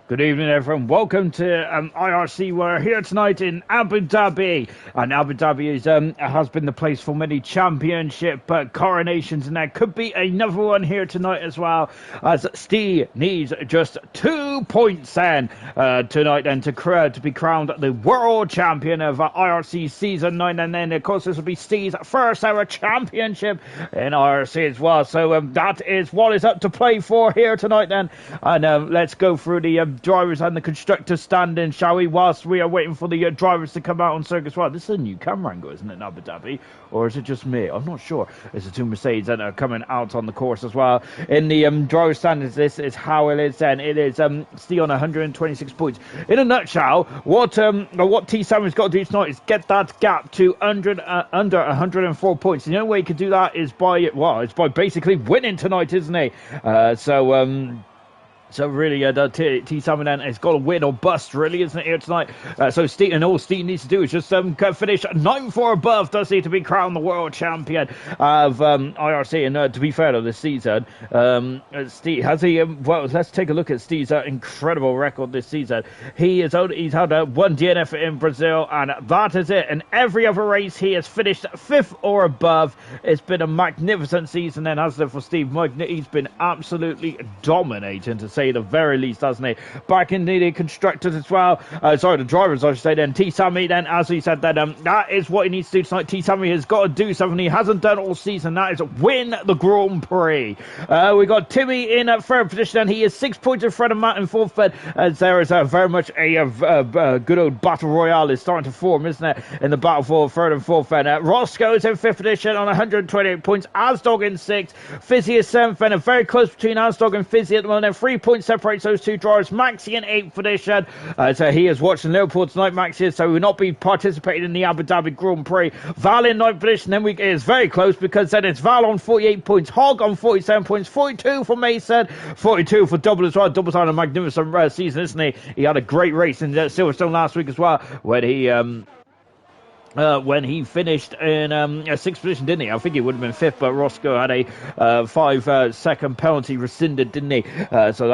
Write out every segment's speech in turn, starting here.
Good evening, everyone. Welcome to IRC. We're here tonight in Abu Dhabi, and Abu Dhabi has been the place for many championship coronations, and there could be another one here tonight as well, as Steve needs just 2 points then tonight then to be crowned the world champion of IRC Season 9, and then of course this will be Steve's first ever championship in IRC as well. So that is what is up to play for here tonight then, and let's go through the drivers and the constructors standing, shall we, whilst we are waiting for the drivers to come out on circuit as well. This is a new camera angle, isn't it, in Abu Dhabi? Or is it just me? I'm not sure. It's the two Mercedes that are coming out on the course as well. In the driver standings, this is how it is then. It is Steve on 126 points. In a nutshell, what T Sammy's got to do tonight is get that gap to under 104 points. And the only way he can do that is by basically winning tonight, isn't he? So really, T Salmon then has got to win or bust, really, isn't it, here tonight? So Steve, and all Steve needs to do is just finish 9-4 above, does he, to be crowned the world champion of IRC. And to be fair to this season, Steve, has he, well, let's take a look at Steve's incredible record this season. He's had one DNF in Brazil, and that is it. In every other race, he has finished 5th or above. It's been a magnificent season, and as for Steve, he's been absolutely dominating, to say the very least, hasn't he? Back in the constructors as well. The drivers, I should say. Then T Sammy, then as he said, then that is what he needs to do tonight. T Sammy has got to do something he hasn't done all season. That is win the Grand Prix. We got Timmy in third position, and he is 6 points in front of Matt in fourth. But as there is very much a good old battle royale is starting to form, isn't it? In the battle for third and fourth. And Roscoe is in fifth position on 128 points. Asdog in sixth. Fizzy is seventh, and very close between Asdog and Fizzy at the moment. 3 points separates those two drivers. Maxi in 8th position. So he is watching Liverpool tonight, Maxi is, so he will not be participating in the Abu Dhabi Grand Prix. Val in 9th position, then it is very close, because then it's Val on 48 points, Hog on 47 points, 42 for Mason, 42 for Double as well. Double's had a magnificent season, isn't he? He had a great race in Silverstone last week as well, when he finished in 6th position, didn't he? I think he would have been 5th, but Roscoe had a 5-second penalty rescinded, didn't he? So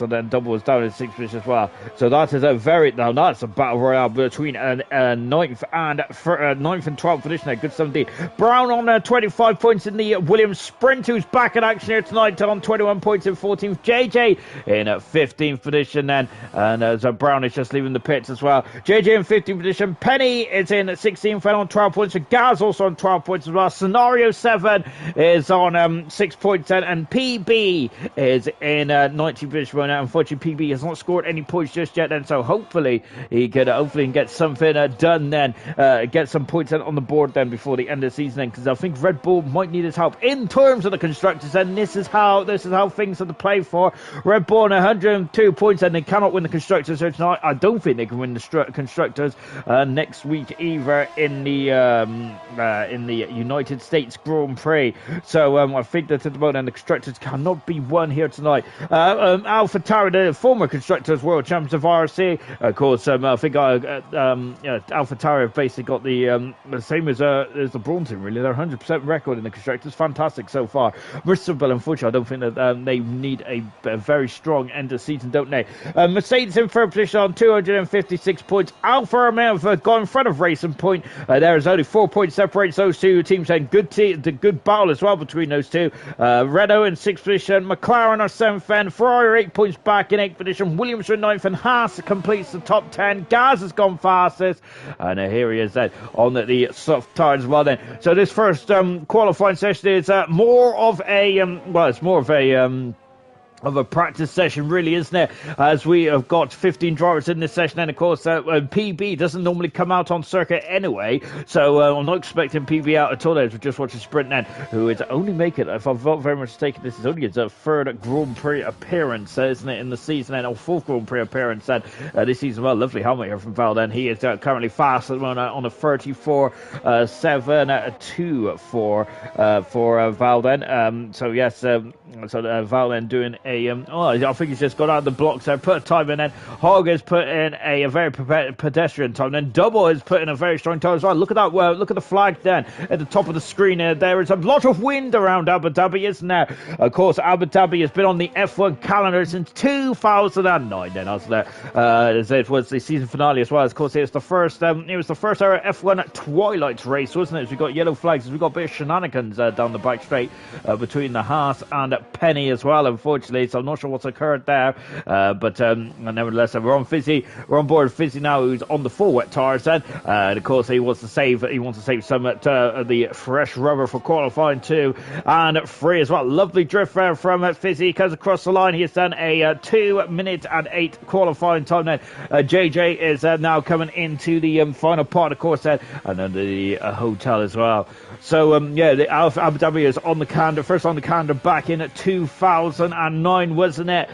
then Double was down in 6th position as well. So that is that's a battle royale between 9th and 12th position there. Good 17. Brown on 25 points in the Williams Sprint, who's back in action here tonight on 21 points in 14th. JJ in 15th position then, and so Brown is just leaving the pits as well. JJ in 15th position. Penny is in 16th. Fell on 12 points. Gaz also on 12 points as well. Scenario 7 is on 6 points, and PB is in 19th position right now. Unfortunately, PB has not scored any points just yet, and so hopefully he can get something done then, get some points on the board then before the end of the season, because I think Red Bull might need his help in terms of the constructors, and this is how things are to play for. Red Bull on 102 points, and they cannot win the constructors here tonight. I don't think they can win the constructors next week either in the United States Grand Prix. So I think that at the moment the constructors cannot be won here tonight. AlphaTauri, the former constructors world champions of IRC, of course. I think AlphaTauri have basically got the same as the Brawn team, really. They're 100% record in the constructors. Fantastic so far. Bristol, unfortunately, I don't think that they need a very strong end of season, don't they? Mercedes in third position on 256 points. Alfa Romeo have gone in front of Racing Point. There is only 4 points separates those two teams, and good battle as well between those two. Renault in 6th position, McLaren are 7th, and Ferrari are 8 points back in 8th position. Williams are 9th, and Haas completes the top 10. Gaz has gone fastest, and here he is then on the soft tires as well then. So this first qualifying session is more of a practice session, really, isn't it? As we have got 15 drivers in this session, and of course PB doesn't normally come out on circuit anyway, so I'm not expecting PB out at all. As we just watched a sprint then, who is only making, if I'm not very much mistaken, this is only his third Grand Prix appearance, isn't it, in the season, and fourth Grand Prix appearance then this season. Well, lovely helmet here from Val then. He is currently fast at the moment on a 34.72 for Val then. So yes, Val then doing a I think he's just got out of the blocks there, put a time in, and Hogg has put in a very pedestrian time. Then Double has put in a very strong time as well. Look at that! Look at the flag then at the top of the screen. There is a lot of wind around Abu Dhabi, isn't there? Of course, Abu Dhabi has been on the F1 calendar since 2009. Then, as it was the season finale as well. Of course, it was the first ever F1 Twilight race, wasn't it? As we got yellow flags, as we got a bit of shenanigans down the back straight between the Haas and Penny as well, unfortunately. So I'm not sure what's occurred there, but nevertheless, we're on Fizzy. We're on board Fizzy now, who's on the full wet tires. Then, and of course, he wants to save some the fresh rubber for qualifying 2 and 3 as well. Lovely drift there from Fizzy, comes across the line. He has done a 2 minute and 8 qualifying time. Then JJ is now coming into the final part, of course, then, and then the hotel as well. So the Abu Dhabi is on the calendar, first on the calendar back in 2009, wasn't it?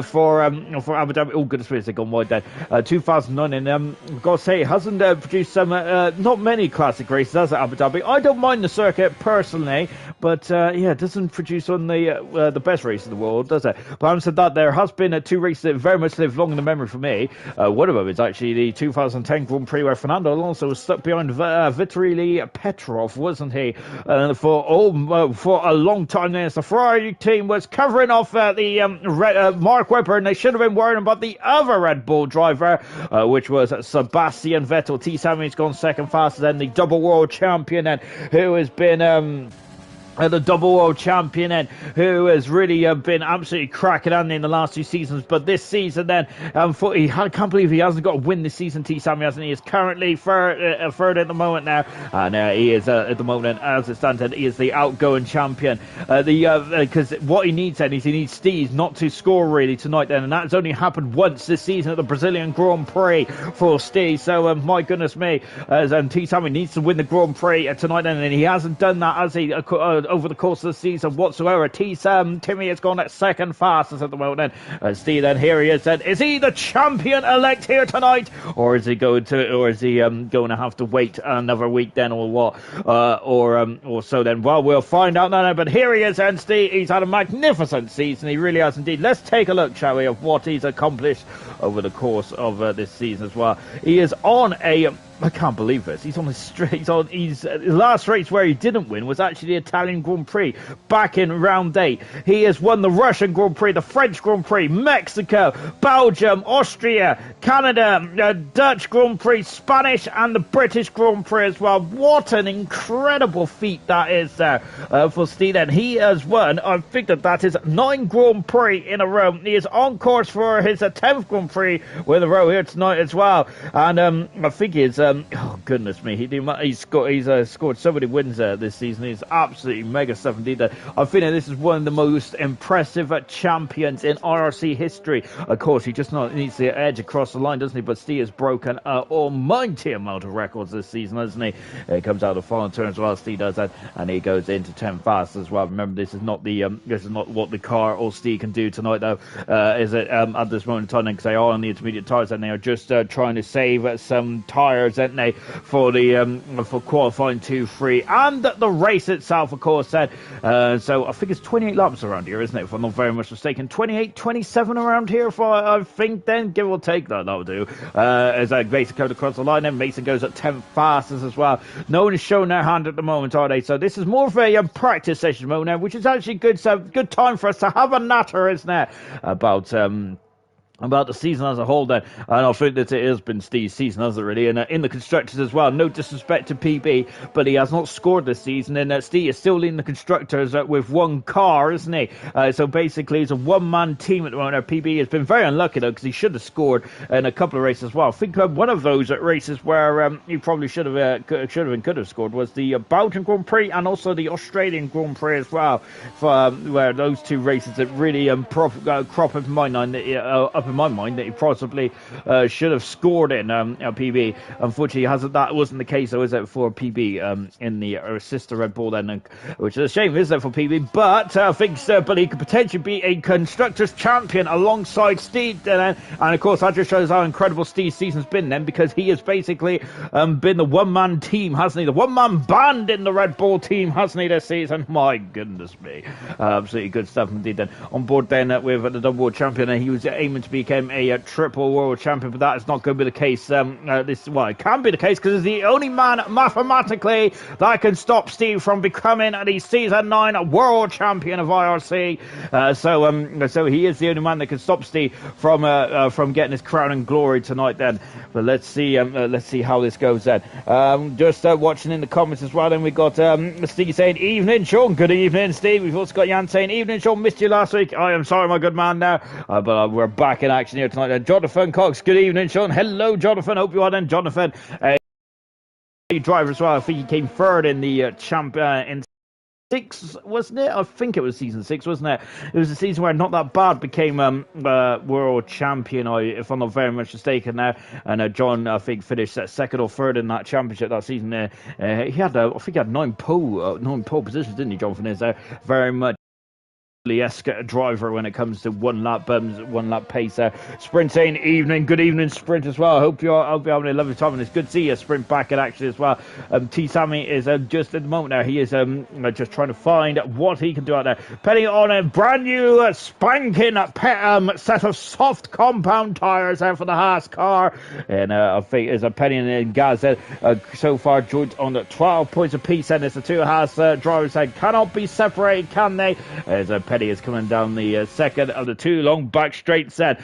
For Abu Dhabi. Oh goodness me, they've gone wide then. 2009, and I've got to say, it hasn't produced some not many classic races, has it, Abu Dhabi? I don't mind the circuit personally, but it doesn't produce on the best race in the world, does it? But having said that, there has been 2 races that very much live long in the memory for me. One of them is actually the 2010 Grand Prix where Fernando Alonso was stuck behind Vitaly Petrov, wasn't he? For a long time there, the Ferrari team was covering off the Mark Webber, and they should have been worrying about the other Red Bull driver, which was Sebastian Vettel. T. Sammy's gone second faster than the double world champion, and who has been the double world champion, and who has really been absolutely cracking on in the last 2 seasons. But this season, then, I can't believe he hasn't got a win this season. T. Sammy hasn't. He is currently third at the moment now, and he is at the moment, as it stands, he is the outgoing champion. Because what he needs then is he needs Steve not to score really tonight, then, and that's only happened once this season at the Brazilian Grand Prix for Steve. So my goodness me, and T. Sammy needs to win the Grand Prix tonight, then, and he hasn't done that, as he over the course of the season whatsoever. Timmy has gone at second fastest at the moment. Steve, then, here he is. Then, is he the champion elect here tonight, or is he going to have to wait another week then, or what, or so then? Well, we'll find out now. But here he is, and Steve, he's had a magnificent season. He really has indeed. Let's take a look, shall we, of what he's accomplished over the course of this season as well. He is on I can't believe this. He's on his last race where he didn't win was actually the Italian Grand Prix back in round 8. He has won the Russian Grand Prix, the French Grand Prix, Mexico, Belgium, Austria, Canada, Dutch Grand Prix, Spanish, and the British Grand Prix as well. What an incredible feat that is there for Steve. And he has won, I think that is 9 Grand Prix in a row. He is on course for his 10th Grand Prix with a row here tonight as well. And I think he's oh goodness me, he's scored so many wins this season. He's absolutely mega stuff indeed. I think this is one of the most impressive champions in IRC history. Of course, he just needs the edge across the line, doesn't he? But Steve has broken an almighty amount of records this season, hasn't he? He comes out of the final turn as well. Steve does that, and he goes into 10 fast as well. Remember, this is not what the car or Steve can do tonight, though. Is it at this moment in time? Because they are on the intermediate tires, and they are just trying to save some tires, aren't they, for qualifying 2-3 and the race itself, of course. So I think it's 28 laps around here, isn't it? If I'm not very much mistaken, 28, 27 around here. I think then, give or take, that'll do. As Mason comes across the line, then Mason goes at 10 fastest as well. No one is showing their hand at the moment, are they? So this is more of a practice session moment now, which is actually good. So good time for us to have a natter, isn't it? About the season as a whole then, and I think that it has been Steve's season, hasn't it, really? And in the constructors as well, no disrespect to PB, but he has not scored this season, and Steve is still leading the constructors with 1 car, isn't he? So basically it's a one-man team at the moment. PB has been very unlucky though, because he should have scored in a couple of races as well. I think one of those races where he probably could have scored was the Belgian Grand Prix and also the Australian Grand Prix as well, where those 2 races that really crop up in my mind in my mind that he possibly should have scored in PB. Unfortunately, that wasn't the case, though, is it, for PB in the sister Red Bull then, which is a shame, isn't it, for PB? But I think but he could potentially be a constructors champion alongside Steve, and of course that just shows how incredible Steve's season's been then, because he has basically been the one-man team, hasn't he? The one-man band in the Red Bull team, hasn't he, this season? My goodness me. Absolutely good stuff indeed then. On board then with the double world champion, and he was aiming to become a triple world champion, but that is not going to be the case. It can be the case, because he's the only man mathematically that can stop Steve from becoming the season 9 world champion of IRC. So he is the only man that can stop Steve from getting his crown and glory tonight then. But let's see how this goes then. Just watching in the comments as well, then we got Steve saying, evening Sean. Good evening, Steve. We've also got Jan saying, evening Sean, missed you last week. I am sorry, my good man, now, but we're back in action here tonight then. Jonathan Cox, good evening Sean. Hello Jonathan, hope you are then. Jonathan, driver as well. I think he came third in the in 6, wasn't it? I think it was season 6, wasn't it? It was a season where Not That Bad became world champion, if I'm not very much mistaken now. And John, I think, finished second or third in that championship that season there. I think he had 9 pole positions, didn't he, Jonathan? Is very much esque driver when it comes to one lap pace. Sprint saying evening, good evening Sprint as well. I hope you're having a lovely time, and it's good to see you, Sprint, back in action as well. T Sammy is just at the moment now, he is just trying to find what he can do out there. Penny on a brand new spanking set of soft compound tyres there for the Haas car, and I think there's a Penny and Gaz so far joined on 12 points apiece, and it's the two Haas drivers that cannot be separated, can they? There's a Petty is coming down the second of the 2 long back straights then.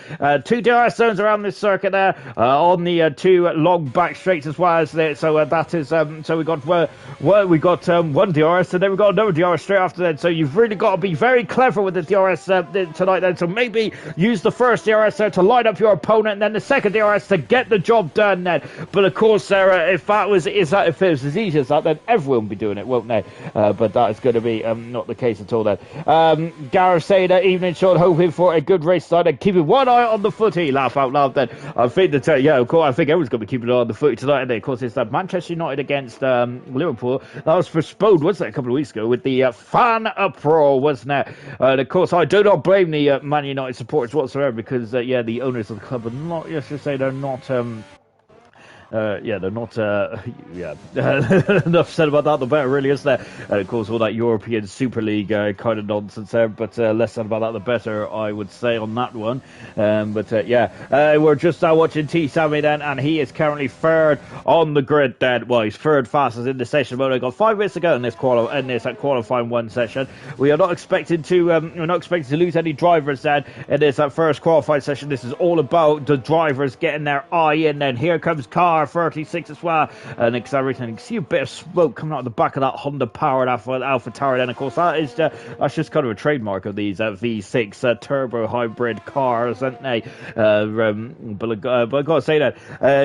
2 DRS zones around this circuit there on the 2 long back straights as well as there. So that is so we got one DRS, and then we got another DRS straight after that. So you've really got to be very clever with the DRS tonight then. So maybe use the first DRS there to light up your opponent, and then the second DRS to get the job done then. But of course, Sarah, if it was as easy as that, then everyone would be doing it, won't they? But that is going to be not the case at all then. Gareth saying evening Sean, hoping for a good race tonight and keeping one eye on the footy. Laugh out loud then. I think that of course, I think everyone's going to be keeping an eye on the footy tonight, and of course it's Manchester United against Liverpool. That was postponed, wasn't it, a couple of weeks ago with the fan uproar, wasn't it? And of course I do not blame the Man United supporters whatsoever, because the owners of the club are not, let's just say, they're not they're not, enough said about that, the better, really, isn't there? And of course, all that European Super League kind of nonsense there, but less said about that, the better, I would say, on that one. We're just watching T Sammy then, and he is currently third on the grid then. Well, he's third fastest in the session, but we've got 5 minutes to go in this qualifying 1 session. We are not expecting to lose any drivers then in this first qualifying session. This is all about the drivers getting their eye in, and here comes car 36 as well, and accelerating. You can see a bit of smoke coming out of the back of that Honda powered Alpha Tower. Then of course that's just kind of a trademark of these V6 turbo hybrid cars, aren't they? But I gotta say that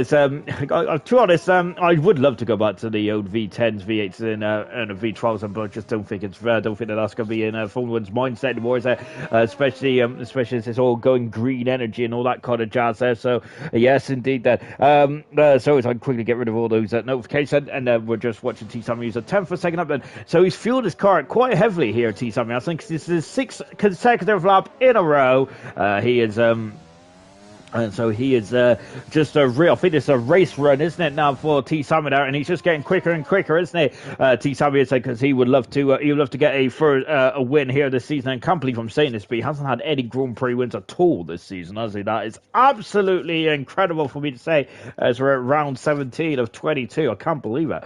to be honest, I would love to go back to the old V10s, V8s, and a V12s, but I just don't think that that's going to be in Formula 1's mindset anymore, is it? Especially as it's all going green energy and all that kind of jazz there. So yes, indeed that. So as I quickly get rid of all those notifications, and we're just watching T Sammy use a 10th for a second up then. So he's fueled his car quite heavily here, T Sammy. I think this is his 6th consecutive lap in a row. He is and so he is just a real, I think it's a race run, isn't it, now for T Sammy there, and he's just getting quicker and quicker, isn't he? T Sammy is, because he would love to get a win here this season. And I can't believe I'm saying this, but he hasn't had any Grand Prix wins at all this season, has he? That is absolutely incredible for me to say, as we're at round 17 of 22. I can't believe it.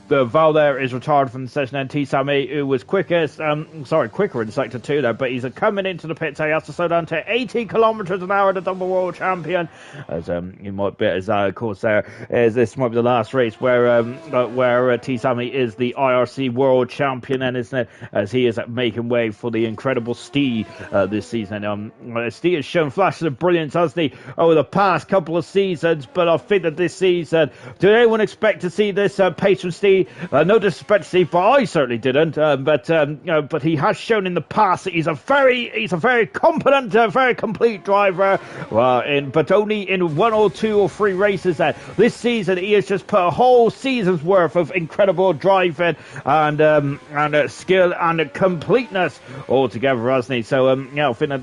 The Val there is retired from the session, and T Sammy, who was quicker in sector 2 there, but he's coming into the pit, so he has to slow down to 80 kilometers an hour, the double world champion, as he might be, of course, this might be the last race where T Sammy is the IRC world champion, and isn't it, as he is making way for the incredible Steve this season. Steve has shown flashes of brilliance, hasn't he, over the past couple of seasons, but I think that this season, did anyone expect to see this pace from Steve Steve. No disrespect to Steve, but I certainly didn't. But he has shown in the past that he's a very competent, very complete driver. But only in 1 or 2 or 3 races. This season, he has just put a whole season's worth of incredible driving and skill and completeness all together, hasn't he? So I think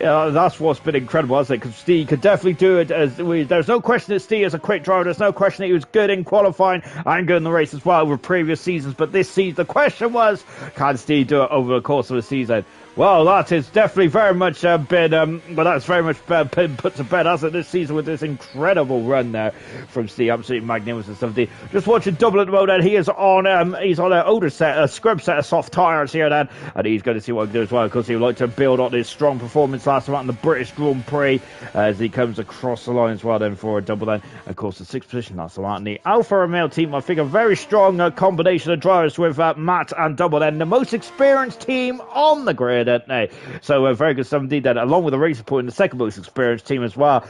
that's what's been incredible, hasn't it? Because Steve could definitely do it. There's no question that Steve is a quick driver. There's no question that he was good in qualifying and good in the race as well over previous seasons. But this season, the question was, can Steve do it over the course of the season? Well, that is definitely very much that's very much been put to bed, hasn't it, this season with this incredible run there from Steve. Absolutely magnificent stuff. Just watching double at the moment. He is on an older set, a scrub set of soft tyres here then, and he's going to see what he can do as well, because he would like to build on his strong performance last time out in the British Grand Prix as he comes across the line as well then for a double then. Of course, the 6th position last time out in the Alfa Romeo team. I think a very strong combination of drivers with Matt and double then, the most experienced team on the grid. So very good stuff indeed then, along with the Racing Point, the second most experienced team as well.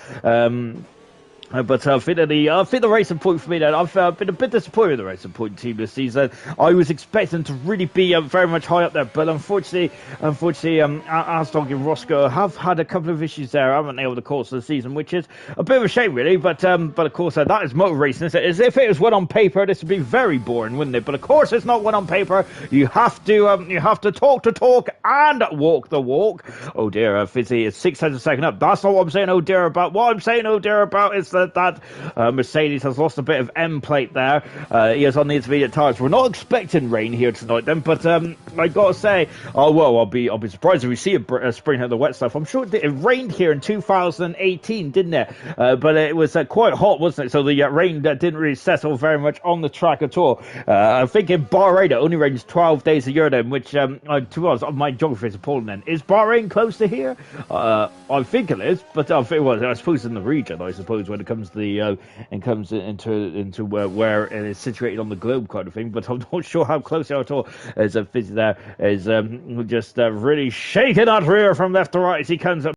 But I think the Racing Point for me then, I've been a bit disappointed with the Racing Point team this season. I was expecting to really be very much high up there, but unfortunately, Aston and Roscoe have had a couple of issues there, haven't they, over the course of the season, which is a bit of a shame really. But of course that is motor racing. As if it was one on paper, this would be very boring, wouldn't it? But of course it's not one on paper. You have to talk the talk and walk the walk. Oh dear, Fizzy is 6 seconds a second up. That's not what I'm saying. Oh dear about. What I'm saying. Oh dear about is that Mercedes has lost a bit of end plate there. He is on the intermediate tyres. We're not expecting rain here tonight then, but I gotta say, I'll be surprised if we see a spring of the wet stuff. I'm sure it rained here in 2018, didn't it? But it was quite hot, wasn't it? So the rain didn't really settle very much on the track at all. I think in Bahrain it only rains 12 days a year then, which to be honest, my geography is appalling then. Is Bahrain close to here? I think it is, but I suppose in the region, I suppose, when it comes to into where it is situated on the globe kind of thing, but I'm not sure how close they are at all. As a Fizzy there is just really shaking that rear from left to right as he comes up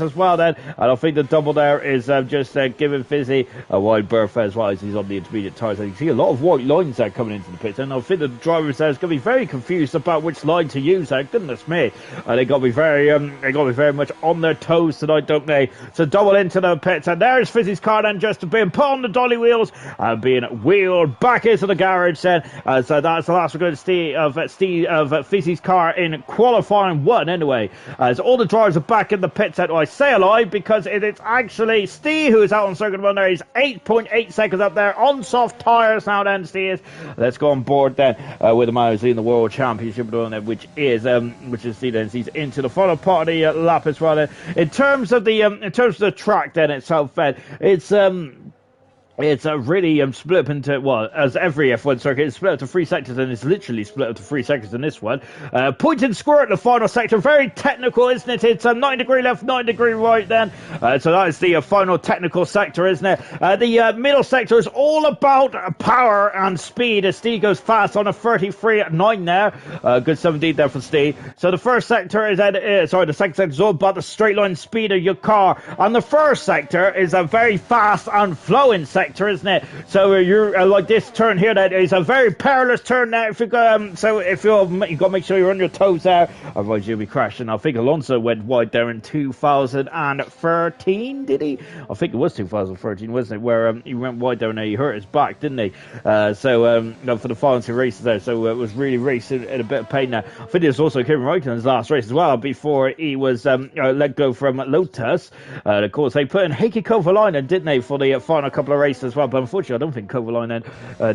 as well then, and I think the double there is just giving Fizzy a wide berth as well as he's on the intermediate tyres. And you can see a lot of white lines there coming into the pit, and I think the drivers there is going to be very confused about which line to use there. Goodness me, they got to be very much on their toes tonight, don't they? So double into the pits, and there's Fizzy's car then just being put on the dolly wheels and being wheeled back into the garage then. So that's the last we're going to see of Fizzy's car in qualifying 1 anyway, as all the drivers are back in the pits. I say alive because it is actually Steve who is out on circuit 1 there. He's 8.8 seconds up there on soft tyres now then, Steve. Let's go on board then with the man who's in the World Championship, which is Steve then. He's into the final part of the lap as well then. In terms of the track then itself then, it's really split up into, well, as every F1 circuit is split up to 3 sectors, and it's literally split up to 3 sectors in this one. Point and square at the final sector, very technical, isn't it? It's 90 degree left, 90 degree right then. So that is the final technical sector, isn't it? The middle sector is all about power and speed as Steve goes fast on a 33.9 there. Good stuff indeed there for Steve. So the first sector is the second sector is all about the straight line speed of your car, and the first sector is a very fast and flowing sector, isn't it? So you're like this turn here, that is a very perilous turn now. If you go, you've got to make sure you're on your toes there, otherwise you'll be crashing. I think Alonso went wide there in 2013, did he? I think it was 2013, wasn't it? Where he went wide there and he hurt his back, didn't he? For the final 2 races there, so it was really racing in a bit of pain there. I think it was also Kevin Raikkonen's last race as well before he was let go from Lotus. Of course, they put in Heikki Kovalainen, didn't they, for the final couple of races as well, but unfortunately I don't think Kovalainen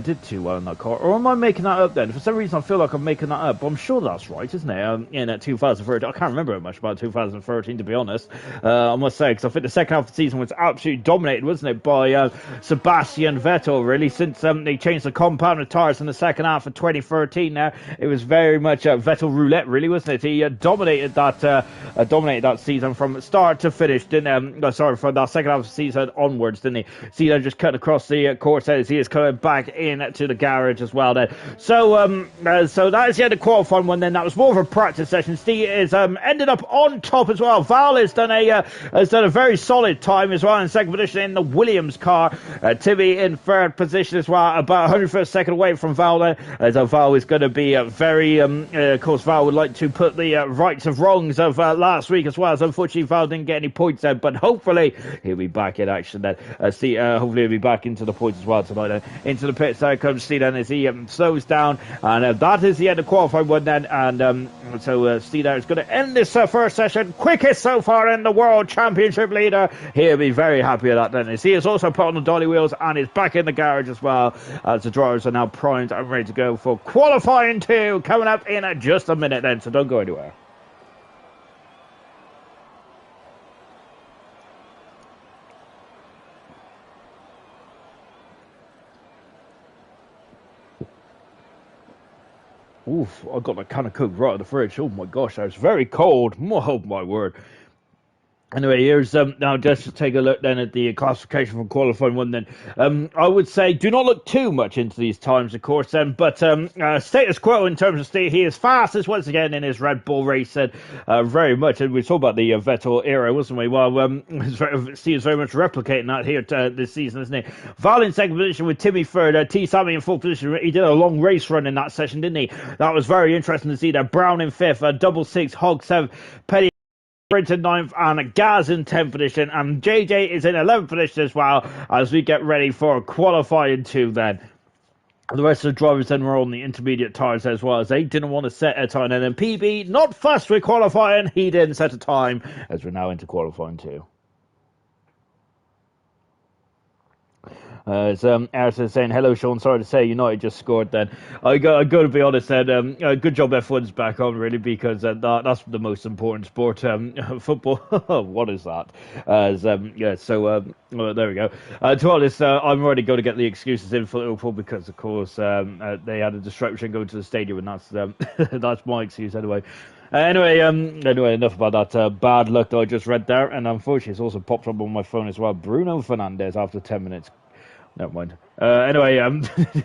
did too well in that car. Or am I making that up then? For some reason I feel like I'm making that up, but I'm sure that's right, isn't it? In 2013, I can't remember much about 2013 to be honest, I must say, because I think the second half of the season was absolutely dominated, wasn't it, by Sebastian Vettel, really, since they changed the compounded tyres in the second half of 2013 now. It was very much Vettel roulette, really, wasn't it? He dominated that season from start to finish, from that second half of the season onwards, didn't he? See, they just cut getting across the course as he is coming back into the garage as well then. So so that is the end of qualifying one then. That was more of a practice session. Steve is ended up on top as well. Val has done a very solid time as well in second position in the Williams car. Timmy in third position as well, about 101st second away from Val there. As Val is going to be very of course Val would like to put the rights of wrongs of last week as well, as unfortunately Val didn't get any points then, but hopefully he'll be back in action then. Hopefully he'll be back into the points as well tonight then. Into the pits there comes Steve then as he slows down, and that is the end of qualifying one then. And so Steve there is going to end this first session, quickest so far in the World Championship leader. He'll be very happy with that then, as he is also put on the dolly wheels and is back in the garage as well, as the drivers are now primed and ready to go for qualifying 2 coming up in just a minute then, so don't go anywhere. Oof, I got my can of Coke right out of the fridge. Oh my gosh, that was very cold. Oh my word. Anyway, here's now just to take a look then at the classification from qualifying 1 then. I would say do not look too much into these times, of course, then, but status quo in terms of state, he is fastest once again in his Red Bull race, and very much, and we talked about the Vettel era, wasn't we? Well, Steve is very much replicating that here this season, isn't he? Val in second position with Timmy third, T. Sammy in fourth position. He did a long race run in that session, didn't he? That was very interesting to see there. Brown in fifth, double six, Hog seventh, Petty in 9th, and Gaz in 10th position, and JJ is in 11th position as well, as we get ready for qualifying 2 then. The rest of the drivers then were on the intermediate tyres as well, as they didn't want to set a time, and then PB, not fussed with qualifying, he didn't set a time, as we're now into qualifying 2. Arson saying, hello Sean, sorry to say United just scored then. I got to be honest then, good job F1's back on really, because that's the most important sport, football. What is that? Yeah, so there we go. To be honest, I'm already going to get the excuses in for Liverpool, because of course they had a disruption going to the stadium, and that's my excuse anyway. Anyway, enough about that bad luck that I just read there, and unfortunately it's also popped up on my phone as well. Bruno Fernandes after 10 minutes. Never mind. Anyway,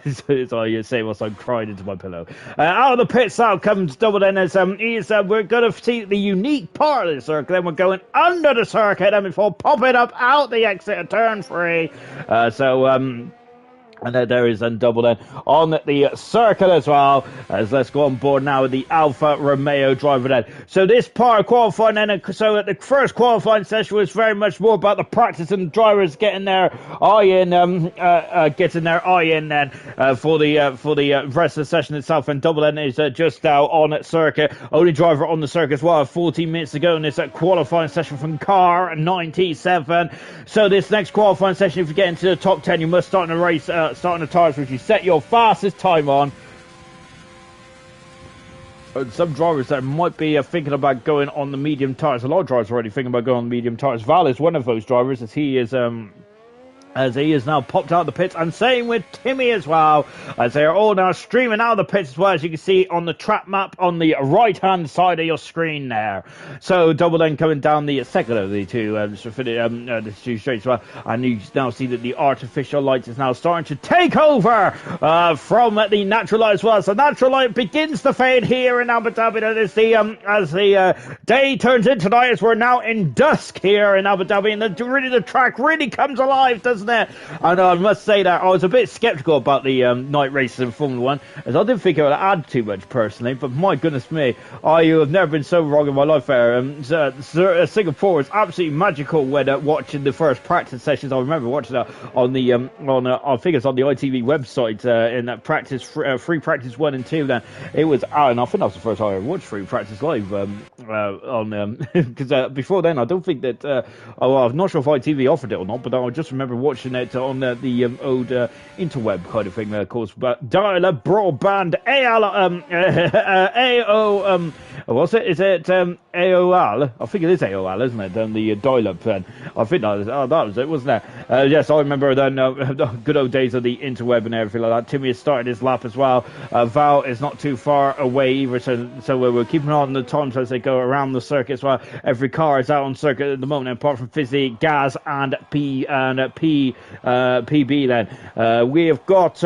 it's all you say whilst I'm crying into my pillow. Out of the pits now comes Double N, as we're going to see the unique part of the circuit. Then we're going under the circuit, and before popping up out the exit of turn 3. And then there is Double N on the circuit as well, as let's go on board now with the Alfa Romeo driver then. So this part of qualifying then, so at the first qualifying session was very much more about the practice and the drivers getting their eye in, then for the rest of the session itself. And Double N is just now on circuit, only driver on the circuit as well. 14 minutes to go in this qualifying session from car 97. So this next qualifying session, if you get into the top 10, you must start in a race. Starting the tyres which you set your fastest time on. Some drivers that might be thinking about going on the medium tyres. A lot of drivers are already thinking about going on the medium tyres. Val is one of those drivers, as he is now popped out of the pits, and same with Timmy as well, as they are all now streaming out of the pits as well, as you can see on the track map on the right hand side of your screen there. So Double N coming down the second of the two the two straights as well, and you now see that the artificial light is now starting to take over from the natural light as well. So natural light begins to fade here in Abu Dhabi as the day turns into night, as we're now in dusk here in Abu Dhabi, and the track really comes alive, doesn't it? And I must say that I was a bit sceptical about the night races in Formula 1, as I didn't think it would add too much personally, but my goodness me, I have never been so wrong in my life there. Singapore was absolutely magical when watching the first practice sessions. I remember watching that on the I think it's on the ITV website in that practice free practice 1 and 2. Then it was out, and I think that was the first time I ever watched free practice live on because before then I don't think that I'm not sure if ITV offered it or not, but I just remember watching it on the old interweb kind of thing, of course. But dial-up broadband what's it? Is it AOL? I think it is AOL, isn't it? The dial-up then. I think that was it, wasn't it? Yes, I remember then the good old days of the interweb and everything like that. Timmy has started his lap as well. Val is not too far away either, so we're keeping on the times as they go around the circuit as well. Every car is out on circuit at the moment, apart from Fizzy, Gaz, and PB. Then we have got.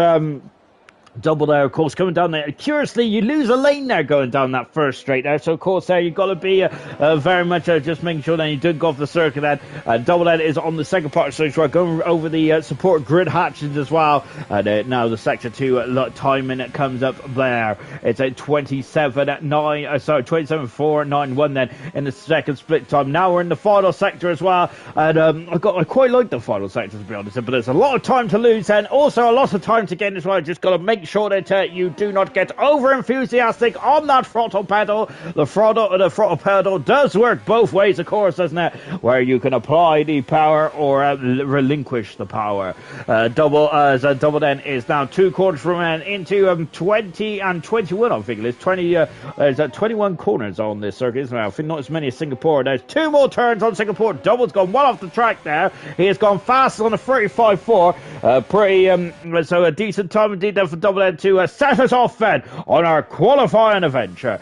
Double there, of course, coming down there. Curiously, you lose a lane there going down that first straight there. So, of course, there you've got to be very much just making sure that you don't go off the circuit. Then Double N is on the second part of the straight, going over the support grid hatches as well. And now the sector 2 timing comes up there. It's a 27.491 then in the second split time. Now we're in the final sector as well. And I quite like the final sector, to be honest. But there's a lot of time to lose and also a lot of time to gain as well. Just got to make sure that you do not get over enthusiastic on that throttle pedal. The throttle pedal does work both ways, of course, doesn't it? Where you can apply the power or relinquish the power. Double N is now 2 quarters from end into 20 and 21. I think it is 20. There's 21 corners on this circuit, isn't there? I think not as many as Singapore. There's 2 more turns on Singapore. Double's gone well off the track there. He has gone fast on a 35.4. So a decent time indeed there for Double N to set us off then on our qualifying adventure.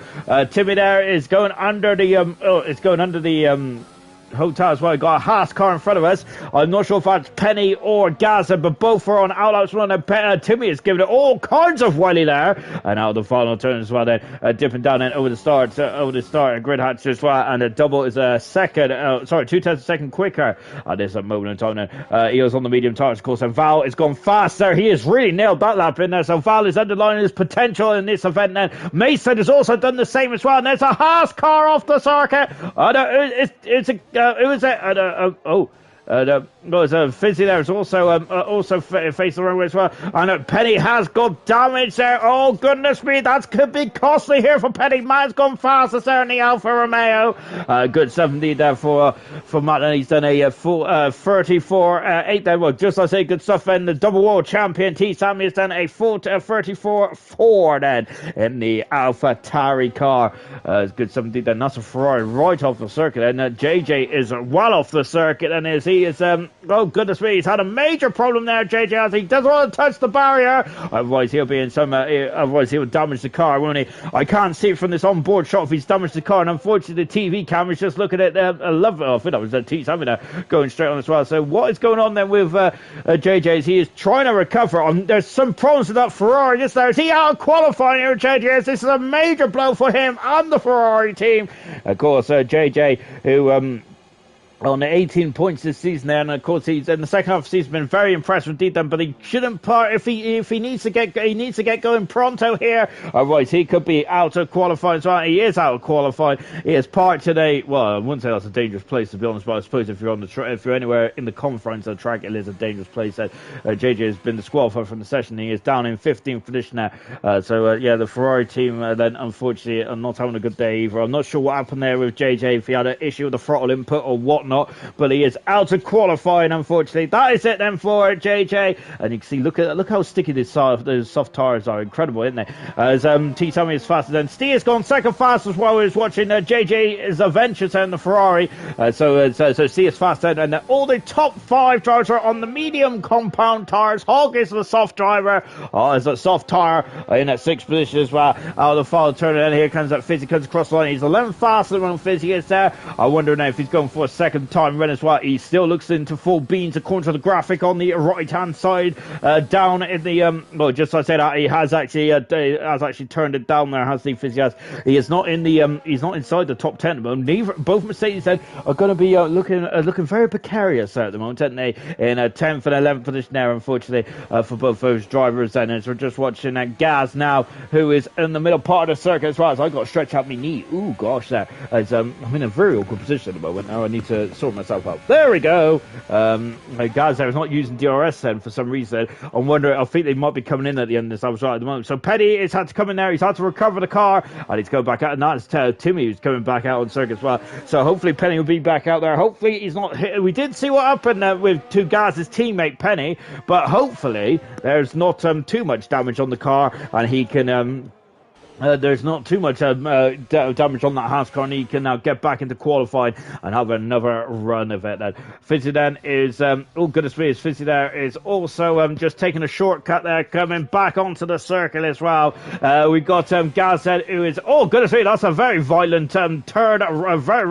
Timmy there is going under the hotel as well. We've got a Haas car in front of us. I'm not sure if that's Penny or Gaza, but both are on outlets run. Timmy is giving it all kinds of welly there. And out of the final turn as well then, dipping down then over the start grid hatch as well. And Double is a second, 2 tenths a second quicker at this moment in time then. He was on the medium tires, of course, and Val has gone fast there. He has really nailed that lap in there. So Val is underlining his potential in this event then. Mason has also done the same as well. And there's a Haas car off the circuit. Fizzy there is also faced the wrong way as well. And Penny has got damage there. Oh, goodness me, that could be costly here for Penny. Matt's gone faster there in the Alfa Romeo. Good 70 there for Matt, and he's done a full 34.8 there. Well, just as I say, good stuff. And the double world champion T. Sammy has done a full 34.4 then in the Alpha Tari car. Good 70 then. That's a Ferrari right off the circuit. And JJ is well off the circuit, and he is oh goodness me, he's had a major problem there, JJ, as he doesn't want to touch the barrier. Otherwise he'll be in otherwise he'll damage the car, won't he? I can't see it from this onboard shot if he's damaged the car, and unfortunately the TV camera's just looking at I think that was T Sammy there going straight on as well. So what is going on then with JJ is he is trying to recover. There's some problems with that Ferrari just there. Is he out of qualifying here, JJ? This is a major blow for him and the Ferrari team. Of course, JJ, who on 18 points this season there, and of course he's in the second half of the season been very impressed with Deedham, but he shouldn't part if he needs to get going pronto here, otherwise he could be out of qualifying as well. He is out of qualifying. He is parked today. Well, I wouldn't say that's a dangerous place to be honest, but I suppose if you're on if you're anywhere in the confines of the track, it is a dangerous place. JJ has been disqualified from the session. He is down in 15th position now. Yeah, the Ferrari team then unfortunately are not having a good day either. I'm not sure what happened there with JJ, if he had an issue with the throttle input or whatnot, but he is out of qualifying, unfortunately. That is it then for JJ. And you can see, look how sticky those soft tires are. Incredible, isn't they? As T. Sammy is faster than Steve has gone second fastest while we was watching JJ's adventures in the Ferrari. So Steve is faster, and all the top 5 drivers are on the medium compound tires. Hogg is the soft driver. Is a soft tire in that 6th position as well. Out of the final turn, and here comes that Fizzy, comes across the line. He's 11 faster than Fizzy is there. I wonder now if he's going for a second time run as well. He still looks into full beans according to the graphic on the right hand side, down in the well, just as I said, he has actually turned it down there, has the Fizzy. He is not in the he's not inside the top 10 at the moment. Both Mercedes then are going to be looking very precarious at the moment, aren't they, in 10th and 11th position there, unfortunately, for both those drivers then. As we're just watching Gaz now, who is in the middle part of the circuit as well. As I've got to stretch out my knee. Ooh gosh, there, as I'm in a very awkward position at the moment now. I need to sort myself out. There we go. Guys there is not using DRS then for some reason. I'm wondering, I think they might be coming in at the end of this. I was right at the moment. So Petty has had to come in there. He's had to recover the car. I need to go back out. And that's Timmy who's coming back out on circuit as well. So hopefully Penny will be back out there. Hopefully he's not hit. We did see what happened with two Gaz's teammate Penny, but hopefully there's not too much damage on the car, and he can There's not too much damage on that Haas car, and he can now get back into qualifying and have another run of it. Then Fizzy then is, oh goodness me, Fizzy there is also just taking a shortcut there, coming back onto the circle as well. We've got Gaz who is, oh goodness me, that's a very violent turn, a very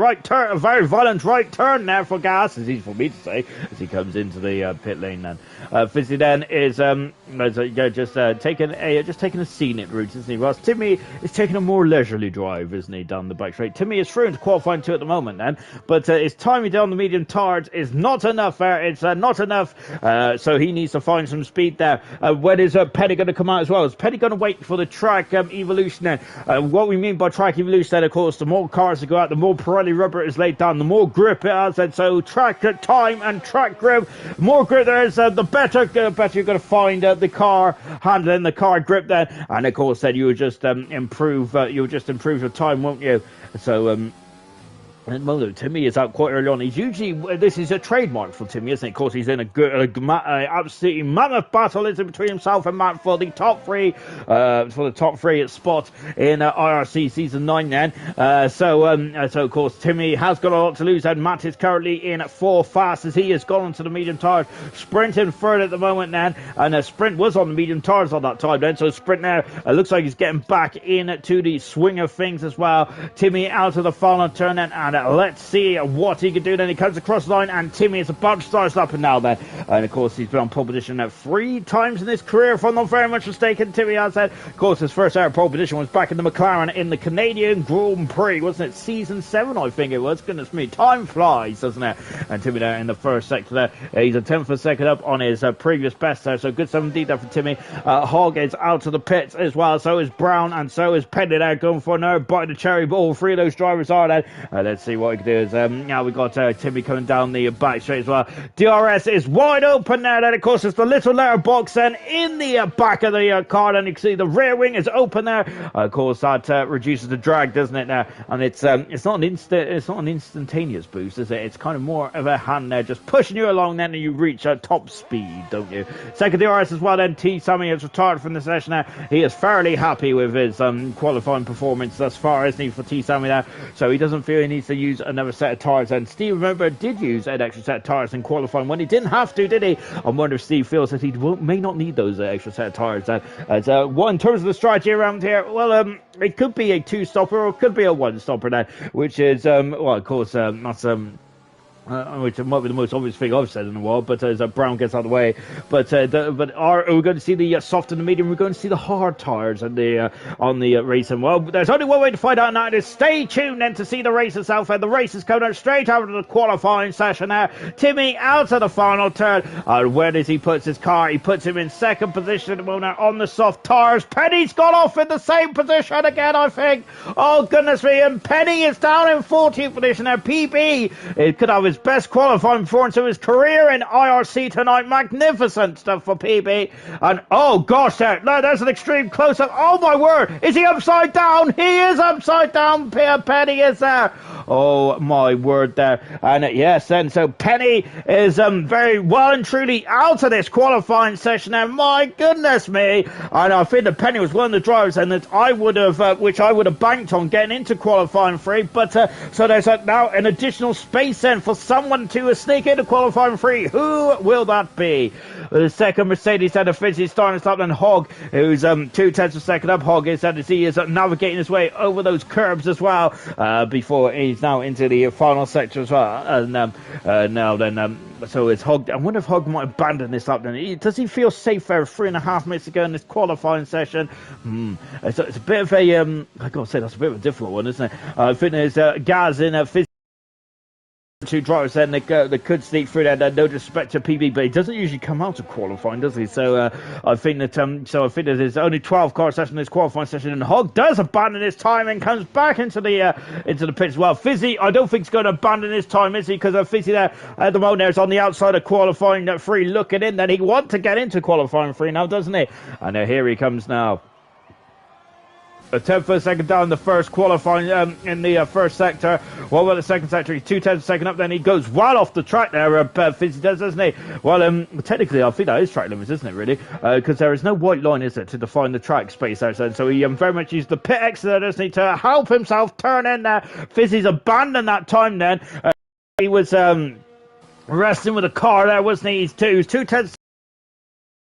violent right turn there for Gaz, as easy for me to say, as he comes into the pit lane. Then Fizzy then is just taking a scenic route, isn't he? Whilst Timmy is taking a more leisurely drive, isn't he, down the back straight. Timmy is through into qualifying 2 at the moment then, but his timing down the medium tards is not enough there. It's not enough, so he needs to find some speed there. When is Penny going to come out as well? Is Penny going to wait for the track evolution then? What we mean by track evolution then, of course, the more cars that go out, the more Pirelli rubber is laid down, the more grip it has, and so track time and track grip, more grip there is, the better you're going to find the car handling, the car grip then, and of course then you would just improve your time, won't you? So well, Timmy is out quite early on. He's usually, this is a trademark for Timmy, isn't it? Of course, he's in absolutely mammoth battle is between himself and Matt for the top three spot in IRC season 9 then. So of course, Timmy has got a lot to lose, and Matt is currently in 4th fast as he has gone onto the medium tires, sprinting third at the moment then, and Sprint was on the medium tires on that time then, so Sprint now looks like he's getting back into the swing of things as well. Timmy out of the final turn then, and let's see what he can do. Then he comes across the line, and Timmy is about to start up and now then. And of course, he's been on pole position 3 times in his career, if I'm not very much mistaken. Timmy has said, of course, his first ever pole position was back in the McLaren in the Canadian Grand Prix, wasn't it? Season 7, I think it was. Goodness me, time flies, doesn't it? And Timmy there in the first sector there. He's a 10th of a second up on his previous best there, so good stuff indeed there for Timmy. Hogg is out of the pits as well, so is Brown, and so is Penny there going for another bite of the cherry, but all 3 of those drivers are there. Let's see what he can do. Is now we got Timmy coming down the back straight as well. DRS is wide open there. Then of course it's the little letter box then in the back of the car, and you can see the rear wing is open there. Of course that reduces the drag, doesn't it? Now, and it's not an instantaneous boost, is it? It's kind of more of a hand there, just pushing you along then, and you reach top speed, don't you? Second DRS as well. Then T Sammy is retired from the session now. He is fairly happy with his qualifying performance thus far, isn't he, for T Sammy there? So he doesn't feel he needs to use another set of tires. And Steve, remember, did use an extra set of tires in qualifying when he didn't have to, did he? I wonder if Steve feels that he may not need those extra set of tires. In terms of the strategy around here, well, it could be a 2-stopper or it could be a 1-stopper now, which is, well, of course, that's which might be the most obvious thing I've said in a while, but as Brown gets out of the way, but are we going to see the soft and the medium? We're going to see the hard tires on the racing. Well, there's only one way to find out now. It is stay tuned then to see the race itself, and the race is coming out straight out of the qualifying session now. Timmy out of the final turn. Where does he put his car? He puts him in 2nd position at the moment on the soft tires. Penny's got off in the same position again, I think. Oh goodness me, and Penny is down in 14th position now. PB, it could have his best qualifying performance of his career in IRC tonight. Magnificent stuff for PB. And oh gosh, there's an extreme close-up. Oh my word, is he upside down? He is upside down. Penny is there. Oh my word there. And yes, then so Penny is very well and truly out of this qualifying session now. My goodness me. And I think that Penny was one of the drivers and that I would have which I would have banked on getting into qualifying 3, but so there's now an additional space then for someone to sneak into qualifying 3. Who will that be? The second Mercedes had a Fizzy starting to stop, and Hogg, who's 2/10 of a second up. Hogg is as he is navigating his way over those curbs as well before he's now into the final sector as well. And now then, so it's Hogg. I wonder if Hogg might abandon this up then. Does he feel safe there 3.5 minutes ago in this qualifying session? It's a bit of a I gotta say, that's a bit of a difficult one, isn't it? I think there's Gaz in Fizzy. 2 drivers then that could sneak through there. No disrespect to PB, but he doesn't usually come out of qualifying, does he? So I think that there's only 12 car session in this qualifying session, and Hogg does abandon his time and comes back into the pit as well. Fizzy, I don't think he's going to abandon his time, is he? Because Fizzy there at the moment there is on the outside of qualifying 3, looking in. Then he wants to get into qualifying 3 now, doesn't he? And here he comes now. A 10th for a second down the first qualifying in the first sector. What about the second sector? He's 2 tenths a second up, then he goes well off the track there. Fizzy does, doesn't he? Well, technically, I think that is track limits, isn't it, really? Because there is no white line, is it, to define the track space there. So he very much used the pit exit there, doesn't he, to help himself turn in there. Fizzy's abandoned that time then. He was resting with a car there, wasn't he? He's 2 tenths.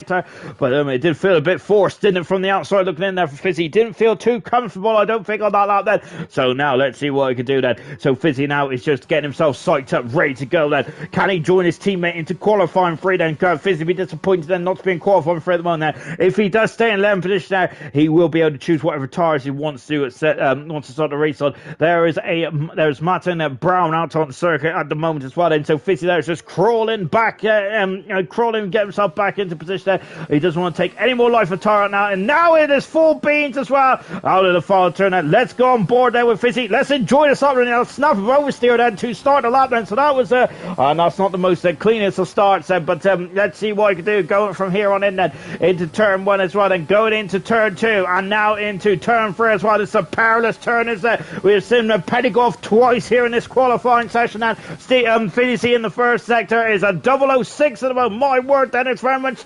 But it did feel a bit forced, didn't it, from the outside looking in there for Fizzy. He didn't feel too comfortable, I don't think, on that lap then. So now let's see what he can do then. So Fizzy now is just getting himself psyched up, ready to go then. Can he join his teammate into qualifying 3 then? Can Fizzy be disappointed then not to be in qualifying 3 at the moment then? If he does stay in 11th position now, he will be able to choose whatever tyres he wants to start the race on. There's Martin Brown out on the circuit at the moment as well then. So Fizzy there is just crawling back, crawling, get himself back into position there. He doesn't want to take any more life of tyre now, and now it is full beans as well out of the final turn. Let's go on board there with Fizzy. Let's enjoy the start, and I'll snap of oversteer then to start the lap then. So that was and that's not the most cleanest of starts then, but let's see what he can do going from here on in then into turn 1 as well, then going into turn 2 and now into turn 3 as well. It's a perilous turn, is it? We've seen the Pettigoff twice here in this qualifying session, and Fizzy in the first sector is a 006 at the moment. My word, then it's very much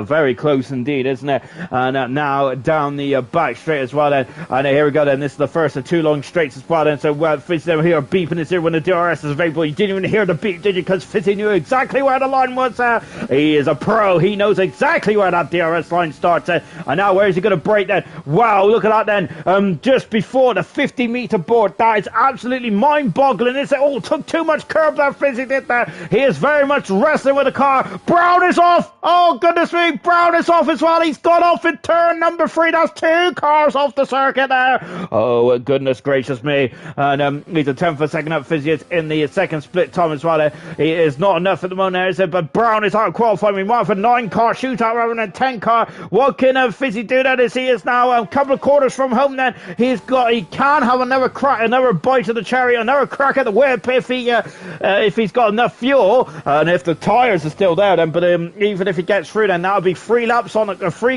very close indeed, isn't it? And now down the back straight as well then, and here we go then. This is the first of 2 long straights as well then. So Fizzy down here beeping his ear when the DRS is available. You didn't even hear the beep, did you? Because Fizzy knew exactly where the line was. He is a pro, he knows exactly where that DRS line starts. And now where is he going to break then? Wow, look at that then, just before the 50-meter board. That is absolutely mind-boggling, isn't it? Oh, took too much curb that Fizzy did there. He is very much wrestling with the car. Brown is off. Oh, goodness me. Brown is off as well. He's gone off in turn number 3. That's 2 cars off the circuit there. Oh, goodness gracious me. And he's a 10th for a second up. Fizzy is in the second split time as well. He is not enough at the moment, is it? But Brown is out of qualifying. We might have a 9-car shootout rather than a 10-car. What can Fizzy do then? As he is now a couple of quarters from home then. He can have another crack, another bite of the cherry, another crack at the whip if he's got enough fuel and if the tyres are still there then. But even if he gets through then, that'll be 3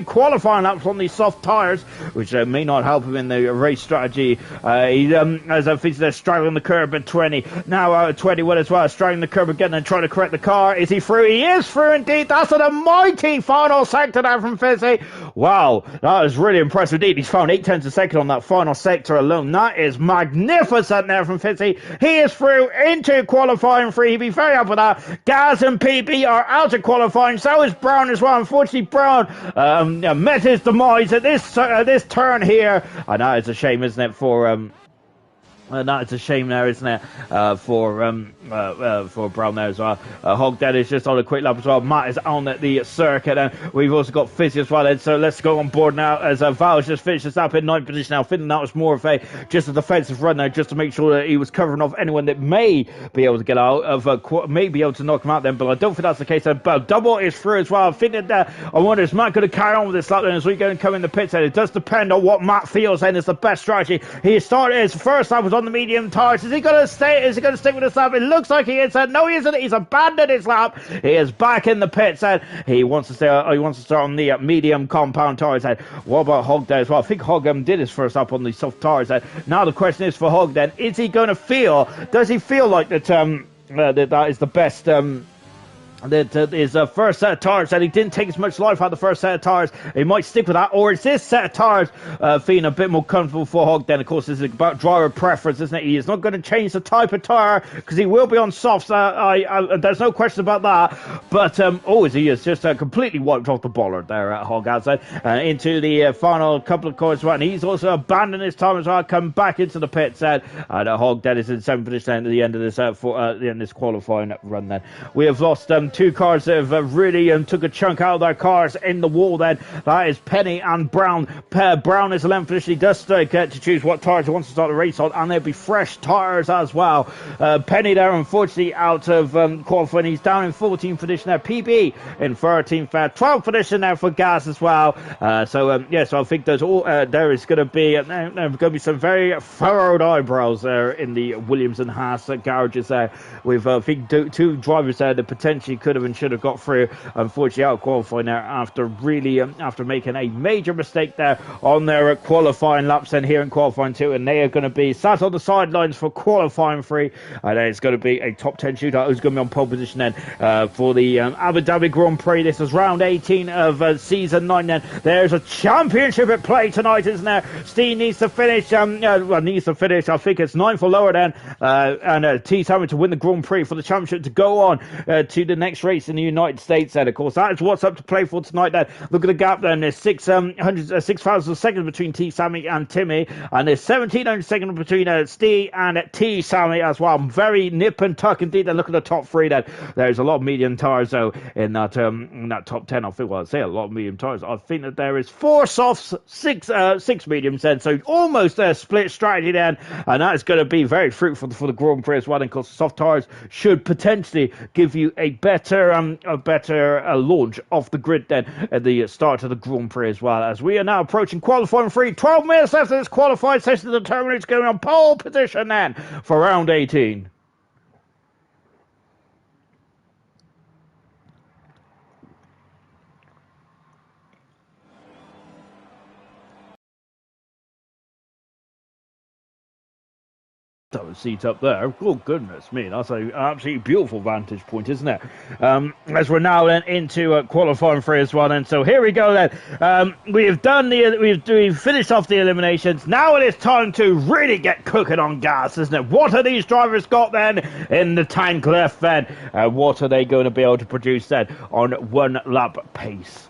qualifying laps on these soft tyres, which may not help him in the race strategy. As Fizzy there straddling the curb at 20, now out at 21 as well, straddling the curb again and trying to correct the car. Is he through? He is through indeed. That's a mighty final sector there from Fizzy. Wow, that is really impressive indeed. He's found 8 tenths a second on that final sector alone. That is magnificent there from Fizzy. He is through into qualifying 3. He'd be very happy with that. Gaz and PB are out of qualifying. So is Brown as well. Unfortunately, Brown met his demise at this turn here, and that is a shame, isn't it, for that is a shame there, isn't it, for Brown there as well. Hog Dead is just on a quick lap as well. Matt is on the circuit, and we've also got Fizzy as well. And so let's go on board now as Val's just finished this up in 9th position now. Thinking that was more of just a defensive run there, just to make sure that he was covering off anyone that may be able to get out of, may be able to knock him out then. But I don't think that's the case. But Double is through as well. I think that I wonder, is Matt going to carry on with this lap then as we go and come in the pits? And it does depend on what Matt feels then is the best strategy. He started his first lap was on the medium tires. Is he going to stay? Is he going to stick with his lap? It looks like he is. No, he isn't. He's abandoned his lap. He is back in the pits, and he wants to stay. He wants to start on the medium compound tires. And what about Hog there as well? I think Hog did his first lap on the soft tires. And now the question is for Hog. Then is he going to feel? Does he feel like that? That is the best. That his first set of tires, that he didn't take as much life out of the first set of tires. He might stick with that, or is this set of tires feeling a bit more comfortable for Hog? Then, of course, this is about driver preference, isn't it? He is not going to change the type of tire because he will be on softs. There's no question about that. But he has just completely wiped off the bollard there at Hog outside into the final couple of corners. And he's also abandoned his time as well. Come back into the pits, and Hog is in 7th position at the end of this this qualifying run. Then we have lost 2 cars that have really took a chunk out of their cars in the wall then. That is Penny and Brown. Brown is 11th position. He does get to choose what tyres he wants to start the race on, and there'll be fresh tyres as well. Penny there, unfortunately, out of qualifying. He's down in 14th position there. PB in 13th. 12th position there for Gas as well. So I think there's there is going to be some very furrowed eyebrows there in the Williams and Haas garages there. With I think 2 drivers there that potentially could have and should have got through. Unfortunately, out of qualifying there after making a major mistake there on their qualifying laps and here in qualifying 2, and they are going to be sat on the sidelines for qualifying 3, and then it's going to be a top 10 shootout. Who's going to be on pole position then for the Abu Dhabi Grand Prix. This is round 18 of season 9 then. There's a championship at play tonight, isn't there? Steve needs to finish, I think it's 9th or lower then, and T Sammy to win the Grand Prix for the championship to go on to the next race in the United States then. Of course, that is what's up to play for tonight then. Look at the gap then. There's 6,000 seconds between T Sammy and Timmy, and there's 1,700 seconds between Steve and T Sammy as well. Very nip and tuck indeed. Then look at the top 3 then. There's a lot of medium tires though in that top 10. I think, well, I say a lot of medium tires. I think that there is 4 softs, 6 mediums then, so almost a split strategy then, and that is going to be very fruitful for the Grand Prix as well. And of course, soft tires should potentially give you a better launch off the grid then at the start of the Grand Prix as well. As we are now approaching qualifying 3, 12 minutes left of this qualifying session to determine who's going on pole position then for round 18. Seat up there. Oh goodness me, that's an absolutely beautiful vantage point, isn't it? As we're now then into qualifying 3 as well then. So here we go then. We've finished off the eliminations. Now it is time to really get cooking on gas, isn't it? What have these drivers got then in the tank left then? What are they going to be able to produce then on 1 lap pace?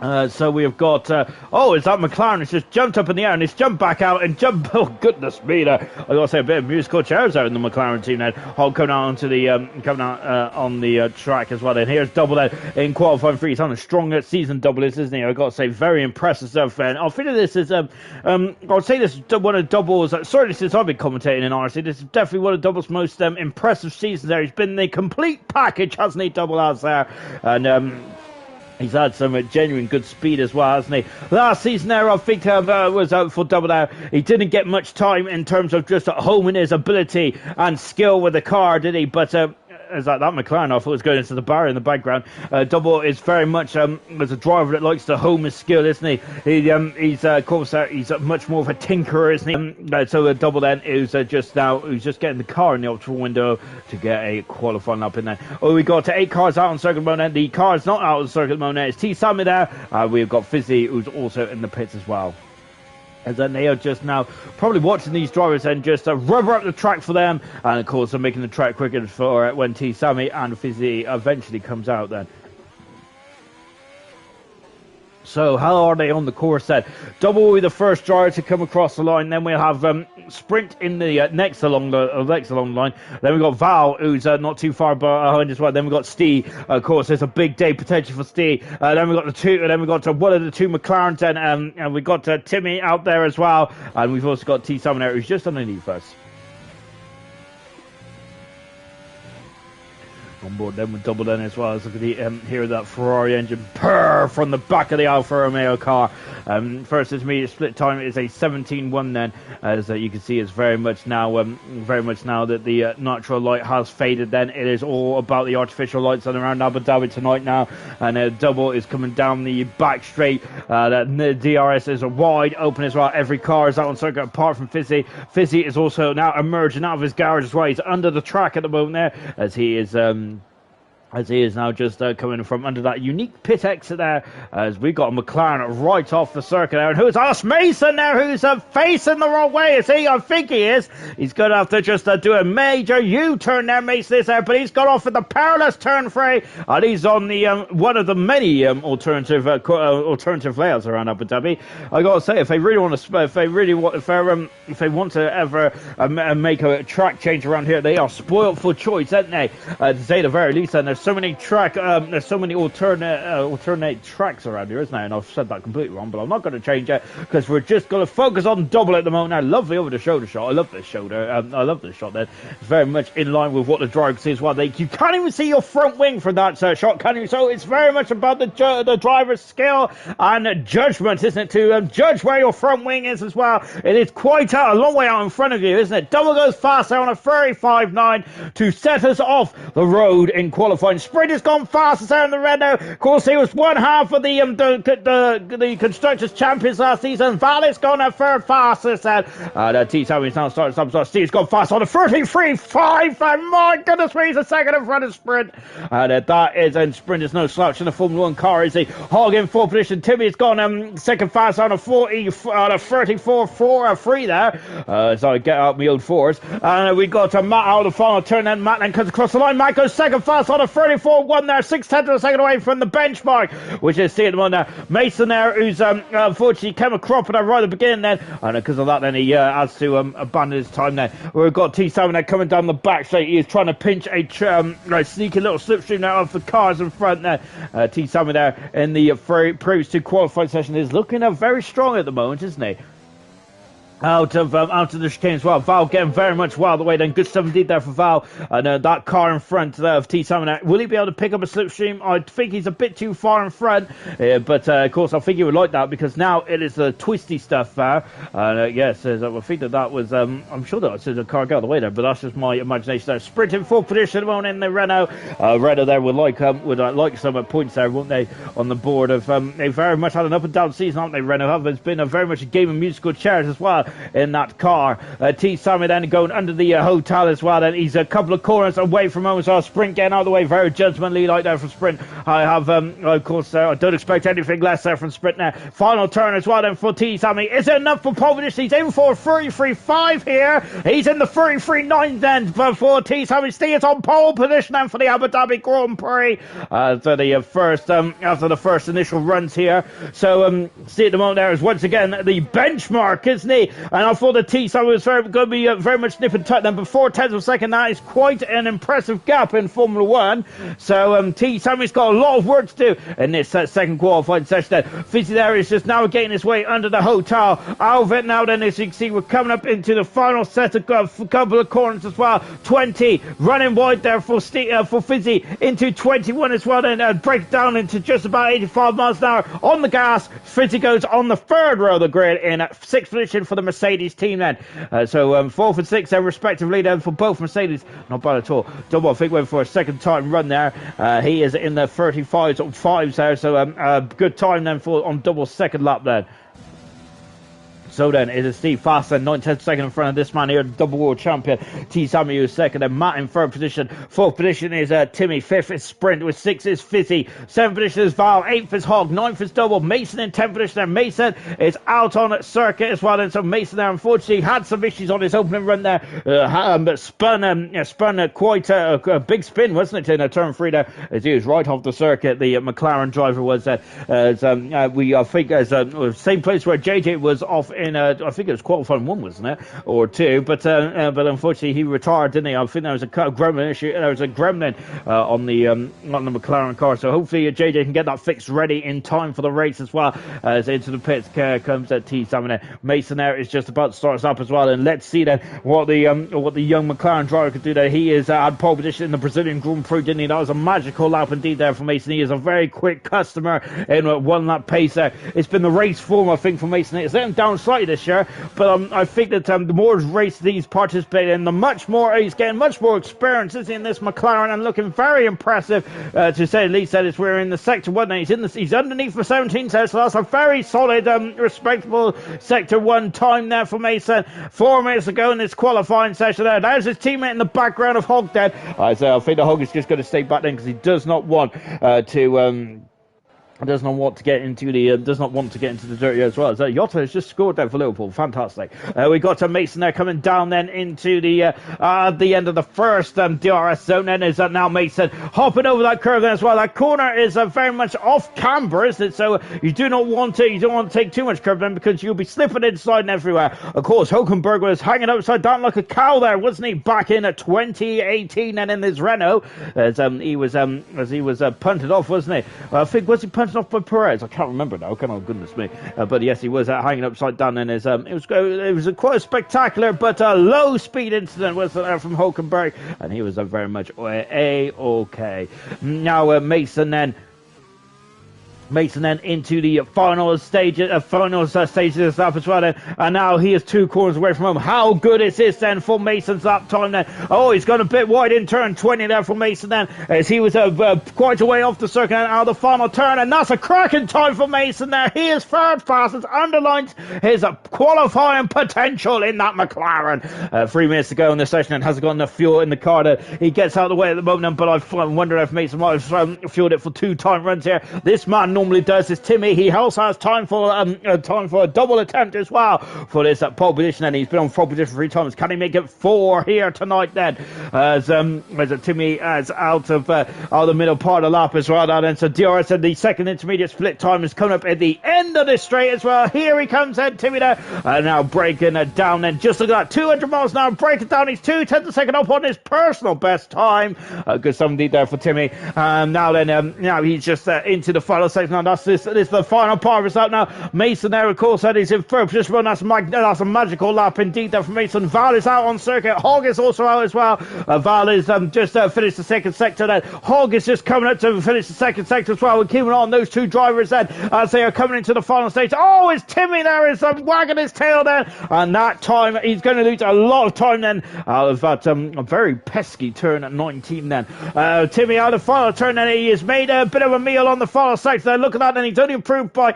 So we've got, is that McLaren? It's just jumped up in the air and it's jumped back out and jumped. Oh goodness me! I gotta say, a bit of musical chairs out in the McLaren team then. Coming out onto the on the track as well. Then here's Double in qualifying 3. He's on a strong season double, isn't he? I gotta say, very impressive stuff. And I feel this is I would say this is one of Double's, certainly since I've been commentating in IRC, this is definitely one of Double's most impressive seasons. There, he's been the complete package, hasn't he? Double has there, and he's had some genuine good speed as well, hasn't he? Last season there, I think, was out for Double there. He didn't get much time in terms of just homing his ability and skill with the car, did he? But as that McLaren, I thought was going into the barrier in the background. Double is very much as a driver that likes to home his skill, isn't he? He's of course he's much more of a tinkerer, isn't he? So Double then is just getting the car in the optimal window to get a qualifying lap in there. Oh, we got 8 cars out on circuit mode. The car is not out on circuit mode. It's T Sammy there. We've got Fizzy, who's also in the pits as well. And then they are just now probably watching these drivers and just rubber up the track for them. And of course, they're making the track quicker for when T Sammy and Fizzy eventually comes out then. So how are they on the course then? Double will be the first driver to come across the line. Then we'll have Sprint in the next along the line. Then we've got Val, who's not too far behind as well. Then we've got Steve. Of course, there's a big day potential for Steve. Then we've got one of the 2 McLarens then, and we've got Timmy out there as well. And we've also got T Sammy there, who's just underneath us. On board then with Double then as well. As look at the hear that Ferrari engine purr from the back of the Alfa Romeo car. First intermediate split time is a 17-1 then, as you can see, it's very much now that the natural light has faded. Then it is all about the artificial lights on around Abu Dhabi tonight now, and Double is coming down the back straight. The DRS is wide open as well. Every car is out on circuit apart from Fizzy. Fizzy is also now emerging out of his garage as well. He's under the track at the moment there, as he is now just coming from under that unique pit exit there, as we got a McLaren right off the circuit there. And who's Ash Mason there, who's facing the wrong way, is he? I think he is. He's going to have to just do a major U-turn there, Mason is there, but he's got off with the perilous turn 3, and he's on the one of the many alternative layouts around Abu Dhabi. I got to say, if they want to ever make a track change around here, they are spoilt for choice, aren't they? To say the very least. And there's so many alternate tracks around here, isn't there? And I've said that completely wrong, but I'm not going to change it, because we're just going to focus on Double at the moment now. Lovely over the shoulder shot. I love this shoulder. I love this shot there. It's very much in line with what the driver sees as well. You can't even see your front wing from that shot, can you? So it's very much about the driver's skill and judgment, isn't it? To judge where your front wing is as well. It is quite a long way out in front of you, isn't it? Double goes fast there on a 35.9 to set us off the road in qualifying qualifying. Sprint has gone fastest there in the Renault. Of course, he was one half of the Constructors Champions last season. Valle's gone at third fastest. And T Sammy's now starting to stop. Steve's gone fast on the 33.5. And my goodness me, he's a second in front of Sprint. And that is, and Sprint is no slouch in the Formula 1 car, is he? Hog in fourth position. Timmy's gone second fast on a 34.3 there. So I get out my old fours. And we got Matt out of the final turn. Then Matt then comes across the line. Matt goes second fast on a 34.1 there. 6/10 of a second away from the benchmark, which is seeing him on there. Mason there, who's unfortunately came a crop at right at the beginning then. And because of that, then he has to abandon his time there. We've got T7 there coming down the back straight. He is trying to pinch a sneaky little slipstream now off the cars in front there. T7 there in the previous two qualifying session is looking very strong at the moment, isn't he? Out of the chicane as well. Val getting very much wild away. Then good stuff indeed there for Val. And that car in front of T7. Will he be able to pick up a slipstream? I think he's a bit too far in front. But of course, I think he would like that because now it is the twisty stuff there. Yes, I think that was. I'm sure that the car got out of the way there, but that's just my imagination there. Sprint in fourth position at the moment in the Renault. Renault there would like some points there, won't they, on the board of. They very much had an up and down season, haven't they, Renault? It's been very much a game of musical chairs as well in that car. T Sammy then going under the hotel as well, and he's a couple of corners away from home as well. Sprint getting out of the way very judgmentally like that from Sprint. I have of course I don't expect anything less there from Sprint now. Final turn as well then for T Sammy. Is it enough for pole position? He's in for 33.5 here. He's in the 33.9 then for T Sammy. Steve's on pole position then for the Abu Dhabi Grand Prix after the first initial runs here. So see at the moment there is once again the benchmark, isn't he? And I thought the T-Sammy was going to be very much nip and tuck then, but 4/10 of a second. That is quite an impressive gap in Formula 1. So T-Sammy's got a lot of work to do in this second qualifying session then. Fizzy there is just navigating his way under the hotel. Out of it now then, as you can see, we're coming up into the final set of couple of corners as well. 20 running wide there for Fizzy into 21 as well, and breaks down into just about 85 miles an hour on the gas. Fizzy goes on the third row of the grid in sixth position for the Mercedes team then. So fourth and sixth respectively then for both Mercedes. Not bad at all. Double I think went for a second time run there. He is in the 35s or 5s there, so good time then for on double second lap then. So then it is Steve Faster, 9/10 second in front of this man here, double world champion. T. Sammy is second, and Matt in third position. Fourth position is Timmy. Fifth is Sprint, with 6 is Fizzy. Seventh position is Val. 8th is Hog. 9th is Double. Mason in 10th position. And Mason is out on circuit as well. And so Mason there, unfortunately, had some issues on his opening run there. But spun quite a big spin, wasn't it, in turn 3 there, as he was right off the circuit. The McLaren driver was I think same place where JJ was off in I think it was qualifying 1, wasn't it, or 2? But unfortunately he retired, didn't he? I think there was a gremlin issue. There was a gremlin on the McLaren car. So hopefully JJ can get that fixed ready in time for the race as well. As into the pits comes T. Salmon. Mason there is just about to start us up as well, and let's see then what the young McLaren driver could do there. He is had pole position in the Brazilian Grand Prix, didn't he? That was a magical lap indeed there for Mason. He is a very quick customer in 1 lap pace there. It's been the race form, I think, for Mason. It's let him down slightly this year, but I think that the more races he's participated in, the much more he's getting much more experience in this McLaren, and looking very impressive to say the least. That is, we're in the sector 1 now. He's underneath for 17 so that's a very solid respectable sector 1 time there for Mason. 4 minutes ago in this qualifying session there. There's his teammate in the background of Hog then. I think the Hog is just going to stay back then because he does not want does not want to get into the dirt as well. So Jota has just scored there for Liverpool. Fantastic. We got Mason there coming down then into the end of the first DRS zone. Then is now Mason hopping over that curve then as well. That corner is very much off camber, isn't it? So you don't want to take too much curve then, because you'll be slipping inside and everywhere. Of course, Hulkenberg was hanging upside down like a cow there, wasn't he? Back in 2018 and in his Renault, as he was punted off, wasn't he? I think was he punted off by Perez? I can't remember now. Oh goodness me! But yes, he was hanging upside down, and it was quite a spectacular but low speed incident, wasn't there, from Hulkenberg, and he was very much okay. Now Mason then. Mason then into the final stages of this lap as well then. And now he is 2 corners away from home. How good is this then for Mason's lap time then? Oh, he's gone a bit wide in turn 20 there for Mason then, as he was quite a way off the circuit and out of the final turn, and that's a cracking time for Mason there. He is third fastest, underlines his qualifying potential in that McLaren. 3 minutes to go in the session and hasn't got enough fuel in the car that he gets out of the way at the moment, but I wonder if Mason might have fueled it for 2 time runs here. This man normally does this. Timmy, he also has time for a double attempt as well for this pole position, and he's been on pole position 3 times. Can he make it 4 here tonight then? As Timmy is out of the middle part of the lap as well. And so DRS and the second intermediate split time is coming up at the end of the straight as well. Here he comes then, Timmy there, now breaking it down then. Just look at that, 200 miles an hour, breaking down. He's 2/10 a second up on his personal best time. Good stuff indeed there for Timmy. Now he's just into the final section. Now this is the final part of his lap now. Mason there, of course, that he's in third position. That's a magical lap indeed there for Mason. Val is out on circuit. Hogg is also out as well. Val is just finished the second sector then. Hogg is just coming up to finish the second sector as well. We're keeping on those 2 drivers then as they are coming into the final stage. Oh, it's Timmy there is wagging his tail then, and that time he's going to lose a lot of time then out of that a very pesky turn at 19 then. Timmy out of the final turn then, he has made a bit of a meal on the final sector there. Look at that, and he's only improved by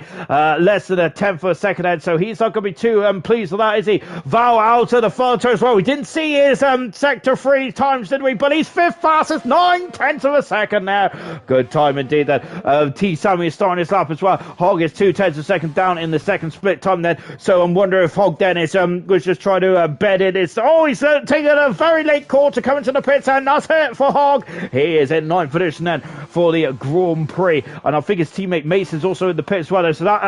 less than a 10th of a second then, so he's not going to be too pleased with that, is he? Val out of the final turn as well. We didn't see his sector 3 times, did we? But he's 5th fastest, 9/10 of a second there. Good time indeed then. T. Sammy is starting his lap as well. Hogg is 2/10 of a second down in the second split time then, so I'm wondering if Hogg then is was just trying to bed it. He's taking a very late call to come into the pits, and that's it for Hogg. He is in 9th position then for the Grand Prix, and I think his teammate Mason's also in the pits as well. So that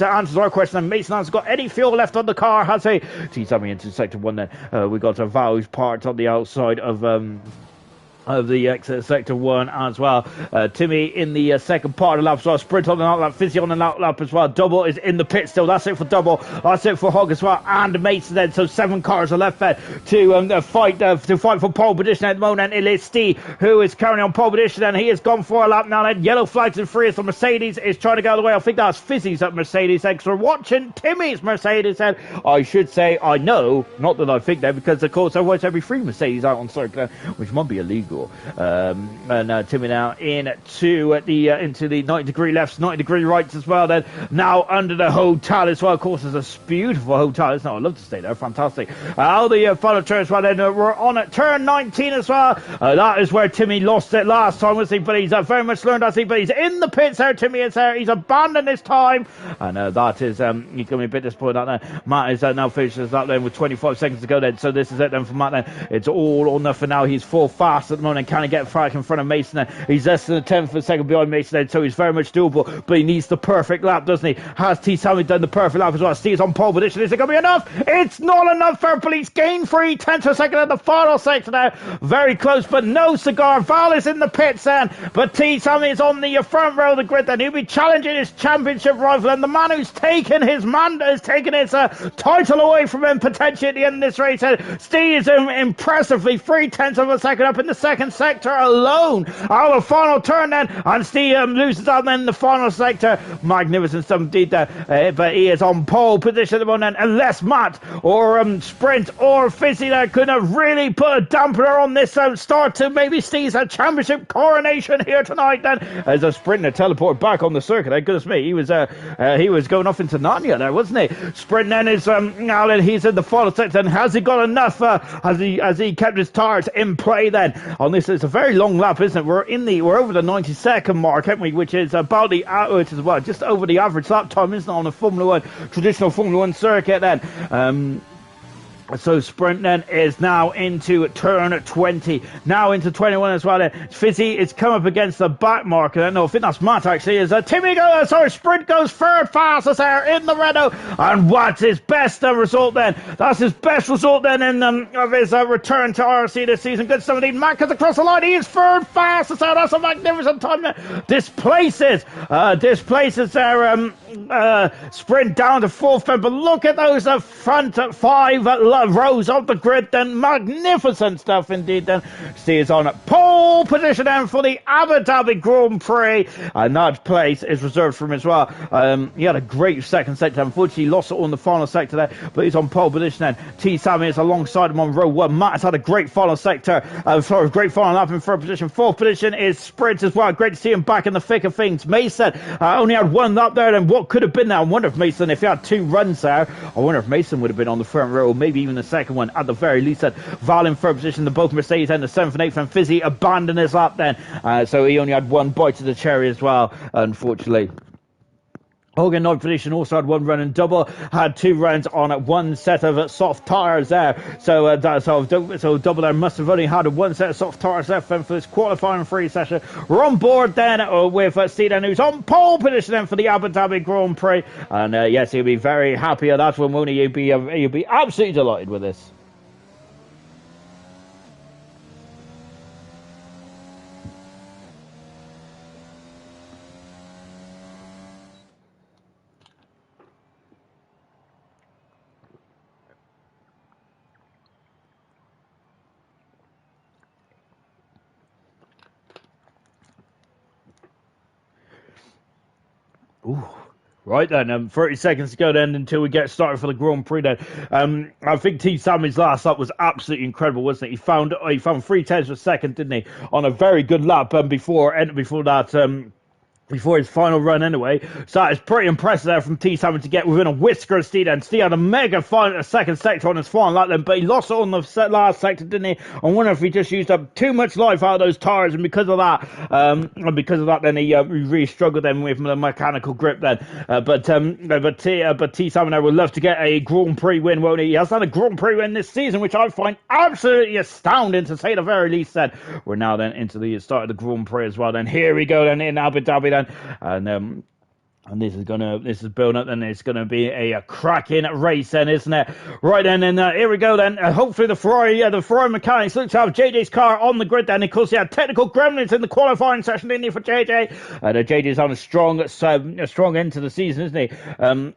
answers our question. Mason hasn't got any fuel left on the car, has he? T. Sammy into sector 1 then. We got a Val who's parked on the outside of the exit sector 1 as well. Timmy in the second part of the lap as well. Sprint on the lap, Fizzy on the lap as well. Double is in the pit still. That's it for Double. That's it for Hogg as well, and Mason then. So 7 cars are left there to fight for pole position at the moment. And it is Steve who is currently on pole position, and he has gone for a lap now. Then yellow flags and 3 as the Mercedes is trying to go the way. I think that's Fizzy's at Mercedes then, because we're watching Timmy's Mercedes then. I should say I know, not that I think that, because of course otherwise every 3 Mercedes out on circuit, which might be illegal. Timmy now into the 90-degree lefts, 90-degree rights as well then. Now under the hotel as well. Of course, there's a beautiful hotel, isn't it? I'd love to stay there. Fantastic. The final turn as well then. We're on at turn 19 as well. That is where Timmy lost it last time, wasn't he? But he's very much learned, has he? But he's in the pits there. Timmy is there. He's abandoned his time, and that is he's going to be a bit disappointed at that. Matt is now finishes that then with 25 seconds to go then. So this is it then for Matt then. It's all or nothing now. He's 4th fast at the moment. Can he get back in front of Mason then? He's less than a 10th of a second behind Mason then, so he's very much doable, but he needs the perfect lap, doesn't he? Has T. Sammy done the perfect lap as well? Steve's on pole position. Is it going to be enough? It's not enough for Police. Gain 3/10 of a second in the final sector now. Very close, but no cigar. Val is in the pits then, but T. Sammy is on the front row of the grid then. He'll be challenging his championship rival, and the man who's taken his title away from him potentially at the end of this race. Steve is impressively 3/10 of a second up in the second sector alone. Out of the final turn then, and Steve loses out then in the final sector. Magnificent stuff indeed there, but he is on pole position at the moment, unless Matt or Sprint or Fizzy there could have really put a dampener on this start to maybe Steve's championship coronation here tonight then, as a Sprinter teleported back on the circuit. Goodness me, he was going off into Narnia there, wasn't he? Sprint then is now that he's in the final sector, and has he got enough? Has he kept his tires in play then on this? It's a very long lap, isn't it? We're over the 90-second mark, haven't we? Which is about just over the average lap time, isn't it, on a traditional Formula 1 circuit then. So Sprint then is now into turn 20, now into 21 as well then. Fizzy is come up against the back marker. No, I think that's Matt actually. Sprint goes third fastest there in the Renault, and what's his best result then? That's his best result then of his return to IRC this season. Good 17. Matt comes across the line. He is third fastest there. That's a magnificent time. Displaces there sprint down to fourth, but look at those front five rows of the grid then. Magnificent stuff indeed then. Steers on pole position then for the Abu Dhabi Grand Prix, and that place is reserved for him as well. He had a great second sector. Unfortunately, he lost it on the final sector there, but he's on pole position then. T. Sammy is alongside him on row one. Matt has had a great final sector, great final lap in third position. Fourth position is Sprint as well. Great to see him back in the thick of things. Mason only had one lap there, and what could have been there? I wonder if Mason, if he had two runs there, I wonder if Mason would have been on the front row, or maybe even the second one at the very least. Val in third position, the both Mercedes and the 7th and 8th, and Fizzy abandoned his lap then, so he only had one bite of the cherry as well, unfortunately. Hogan, 9th position, also had one run and double, had two runs on one set of soft tyres there. So double there must have only had one set of soft tyres left for this qualifying free session. We're on board then with Steeden, who's on pole position then for the Abu Dhabi Grand Prix. And yes, he'll be very happy at that one, won't he? He'll be absolutely delighted with this. Ooh. Right then, 30 seconds to go then until we get started for the Grand Prix then. I think T. Sammy's last lap was absolutely incredible, wasn't it? He found 3/10 per second, didn't he? On a very good lap before his final run anyway. So that is pretty impressive there from T. Sammy to get within a whisker of Steed, and Steed had a mega second sector on his final lap then, but he lost it on the last sector, didn't he? I wonder if he just used up too much life out of those tyres, and because of that then he really struggled then with the mechanical grip then. But T. Sammy now would love to get a Grand Prix win, won't he? He has had a Grand Prix win this season, which I find absolutely astounding to say the very least then. We're now then into the start of the Grand Prix as well then. Here we go then in Abu Dhabi then. And this is building up, and it's gonna be a cracking race then, isn't it? Right then, and here we go then. Hopefully the Ferrari mechanics look to have JJ's car on the grid then. Of course, he had technical gremlins in the qualifying session, didn't he, for JJ? And JJ's on a strong end to the season, isn't he?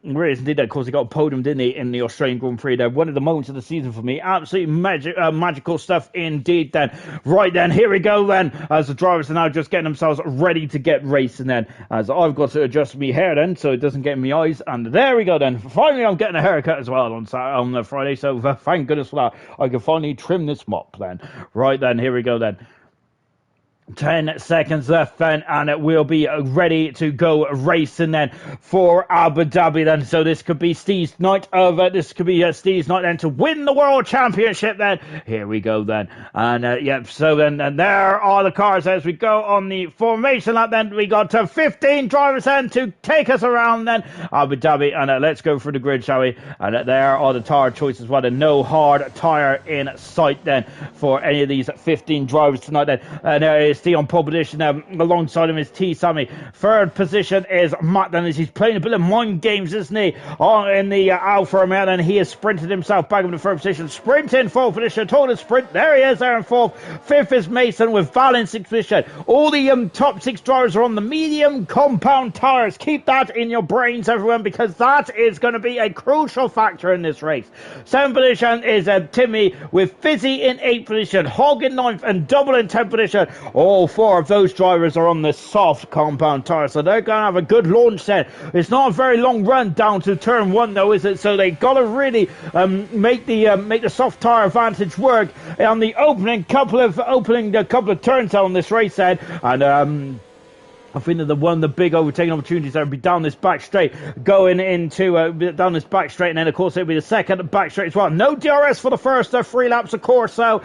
Really is indeed. Of course, he got a podium, didn't he, in the Australian Grand Prix there. One of the moments of the season for me. Absolutely magical stuff indeed then. Right then, here we go then, as the drivers are now just getting themselves ready to get racing then, as I've got to adjust me hair then so it doesn't get in my eyes, and there we go then. Finally I'm getting a haircut as well on Friday, so thank goodness for that. I can finally trim this mop then. Right then, here we go then. 10 seconds left then, and it will be ready to go racing then for Abu Dhabi then. So this could be Steve's night then to win the world championship then. Here we go then, and so then, and there are the cars as we go on the formation lap then. We got 15 drivers then to take us around then Abu Dhabi, and let's go through the grid, shall we? And there are the tyre choices, well, and no hard tyre in sight then for any of these 15 drivers tonight then. And there is T on pole position. Alongside him is T. Sammy. Third position is Matt then, as he's playing a bit of mind games, isn't he? In the Alfa Romeo, and he has sprinted himself back into third position. Sprint in fourth position. Total sprint. There he is there in fourth. Fifth is Mason with Val in sixth position. All the top six drivers are on the medium compound tyres. Keep that in your brains, everyone, because that is going to be a crucial factor in this race. Seventh position is Timmy with Fizzy in eighth position. Hog in ninth, and Double in 10th position. All four of those drivers are on the soft compound tyre, so they're going to have a good launch set. It's not a very long run down to turn one, though, is it? So they got to really make the soft tyre advantage work on the opening couple of turns on this race set, and I think that one of the big overtaking opportunities there would be down this back straight, going into down this back straight, and then of course it would be the second back straight as well. No DRS for the first 3 laps, of course, so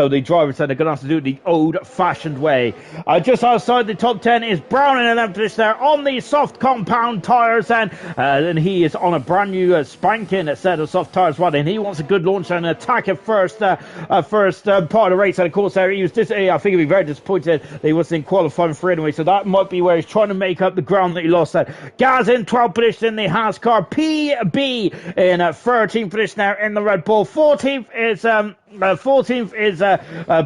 the drivers said they're going to have to do it the old-fashioned way. Just outside the top 10 is Brown in 11th position there on the soft compound tyres, and he is on a brand new spanking set of soft tyres, well, and he wants a good launch and attack at first part of the race, and of course there he was I think he'd be very disappointed that he wasn't in qualifying for anyway, so that might be where he's trying to make up the ground that he lost there. Gaz in 12th position in the Haas car. PB in 13th position there in the Red Bull. 14th is 14th is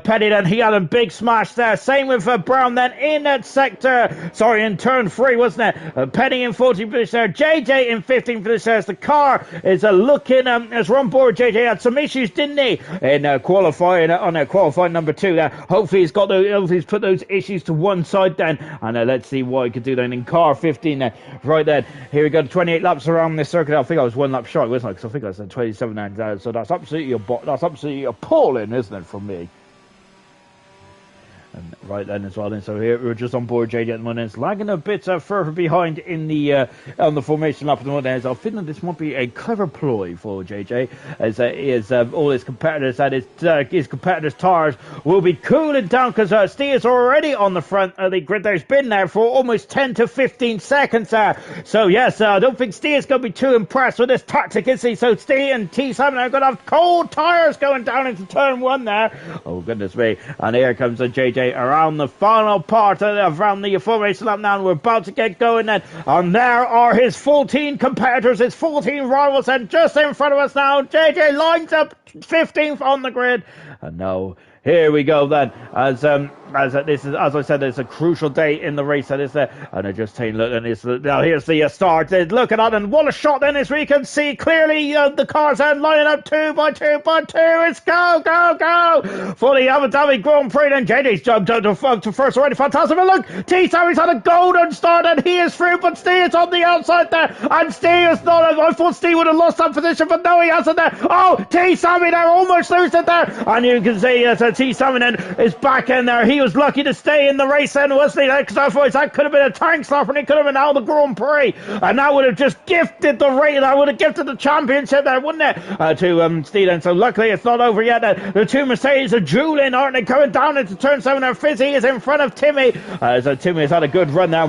Petty, then he had a big smash there. Same with Brown then in in turn 3, wasn't it? Petty in 14th position there. JJ in 15th position as the car is looking as we're on board. JJ had some issues, didn't he, in qualifying on qualifying number 2 there. Hopefully he's put those issues to one side then, and let's see what he could do then in car 15 right then. Here we go, 28 laps around this circuit. I think I was 1 lap short, wasn't I? Because I think I said 27 and so that's absolutely appalling, isn't it, from me? And right then as well. And so here we're just on board JJ at the moment. It's lagging a bit further behind in the on the formation lap at the moment. I think that this might be a clever ploy for JJ, as all his competitors and his competitors' tires will be cooling down because Steve's already on the front of the grid. There's been there for almost 10 to 15 seconds there. So yes, I don't think Steve's going to be too impressed with this tactic, is he? So Steve and T7 are going to have cold tires going down into turn 1 there. Oh goodness me! And here comes the JJ around the final part around the formation lap now, and we're about to get going then. And there are his 14 competitors, his 14 rivals, and just in front of us now, JJ lines up 15th on the grid. And now here we go then, as this is, as I said, it's a crucial day in the race. That is there, and I just taking a look, and it's now here's the start. Look at that, and what a shot then! As we can see clearly, the cars are lining up 2 by 2 by 2. It's go for the Abu Dhabi Grand Prix. And JJ's jumped out to first already. Fantastic! But look, T Sammy's had a golden start, and he is through, but Steve's on the outside there, and Steve is not. I thought Steve would have lost that position, but no, he hasn't there. Oh, T Sammy there almost losing it there, and you can see T Sammy then is back in there. He was lucky to stay in the race then, wasn't he? Because otherwise that could have been a tank stop, and he could have been out of the Grand Prix, and that would have just gifted the race. That would have gifted the championship there, wouldn't it, to Steve? And so luckily it's not over yet. The 2 Mercedes are dueling, aren't they, coming down into turn 7. And Fizzy is in front of Timmy. So Timmy's had a good run there.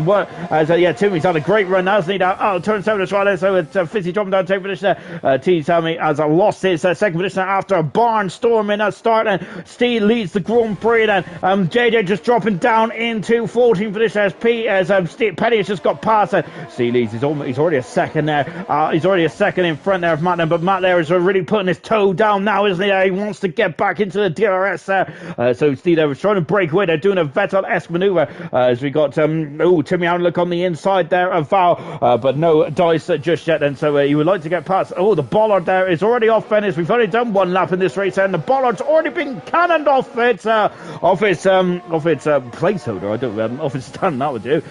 Timmy's had a great run, hasn't he? Turn 7 as well. So it's Fizzy dropping down to position there. T Sammy has lost his second position after a barnstorm in that start, and Steve leads the Grand Prix then. JJ just dropping down into 14th position as Petty has just got past it. Steve leads. He's already a second there. He's already a second in front there of Matt there, but Matt there is really putting his toe down now, isn't he? He wants to get back into the DRS there. So Steve there was trying to break away. They're doing a Vettel-esque maneuver as we got Timmy Outlook on the inside there of Val, but no dice just yet. And so he would like to get past. Oh, the bollard there is already off Venice. We've only done 1 lap in this race, and the bollard's already been cannoned off its placeholder. I don't off its stand. That would do.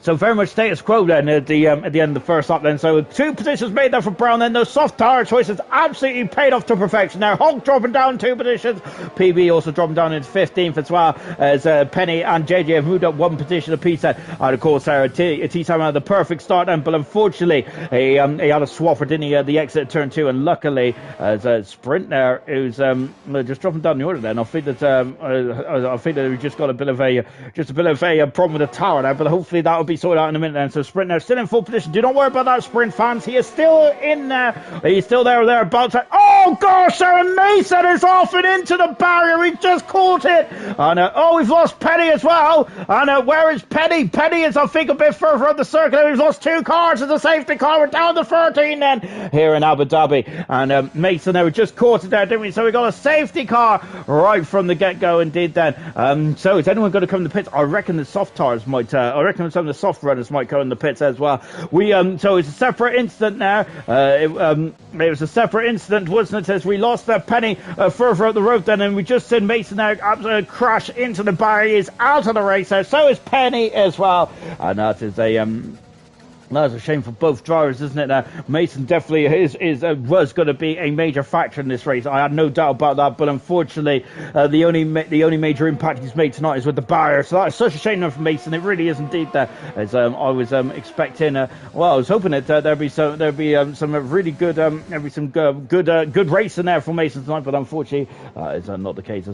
So very much status quo then at the end of the first lap then. So 2 positions made there for Brown then. Those soft tire choices absolutely paid off to perfection. Now Hogg dropping down 2 positions. PB also dropping down into 15th as well, as Penny and JJ have moved up 1 position apiece then. And of course T-Time had the perfect start then, but unfortunately he had a swapper, didn't he, at the exit of turn 2, and luckily as a sprint there, who's just dropping down the order then. I think that we just got a bit of a problem with the tower there, but hopefully that will be sorted out in a minute then. So Sprint now still in full position. Do not worry about that, Sprint fans. He is still in there. He's still there or thereabouts. Oh gosh, Aaron Mason is off and into the barrier. He just caught it. And we've lost Petty as well. And where is Petty? Petty is, I think, a bit further up the circuit. We've lost 2 cars as a safety car. We're down to 13 then here in Abu Dhabi. And Mason there, we just caught it there, didn't we? So we got a safety car right from the get-go indeed then. So is anyone going to come to the pits? I reckon the soft tires might I reckon some of the soft runners might go in the pits as well. So it's a separate incident now. It was a separate incident, wasn't it, as we lost Penny further up the road then, and we just seen Mason now absolutely crash into the barrier. He's out of the race there. So is Penny as well. And that is that's a shame for both drivers, isn't it? Mason definitely was going to be a major factor in this race. I had no doubt about that. But unfortunately, the only major impact he's made tonight is with the barrier. So that is such a shame for Mason. It really is indeed. As I was expecting. I was hoping that there'd be some really good, good racing there for Mason tonight. But unfortunately, it's not the case.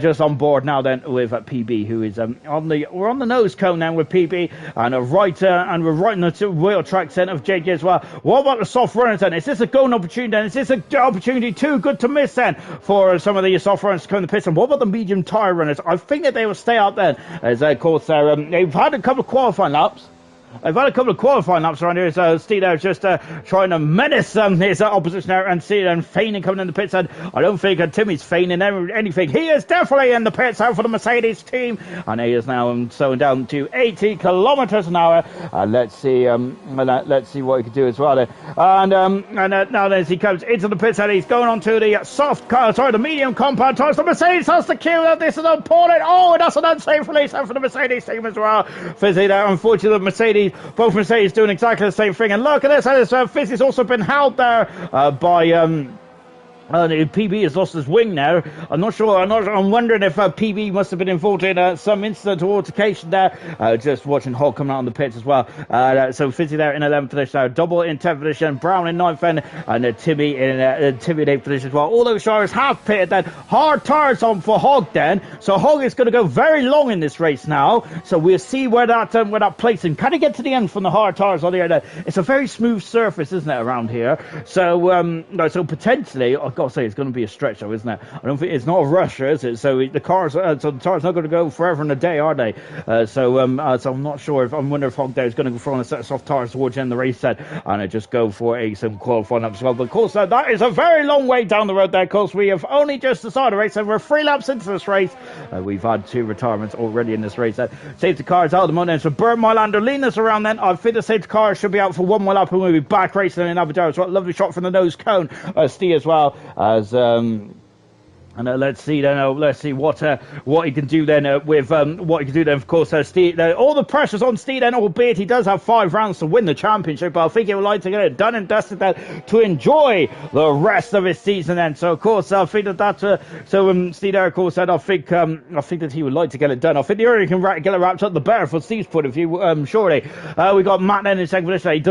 Just on board now then with PB, who is we're on the nose cone now with PB, and we're right in the wheel track centre of JJ as well. What about the soft runners then? Is this a golden opportunity then? Is this an opportunity too good to miss then for some of the soft runners to come in the pits? And what about the medium tyre runners? I think that they will stay out then, as of course they've had a couple of qualifying laps. I've had a couple of qualifying laps around here, so Steve there is just trying to menace his opposition there, and see and feigning coming in the pits. And I don't think Timmy's feigning anything. He is definitely in the pits out for the Mercedes team, and he is now slowing down to 80 kilometers an hour. Let's see what he can do as well. And now as he comes into the pits, and he's going on to the medium compound tires. The Mercedes has to queue that. This is important. Oh, and that's an unsafe release for the Mercedes team as well. Fizzy there, unfortunately, both Mercedes doing exactly the same thing. And look at this, Fizzy's also been held there by PB has lost his wing now. I'm not sure. I'm wondering if PB must have been involved in some incident or altercation there. Just watching Hogg coming out on the pitch as well. So Fizzy there in 11th position, Double in 10th position, Brown in 9th, and Timmy in 8th position as well. All those drivers have pitted then. Hard tires on for Hogg then. So Hogg is going to go very long in this race now. So we'll see where that places him. Can he get to the end from the hard tires on the air? It's a very smooth surface, isn't it, around here? So so potentially, I've got to say, it's going to be a stretch though, isn't it? I don't think it's not a rusher, is it? So the tires not going to go forever and a day, are they? So I'm not sure. I'm wondering if Hogg there is going to go for on a set of soft tires towards the end of the race set, and just go for some qualifying laps as well. But of course, that is a very long way down the road there. Of course, we have only just started the race, and we're 3 laps into this race. We've had 2 retirements already in this race. Safety cars out at the moment. So Bert Mylander leading us around then. I think the safety car should be out for 1 more lap, and we'll be back racing in Abu Dhabi. So lovely shot from the nose cone, Steve as well as. And let's see what he can do then with what he can do then. Of course, Steve. All the pressure's on Steve then, albeit he does have 5 rounds to win the championship. But I think he would like to get it done and dusted then to enjoy the rest of his season then. So of course, I think Steve there, of course, said I think that he would like to get it done. I think the earlier he can get it wrapped up, the better for Steve's point of view. Surely, we got Matt then in second position.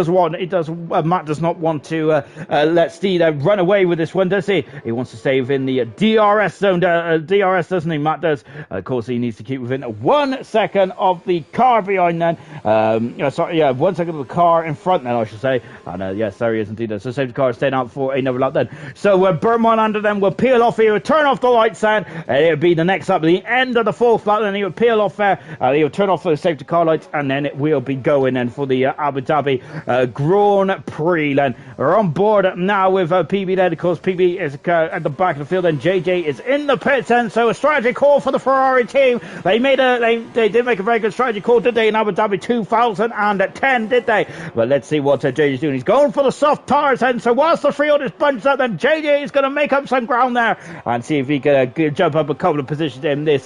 Matt does not want to let Steve run away with this one, does he? He wants to stay within the DRS zone, DRS, doesn't he? Matt does. Of course, he needs to keep within 1 second of the car behind then. 1 second of the car in front then, I should say. And yes, there he is indeed. So safety car staying out for another lap then. So Bert Mylander then will peel off here, turn off the lights then. It'll be the next lap, the end of the 4th lap, then he will peel off there. He'll turn off the safety car lights, and then it will be going then for the Abu Dhabi Grand Prix then. We're on board now with PB then. Of course, PB is at the back of the field, and JJ is in the pits, and so a strategy call for the Ferrari team. They did make a very good strategy call, did they, in Abu Dhabi 2010, did they? But let's see what JJ is doing. He's going for the soft tires, and so whilst the field is bunched up, then JJ is going to make up some ground there and see if he can jump up a couple of positions in this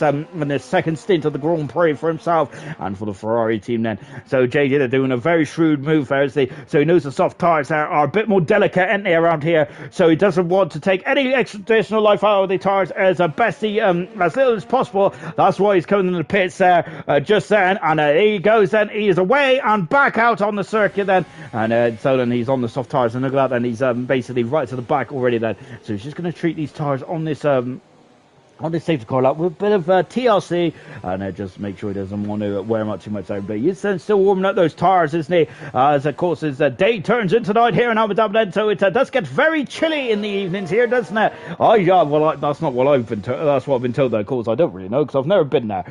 second stint of the Grand Prix for himself and for the Ferrari team then. So JJ, they're doing a very shrewd move there, so he knows the soft tires are a bit more delicate, aren't they, around here? So he doesn't want to take any additional life out of the tires as as little as possible. That's why he's coming in the pits there just then, and he goes then. He is away and back out on the circuit then, and so then he's on the soft tires, and look at that, then he's basically right to the back already then. So he's just going to treat these tires on this safety car lap with a bit of TLC, and just make sure he doesn't want to wear them out too much out. But he's still warming up those tires, isn't he? As of course his day turns into night here in Abu Dhabi, so it does get very chilly in the evenings here, doesn't it? Oh yeah, well that's not what I've been told. That's what I've been told though. Of course I don't really know because I've never been there,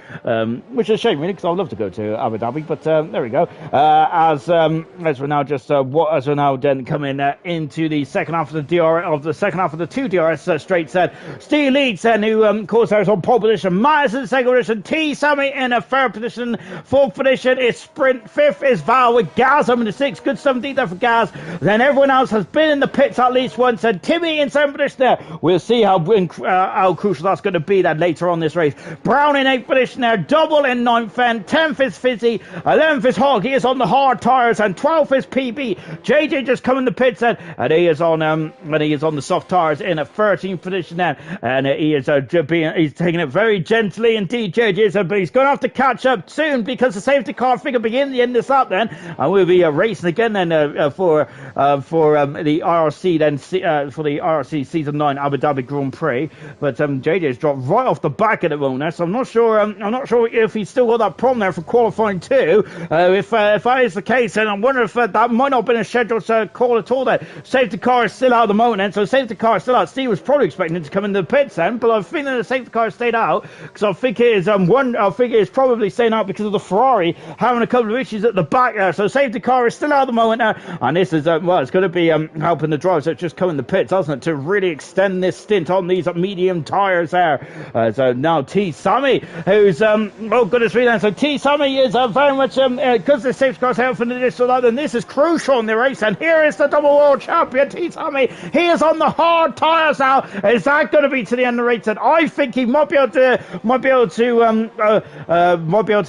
which is a shame really, because I'd love to go to Abu Dhabi. But there we go. As we're now then coming into the second half of the 2 DRS straight set. Steve leads then, who of course there's on pole position. Madison second position. T Sammy in a 3rd position. 4th position is Sprint. 5th is Val with Gaz in the 6th. Good 17th there for Gaz. Then everyone else has been in the pits at least once. And Timmy in 7th position there. We'll see how crucial that's going to be then later on this race. Brown in 8th position there. Double in 9th then. 10th is Fizzy. 11th is Hogg. He is on the hard tires. And 12th is PB. JJ just come in the pits then. And he is on the soft tires in a 13th position then. And he is he's taking it very gently indeed, JJ, but he's going to have to catch up soon because the safety car figure begin the end of this lap then, and we'll be racing again then for the IRC then for the IRC Season 9 Abu Dhabi Grand Prix. But JJ's dropped right off the back at the moment, so I'm not sure if he's still got that problem there for qualifying too. If that is the case, then I'm wondering if that might not have been a scheduled call at all. Then safety car is still out at the moment, then, so safety car is still out. Steve was probably expecting it to come in the pits then, but I think then the safety car stayed out, because I think it is probably staying out because of the Ferrari having a couple of issues at the back there. So safety car is still out at the moment now, and this is it's going to be helping the drivers that just come in the pits, doesn't it, to really extend this stint on these medium tires there. So now T Sammy, who's oh goodness me, then so T Sammy is very much because the safety car's out for the additional lap, and this is crucial in the race. And here is the double world champion T Sammy. He is on the hard tires now. Is that going to be to the end of the race? And I think he might be able to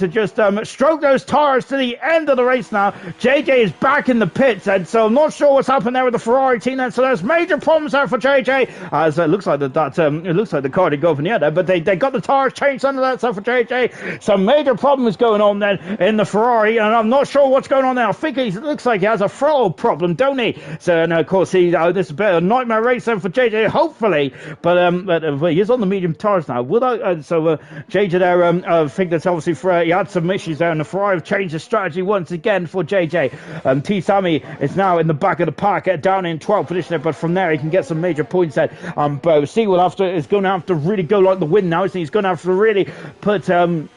just stroke those tires to the end of the race now. JJ is back in the pits, and so I'm not sure what's happened there with the Ferrari team. And so there's major problems there for JJ, as it looks like it looks like the car did go up in the air there, but they got the tires changed under that. So for JJ, some major problems going on then in the Ferrari, and I'm not sure what's going on there. I think it looks like he has a throttle problem, don't he? So and of course this is a bit of a nightmare race then for JJ, hopefully, but he's on the medium tires now. JJ there, I think that's obviously he had some issues there, and the Ferrari have changed the strategy once again for JJ. T Sammy is now in the back of the pack, down in 12th position there, but from there he can get some major points there. But Steve is going to have to really go like the wind now, isn't he? He's going to have to really put some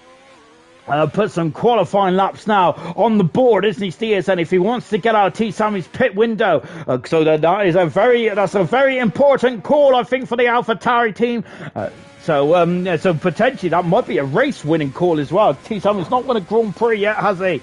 qualifying laps now on the board, isn't he, Steers? And if he wants to get out of T Sammy's pit window, so that's a very important call, I think, for the AlphaTauri team. So potentially that might be a race-winning call as well. T Sammy's not won a Grand Prix yet, has he?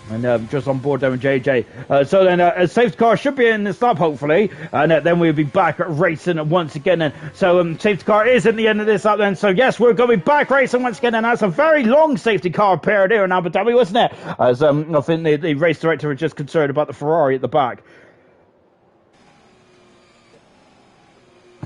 And just on board there with JJ. So then a safety car should be in the stop, hopefully. And then we'll be back racing once again. And so safety car is at the end of this lap then. So yes, we're going to be back racing once again. And that's a very long safety car period here in Abu Dhabi, wasn't it? As I think the race director was just concerned about the Ferrari at the back.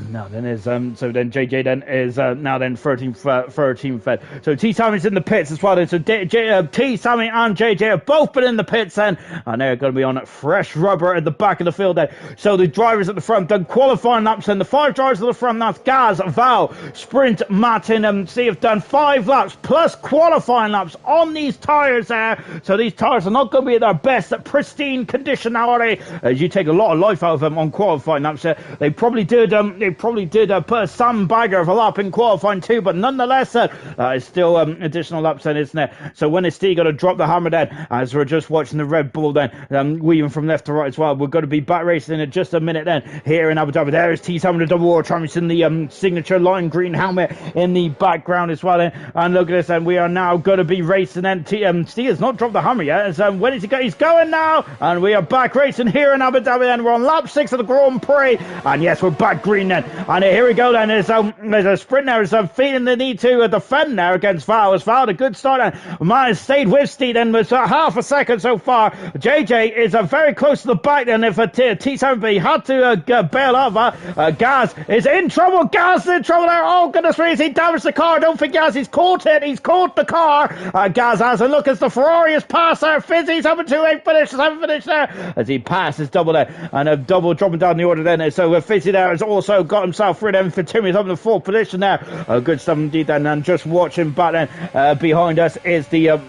No, then is so then JJ then is now then 13th fed. So T Sammy's in the pits as well. Then. So T Sammy and JJ have both been in the pits then, and they're going to be on fresh rubber at the back of the field then. So the drivers at the front done qualifying laps, and the 5 drivers at the front, that's Gaz, Val, Sprint, Martin, and C have done 5 laps plus qualifying laps on these tyres there. So these tyres are not going to be at their best at pristine condition now, are they? As you take a lot of life out of them on qualifying laps. They probably did put a sandbagger of a lap in qualifying too, but nonetheless it's still additional laps then, isn't it? So when is Steve going to drop the hammer then, as we're just watching the Red Bull then weaving from left to right as well? We're going to be back racing in just a minute then here in Abu Dhabi. There is T Sammy, the double world champion, in the signature lime green helmet in the background as well then. And look at this, and we are now going to be racing then. Steve has not dropped the hammer yet, as when is he going? He's going now, and we are back racing here in Abu Dhabi then. We're on lap 6 of the Grand Prix, and yes, we're back green then. And here we go then. There's a sprint there. There's feeling the need to defend there against Val. As Val, a good start, and man has stayed with Steve and was half a second so far. JJ is very close to the back then. If T Sammy had to bail over, Gaz is in trouble. Gaz is in trouble there. Oh goodness me, he damaged the car. Don't think Gaz, he's caught it. He's caught the car. Gaz has, and look as the Ferrari has passed there. Fizzy's having to haven't finished there as he passes double there, and a double dropping down the order then. So Fizzy there has also got himself rid of for Timmy's up in the 4th position there. Good stuff indeed then. And just watching back then behind us is the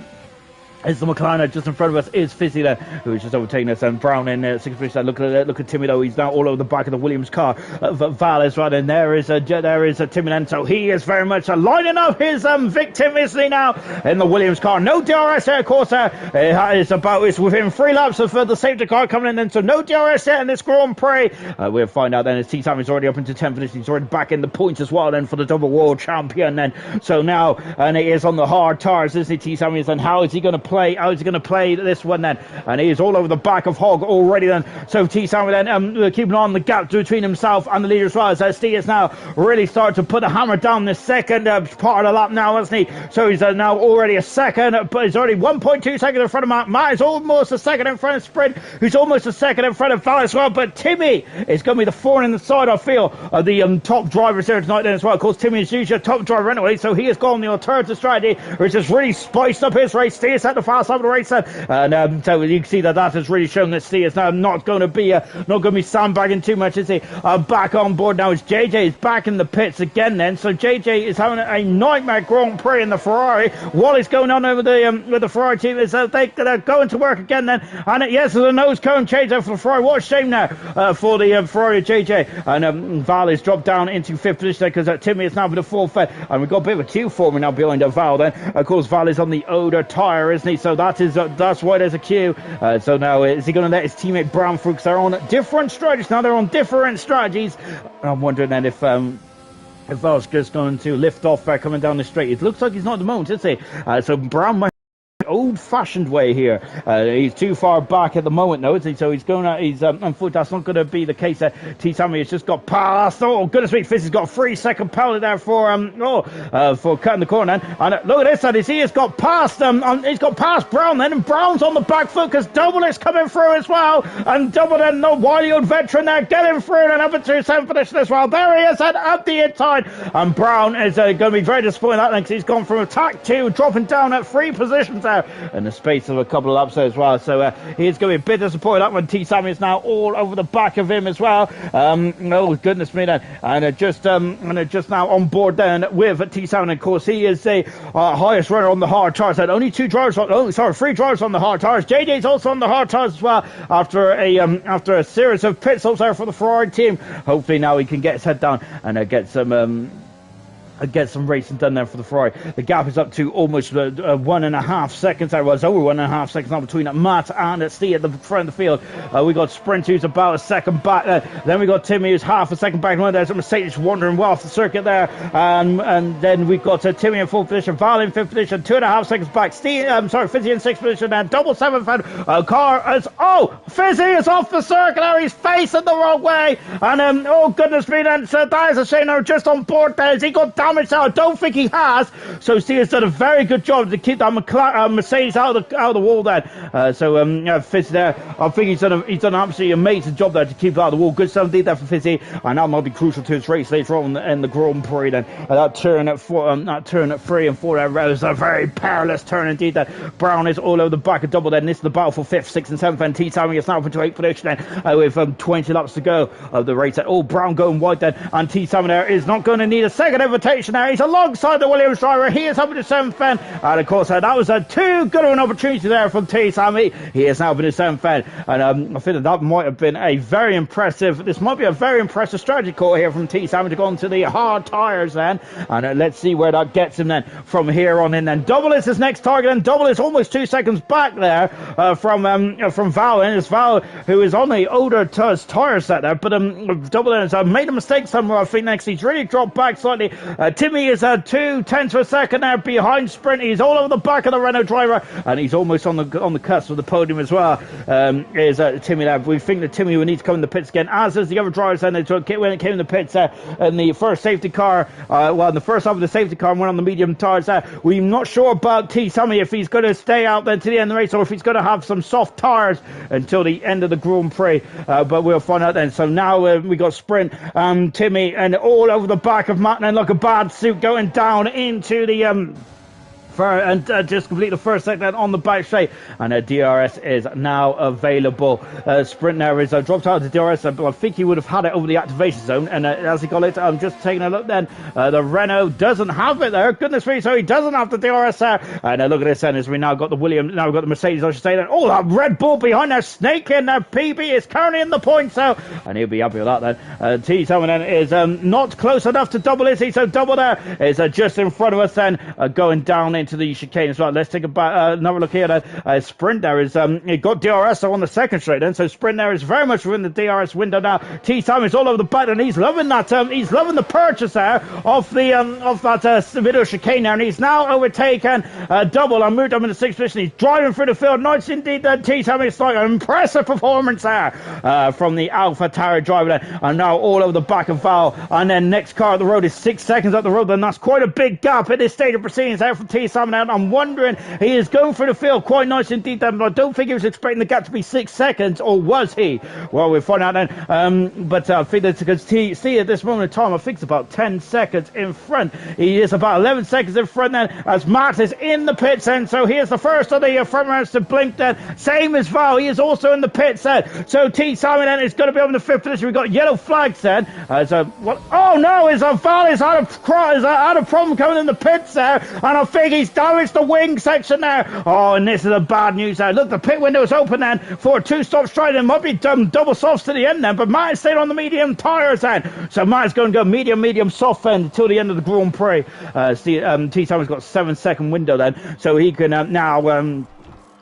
McLaren. Just in front of us is Fizzy there, who's just overtaking us, and Brown in 6th position. Look at Timmy though. He's now all over the back of the Williams car. Val is right, and there is Timmy then. So he is very much lining up his victim, isn't he, now in the Williams car? No DRS there, of course. It's within 3 laps of the safety car coming in then. So no DRS there in this Grand Prix. We'll find out then as T Sammy's already up into 10th position. He's already back in the points as well then for the double world champion then. So now, and it is on the hard tires, isn't he, T Sammy's? And how is he going to play? How is he going to play this one then? And he is all over the back of Hogg already then. So T Sammy then keeping on the gap between himself and the leader as well. As Steve is now really started to put a hammer down the second part of the lap now, hasn't he? So he's now already a second, but he's already 1.2 seconds in front of Matt. Matt is almost a second in front of Sprint, who's almost a second in front of Val as well. But Timmy is going to be the thorn in the side, I feel, of the top drivers here tonight then as well. Of course, Timmy is usually a top driver anyway, so he has gone the alternative strategy, which has really spiced up his race. Steve at the the fast side of the race then. And so you can see that has really shown that Steve is now not going to be sandbagging too much, is he? Back on board now is JJ is back in the pits again then. So JJ is having a nightmare Grand Prix in the Ferrari. What is going on over the with the Ferrari team is they're going to work again then. And yes, there's a nose cone change there for the Ferrari. What a shame now for the Ferrari JJ. And Val is dropped down into 5th position because Timmy is now with a full fed. And we've got a bit of a queue forming now behind Val then. Of course, Val is on the older tyre, isn't he? So that's why there's a queue. So now is he going to let his teammate Brown through? Because they're on different strategies. Now they're on different strategies. I'm wondering then if Val's just going to lift off coming down the straight. It looks like he's not at the moment, is he? So Brown might old-fashioned way here. He's too far back at the moment now, isn't he? So he's going on foot. That's not going to be the case. T Sammy has just got past. Oh goodness me, Fizz has got a 3-second penalty there for cutting the corner then. And look at this, and he has got past he's got past Brown then, and Brown's on the back foot because Double is coming through as well, and Double then the wily old veteran there getting through and up into 7th position as well. There he is and up the inside, and Brown is going to be very disappointed that because he's gone from attack 2 dropping down at 3 positions there in the space of a couple of laps as well. So he is going to be a bit disappointed that when T Sammy is now all over the back of him as well. Oh goodness me then, and just now on board then with T Sammy. Of course, he is the highest runner on the hard tires. And only 3 drivers on the hard tires. JJ's also on the hard tires as well after a series of pit stops there for the Ferrari team. Hopefully now he can get his head down and get some racing done there for the Ferrari. The gap is up to almost 1.5 seconds. There was over 1.5 seconds now between Matt and Steve at the front of the field. We got Sprint, who's about a second back. Then we got Timmy, who's half a second back. And there's a Mercedes wandering well off the circuit there. And then we've got Timmy in 4th position, Val in 5th position, 2.5 seconds back. Fizzy in 6th position, and double 7th. Car is Fizzy is off the circuit there. He's facing the wrong way. And oh goodness me, then so that is a shame. Now just on board there. Has he got down? I don't think he has. So Steve has done a very good job to keep that Mercedes out of the wall then. Fizz there, I think he's done an absolutely amazing job there to keep it out of the wall. Good stuff indeed there for Fizzy, and that might be crucial to his race later on in the Grand Prix then. That turn at 3 and 4 there was a very perilous turn indeed. That Brown is all over the back of Double then. This is the battle for 5th, 6th and 7th, and T Sammy is now up into 8th position then with 20 laps to go of the race. Brown going wide then, and T Sammy there is not going to need a second invitation now. He's alongside the Williams driver. He is up in the 7th end. And of course, that was too good of an opportunity there from T Sammy. He is now up in the 7th end. And I think that might have been this might be a very impressive strategy call here from T Sammy to go onto the hard tyres then. And let's see where that gets him then from here on in then. Double is his next target, and Double is almost 2 seconds back there from Val. And it's Val who is on the older tyre set there. But Double has made a mistake somewhere, I think, next. He's really dropped back slightly. Timmy is 2/10 of a second there behind Sprint. He's all over the back of the Renault driver, and he's almost on the cusp of the podium as well. Is Timmy there? We think that Timmy will need to come in the pits again, as is the other drivers. Then when it came in the pits in the first safety car, in the first half of the safety car and went on the medium tires. We're not sure about T Sammy if he's going to stay out then to the end of the race, or if he's going to have some soft tires until the end of the Grand Prix. But we'll find out then. So now we got Sprint, Timmy, and all over the back of Matt, and like a bad suit going down into the just complete the first sector on the back straight, and DRS is now available. Sprint now is dropped out of the DRS, but I think he would have had it over the activation zone, and as he got it, I'm just taking a look then, the Renault doesn't have it there, goodness me, so he doesn't have the DRS there. And look at this then, as we now got the Williams, now we've got the Mercedes, I should say, then. Oh, that Red Bull behind there, snaking there. PB is currently in the points, so, and he'll be happy with that then. T Sammy then is not close enough to Double, is he? So Double there is just in front of us then, going down into the chicane as well. Let's take another look here. Sprint there is he got DRS on the second straight then, so Sprint there is very much within the DRS window now. T Sammy is all over the back, and he's loving that. He's loving the purchase there of that middle chicane there, and he's now overtaken Double and moved up into 6th position. He's driving through the field. Nice indeed. T Sammy is like an impressive performance there from the Alpha Tower driver there, and now all over the back of Val. And then next car at the road is 6 seconds up the road, and that's quite a big gap at this stage of proceedings there from T Salmon out. I'm wondering, he is going through the field quite nice indeed, but I don't think he was expecting the gap to be 6 seconds, or was he? Well, we'll find out then. But I think that's because see at this moment in time, I think it's about 10 seconds in front. He is about 11 seconds in front then, as Matt is in the pits then. So here's the first of the front runners to blink then. Same as Val, he is also in the pits then. So T Simon then is going to be on the 5th position. We've got yellow flags then. What? Oh no, Val has had a problem coming in the pits there, and I think he's damaged the wing section there. Oh, and this is a bad news there. Look, the pit window is open then for a 2-stop straight. It might be double softs to the end then, but Matt is staying on the medium tyres then. So Matt's going to go medium soft end until the end of the Grand Prix. T Simon's got a 7-second window then, so he can now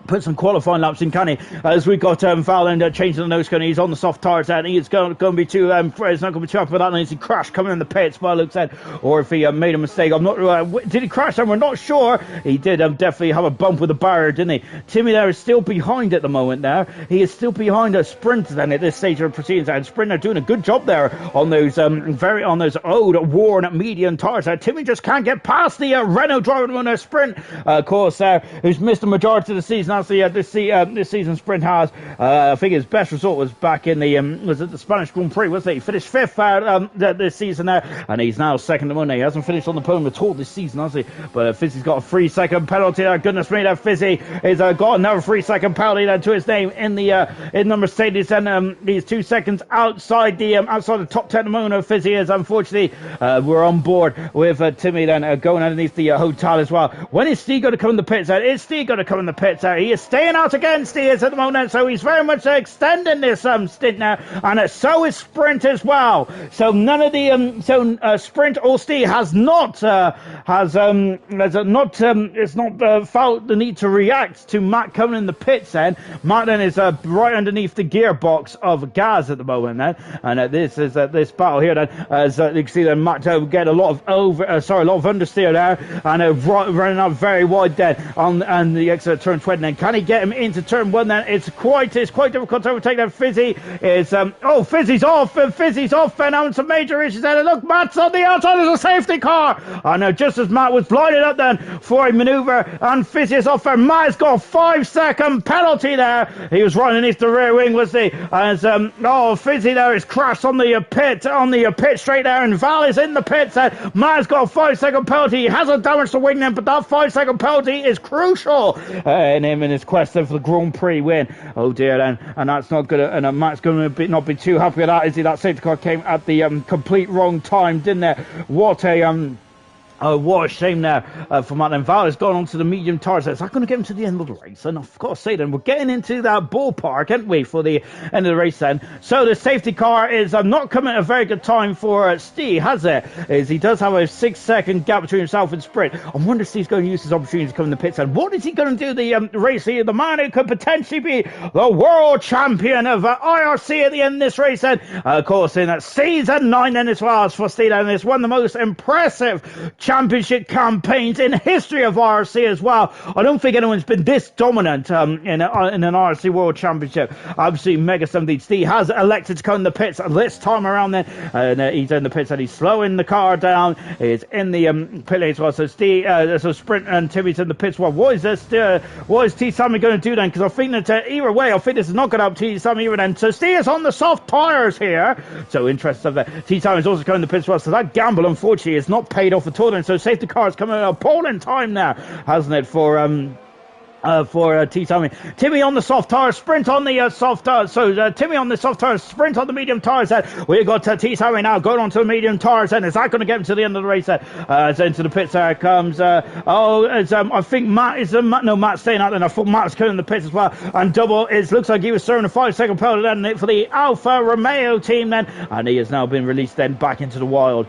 put some qualifying laps in, can he? As we got Val changing the nose cone, he's on the soft tyres and he's going to be too it's not going to be too happy with that unless he crashed coming in the pits by looks at, or if he made a mistake. I'm not did he crash then? We're not sure. He did definitely have a bump with the barrier, didn't he? Timmy there is still behind at the moment now. He is still behind a Sprint then at this stage of the proceedings, and Sprint are doing a good job there on those old worn medium tyres. Timmy just can't get past the Renault driver on a Sprint, of course, who's missed the majority of the season. This season Sprint has. I think his best result was back in the was it the Spanish Grand Prix, wasn't it? He finished 5th this season there, and he's now second to Monday. He hasn't finished on the podium at all this season, has he? But Fizzy's got a 3-second penalty there. Goodness me, that Fizzy has got another 3-second penalty there to his name in the Mercedes, and he's 2 seconds outside the top 10 at the moment. Fizzy is, unfortunately, we're on board with Timmy then going underneath the hotel as well. When is Steve going to come in the pits out? Is Steve going to come in the pits out? He is staying out again, Steve is at the moment, so he's very much extending this stint now, and so is Sprint as well. So none of the Sprint or Steve has not felt the need to react to Matt coming in the pits. Then Matt then is right underneath the gearbox of gas at the moment then, and this is this battle here then, as you can see then Matt get a lot of understeer there, and running up very wide then on the exit of turn 20. Then can he get him into turn 1 then? It's quite difficult to overtake that. Fizzy is Fizzy's off and having some major issues there. Look, Matt's on the outside of the safety car, and just as Matt was blinded up then for a manoeuvre, and Fizzy is off, and Matt's got a 5-second penalty there. He was right underneath the rear wing, was he? As Fizzy there is crashed on the pit straight there, and Val is in the pits. Matt's got a 5-second penalty. He hasn't damaged the wing then, but that 5-second penalty is crucial in him in his quest for the Grand Prix win. Oh dear then, and that's not good, and Matt's going to not be too happy with that, is he? That safety car came at the complete wrong time, didn't it? What a shame there for Matt. And Val has gone on to the medium tyres. Is that going to get him to the end of the race? And I've got to say then, we're getting into that ballpark, aren't we, for the end of the race then. So the safety car is not coming at a very good time for Steve, has it? He does have a 6-second gap between himself and Sprint. I wonder if Steve's going to use his opportunity to come in the pits. And what is he going to do the race here? The man who could potentially be the world champion of IRC at the end of this race then. Of course, in season 9 then as well as for Steve, and it's one of the most impressive championship campaigns in history of IRC as well. I don't think anyone's been this dominant in an IRC World Championship. Absolutely mega something. Steve has elected to come in the pits this time around then, and he's in the pits and he's slowing the car down. He's in the pit lane as well. So Steve, so Sprint and Timmy's in the pits. Well, what is T Sammy going to do then? Because I think that either way, I think this is not going to help T Sammy either then. So Steve is on the soft tyres here. So interesting of that. T Sammy is also coming in the pits as well. So that gamble, unfortunately, is not paid off at all. And so safety car is coming at a polling time now, hasn't it, for T Sammy. Timmy on the soft tires, Sprint on the soft tires. So Timmy on the soft tires, Sprint on the medium tires. We've got T Sammy now going on to the medium tires. And is that going to get him to the end of the race? So into the pits there comes. I think Matt is Matt's staying out there. I thought Matt was coming in the pits as well. And double looks like he was serving a 5-second penalty then for the Alfa Romeo team then, and he has now been released then back into the wild.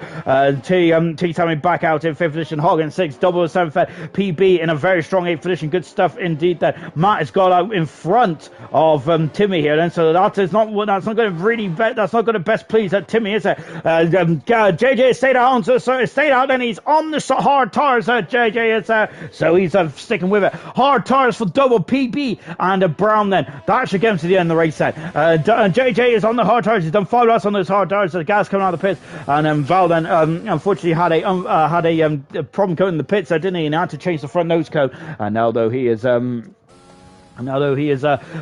T Sammy back out in 5th position. Hog in 6th. Double 7th. PB in a very strong 8th position. Good stuff indeed that Matt has got out in front of Timmy here, and so that's not going to really that's not going to best please Timmy, is it? JJ stayed out, stayed out, and he's on the hard tires. JJ is so he's sticking with it. Hard tires for double PB and Brown. Then that should get him to the end of the race. Then JJ is on the hard tires. He's done 5 laps on those hard tires. So the gas coming out of the pits, and Val then unfortunately had a problem coating the pits, didn't he? And had to change the front nose cone. And now though he is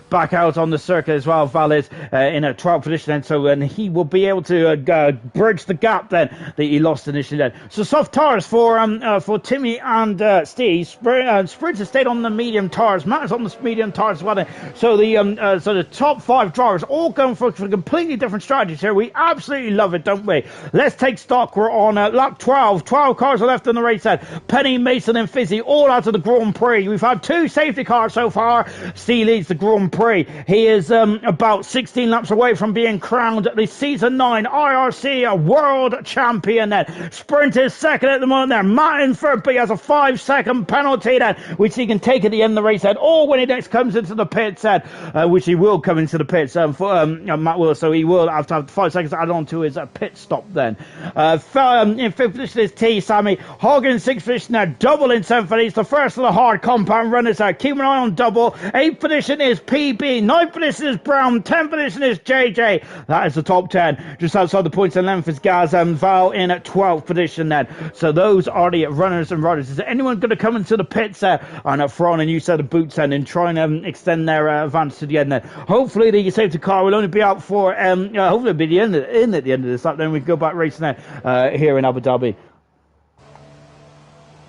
back out on the circuit as well, Val is in a 12th position, and so he will be able to bridge the gap then that he lost initially. Then so soft tires for Timmy and Steve. Sprint has stayed on the medium tires. Matt is on the medium tires as well. Then. So the top 5 drivers all going for completely different strategies here. We absolutely love it, don't we? Let's take stock. We're on lap 12. 12 cars are left in the race. Then Penny, Mason, and Fizzy all out of the Grand Prix. We've had 2 safety cars so far. Steve leads the Grand Prix. He is about 16 laps away from being crowned the Season 9 IRC World Champion. Then Sprint is second at the moment there. Matt in third, but he has a 5-second penalty then, which he can take at the end of the race then, or when he next comes into the pits then, which he will come into the pits for Matt will, so he will have to have 5 seconds added on to his pit stop then. In 5th position is T. Sammy. Hogan in 6th position there. Double in 7th, and he's the first of the hard compound runners there. Keep an eye on Double. 8th position is PB. 9th position is Brown. 10th position is JJ. That is the top 10. Just outside the points and length is Gaz and Val in at 12th position then. So those are the runners and riders. Is there anyone going to come into the pits there and throw on a new set of boots then and try and extend their advance to the end then? Hopefully the safety car will only be out for hopefully it'll be the end at the end of this lap. Then we can go back racing there here in Abu Dhabi.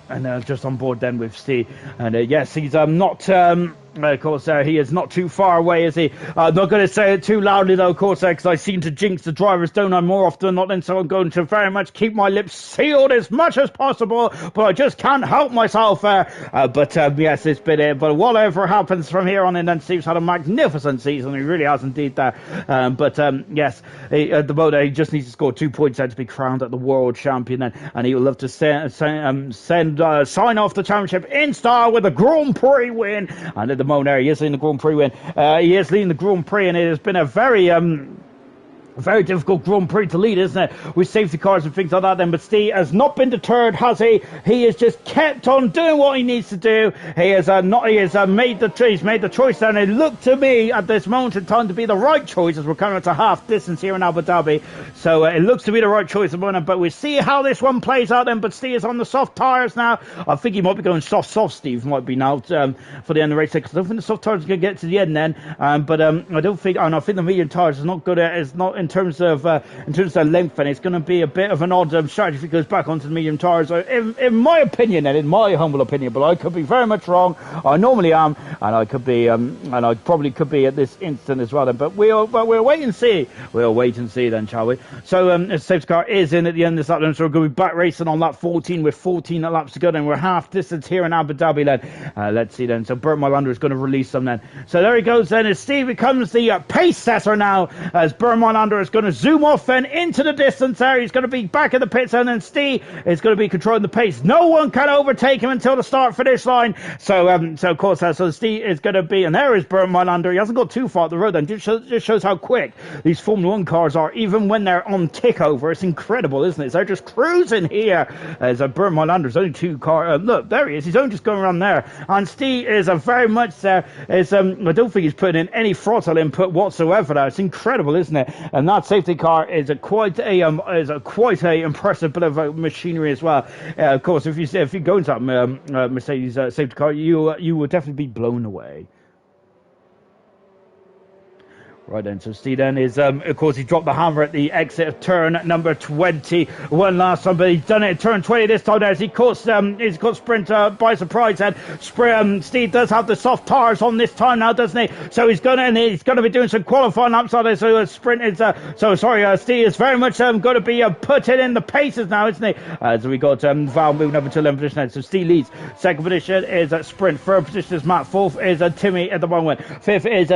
And just on board then with Steve. And yes, he's not... of course, he is not too far away, is he? I'm not going to say it too loudly, though, of course, because I seem to jinx the drivers, don't I, more often than not, and so I'm going to very much keep my lips sealed as much as possible, but I just can't help myself. But yes, it's been it. But whatever happens from here on in, then Steve's had a magnificent season. He really has indeed there. But yes, at the moment, he just needs to score 2 points there to be crowned at the world champion then, and he will love to sign off the championship in style with a Grand Prix win. And at the moment, he is in the Grand Prix win. He is leading the Grand Prix, and it has been a very difficult Grand Prix to lead, isn't it? With safety cars and things like that then. But Steve has not been deterred, has he? He has just kept on doing what he needs to do. He has made the choice, and it looked to me at this moment in time to be the right choice as we're coming up to half distance here in Abu Dhabi. So it looks to be the right choice at the moment, but we'll see how this one plays out then. But Steve is on the soft tyres now. I think he might be going soft, Steve might be now for the end of the race, because I don't think the soft tyres are going to get to the end then. But I think the medium tyres is not good. It's not in terms of length, and it's going to be a bit of an odd strategy if he goes back onto the medium tyres. In my opinion, and in my humble opinion, but I could be very much wrong. I normally am, and I could be, and I probably could be at this instant as well. Then, but we'll wait and see. We'll wait and see then, shall we? So the safety car is in at the end of this lap, then, so we're going to be back racing on lap 14 with 14 laps to go. Then we're half distance here in Abu Dhabi. Then let's see then. So Bert Mylander is going to release them then. So there he goes then. As Steve becomes the pace setter now, as Bert Mylander is going to zoom off and into the distance there. He's going to be back in the pits, and then Steve is going to be controlling the pace. No one can overtake him until the start finish line. So of course, so Steve is going to be, and there is Bert Mylander. He hasn't got too far up the road then. Just shows how quick these Formula 1 cars are, even when they're on tick over. It's incredible, isn't it? They're just cruising here. As Bert Mylander's only 2 cars. Look, there he is. He's only just going around there. And Steve is very much there. I don't think he's putting in any throttle input whatsoever there. It's incredible, isn't it? And that safety car is quite a impressive bit of machinery as well. Of course, if you go into that Mercedes safety car, you will definitely be blown away. Right then, so Steve then is, of course, he dropped the hammer at the exit of turn number 21 last time, but he's done it at turn 20 this time as he caught Sprint by surprise. And Steve does have the soft tires on this time now, doesn't he? So he's going to be doing some qualifying laps on it. So Sprint is, Steve is very much going to be putting in the paces now, isn't he? So we got Val moving over to 11th position now. So Steve leads. Second position is Sprint. Third position is Matt. Fourth is Timmy at the moment. Fifth is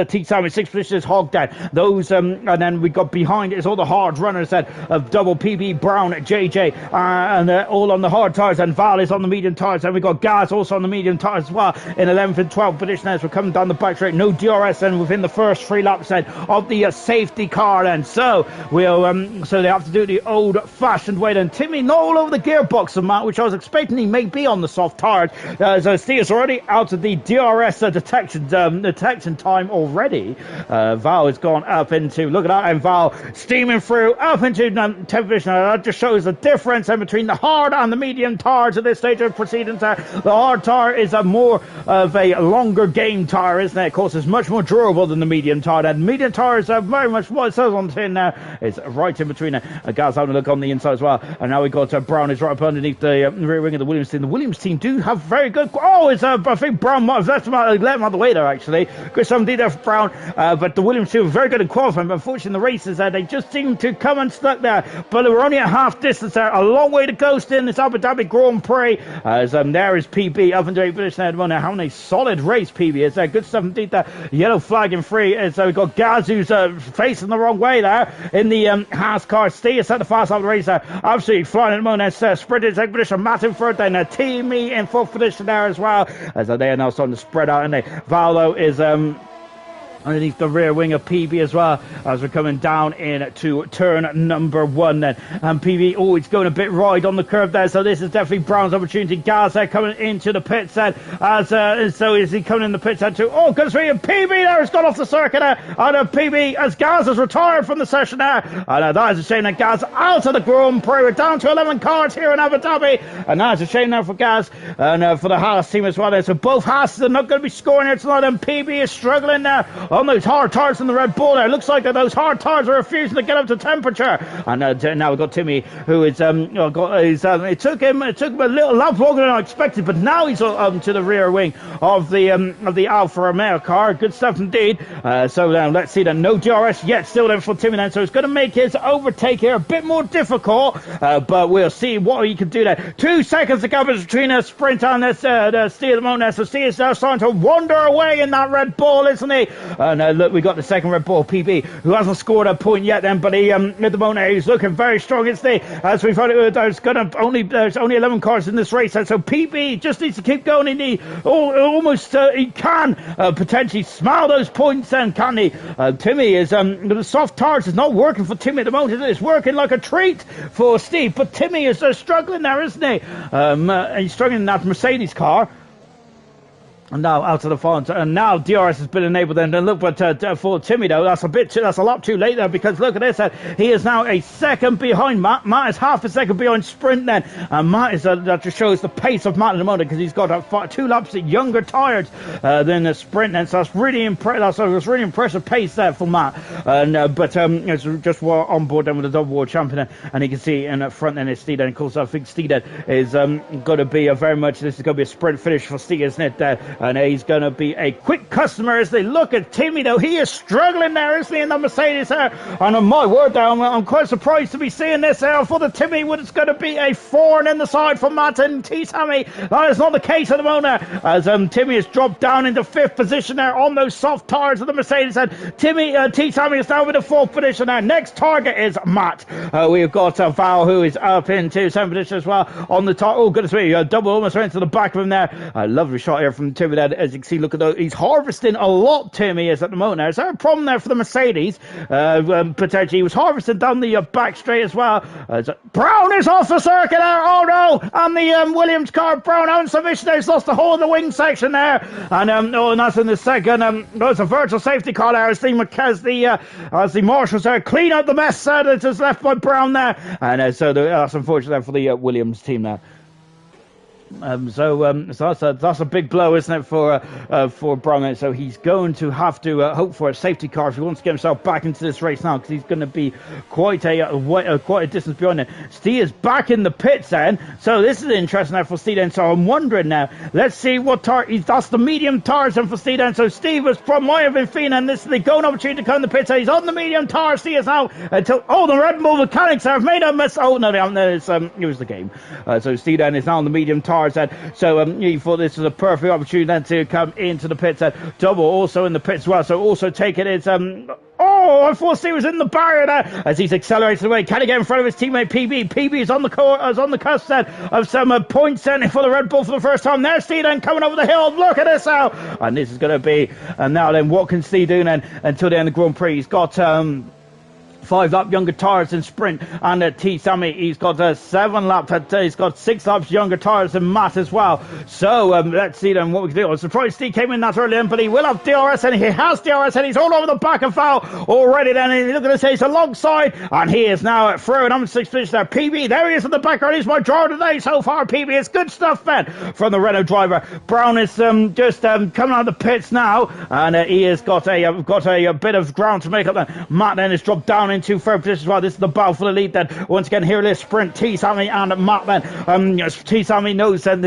T. Simon. Sixth position is hogged down. Those, and then we got behind it is all the hard runners then of double PB, Brown, JJ, and all on the hard tires, and Val is on the medium tires, and we got Gaz also on the medium tires as well in 11th and 12th position as we're coming down the back straight. No DRS then within the first 3 laps then of the safety car then. So we'll, so they have to do it the old-fashioned way then. Timmy not all over the gearbox of Matt, which I was expecting he may be on the soft tires. So Steve's already out of the DRS detection time already. Val has gone up into, look at that, and Val steaming through up into 10th position. That just shows the difference between the hard and the medium tires at this stage of proceedings. The hard tire is a more of a longer game tire, isn't it? Of course, it's much more durable than the medium tire. And medium tires are very much what it says on the tin now. It's right in between. Gaz having a look on the inside as well. And now we got Brown is right up underneath the rear wing of the Williams team. The Williams team do have very good. Oh, it's I think Brown might have let him out of the way there actually. Good something there for Brown. But the Williams team were very good in qualifying. But unfortunately, in the races they just seem to come unstuck there. But we're only at half distance there. A long way to go still in this Abu Dhabi Grand Prix. As there is PB up into 8th position at the moment. Having a solid race, PB. It's good stuff indeed. The yellow flag in free. So we've got Gaz who's facing the wrong way there in the Haas car. Steve is at the fast half of the race there. Absolutely flying at the moment. Sprinted 2nd position. Matt in 3rd. Then Teamy in 4th position there as well. As they are now starting to spread out. And Valdo is underneath the rear wing of PB as well as we're coming down into turn number 1 then. And PB, it's going a bit wide on the curve there, so this is definitely Brown's opportunity. Gaz there coming into the pits then, as so is he coming in the pits then too. Oh, good for PB there has gone off the circuit there, and PB as Gaz has retired from the session there, and that is a shame that Gaz out of the Grand Prix. We're down to 11 cars here in Abu Dhabi, and that's a shame now for Gaz and for the Haas team as well there. So both Haas are not going to be scoring here tonight, and PB is struggling there on those hard tires in the Red Bull there. It looks like that those hard tires are refusing to get up to temperature. And now we've got Timmy, who is it took him a little lap longer than I expected, but now he's to the rear wing of the Alfa Romeo car. Good stuff indeed. So now let's see then. No DRS yet still then for Timmy then, so it's going to make his overtake here a bit more difficult, but we'll see what he can do there. 2 seconds to go between a sprint and this Steve at the moment. So Steve is now starting to wander away in that Red Bull, isn't he? And look, we got the second Red Bull, PB, who hasn't scored a point yet then, but he at the moment he's looking very strong, isn't he? As we've heard, there's only 11 cars in this race, and so PB just needs to keep going. He can potentially smile those points then, can he? Timmy is the soft tires is not working for Timmy at the moment. It's working like a treat for Steve, but Timmy is struggling there, isn't he? He's struggling in that Mercedes car. And now out of the front, and now DRS has been enabled. And look, but for Timmy though, that's a lot too late there, because look at this, he is now a second behind Matt. Matt is half a second behind Sprint then, and Matt is that just shows the pace of Matt at the moment, because he's got 2 laps younger tires than the Sprint then. So that's really impressive pace there for Matt. And but it's just on board then with the double world champion, and you can see in the front then is Steed. And of course, I think Steed is going to be very much. This is going to be a sprint finish for Steed, isn't it? And he's going to be a quick customer as they look at Timmy, though. He is struggling there, isn't he, in the Mercedes there? And on my word, there, I'm quite surprised to be seeing this for the Timmy, when it's going to be a thorn in the side for Matt and T-Sammy. That is not the case at the moment, as Timmy has dropped down into 5th position there on those soft tires of the Mercedes. And T-Sammy is now in the 4th position there. Next target is Matt. We've got Val, who is up into 7th position as well on the top. Oh, goodness me, double almost went to the back of him there. A lovely shot here from Timmy there. As you can see, look at those. He's harvesting a lot, Timmy is at the moment. Now, is there a problem there for the Mercedes? Potentially, he was harvesting down the back straight as well. Brown is off the circuit there. Oh no! And the Williams car, Brown out in submission. He's lost the whole of the wing section there. And and that's in the second. It's a virtual safety car there as the marshals there clean out the mess that is left by Brown there. And so that's unfortunate for the Williams team there. So that's a big blow, isn't it, for Brown? So he's going to have to hope for a safety car if he wants to get himself back into this race now, because he's going to be quite a distance behind it. Steve is back in the pits then, so this is interesting now for Steve then. So I'm wondering now, let's see what tire. That's the medium tires then for Steve then. So Steve might have been feeling, and this is the golden opportunity to come in the pits. So he's on the medium tires. Steve is now until the Red Bull mechanics have made a mess. Oh no, they haven't. It was the game. So Steve then is now on the medium tire. tires then. So he thought this was a perfect opportunity then to come into the pits. Double also in the pits as well, so also taking his oh, I thought he was in the barrier there as he's accelerated away. Can he get in front of his teammate PB? PB is on the cusp then of some points then for the Red Bull for the first time. There's Steve then coming over the hill. Look at this now. And this is going to be, and now then what can Steve do then until the end of the Grand Prix? He's got 5 lap younger tires in sprint, and T Sammy he's got 7 laps. He's got 6 laps younger tires than Matt as well. So let's see then what we can do. I'm surprised Steve came in that early in, but he will have DRS, and he has DRS, and he's all over the back of Val already. Then and look at this, he's alongside, and he is now through. And I'm 6th position there. PB, there he is in the background. He's my driver today so far. PB, it's good stuff, Ben, from the Renault driver. Brown is just coming out of the pits now, and he has got a bit of ground to make up. Then Matt then is dropped down into 3rd position as well. This is the battle for the lead then. Once again, here it is, sprint. T Sammy and Matt then. T Sammy knows that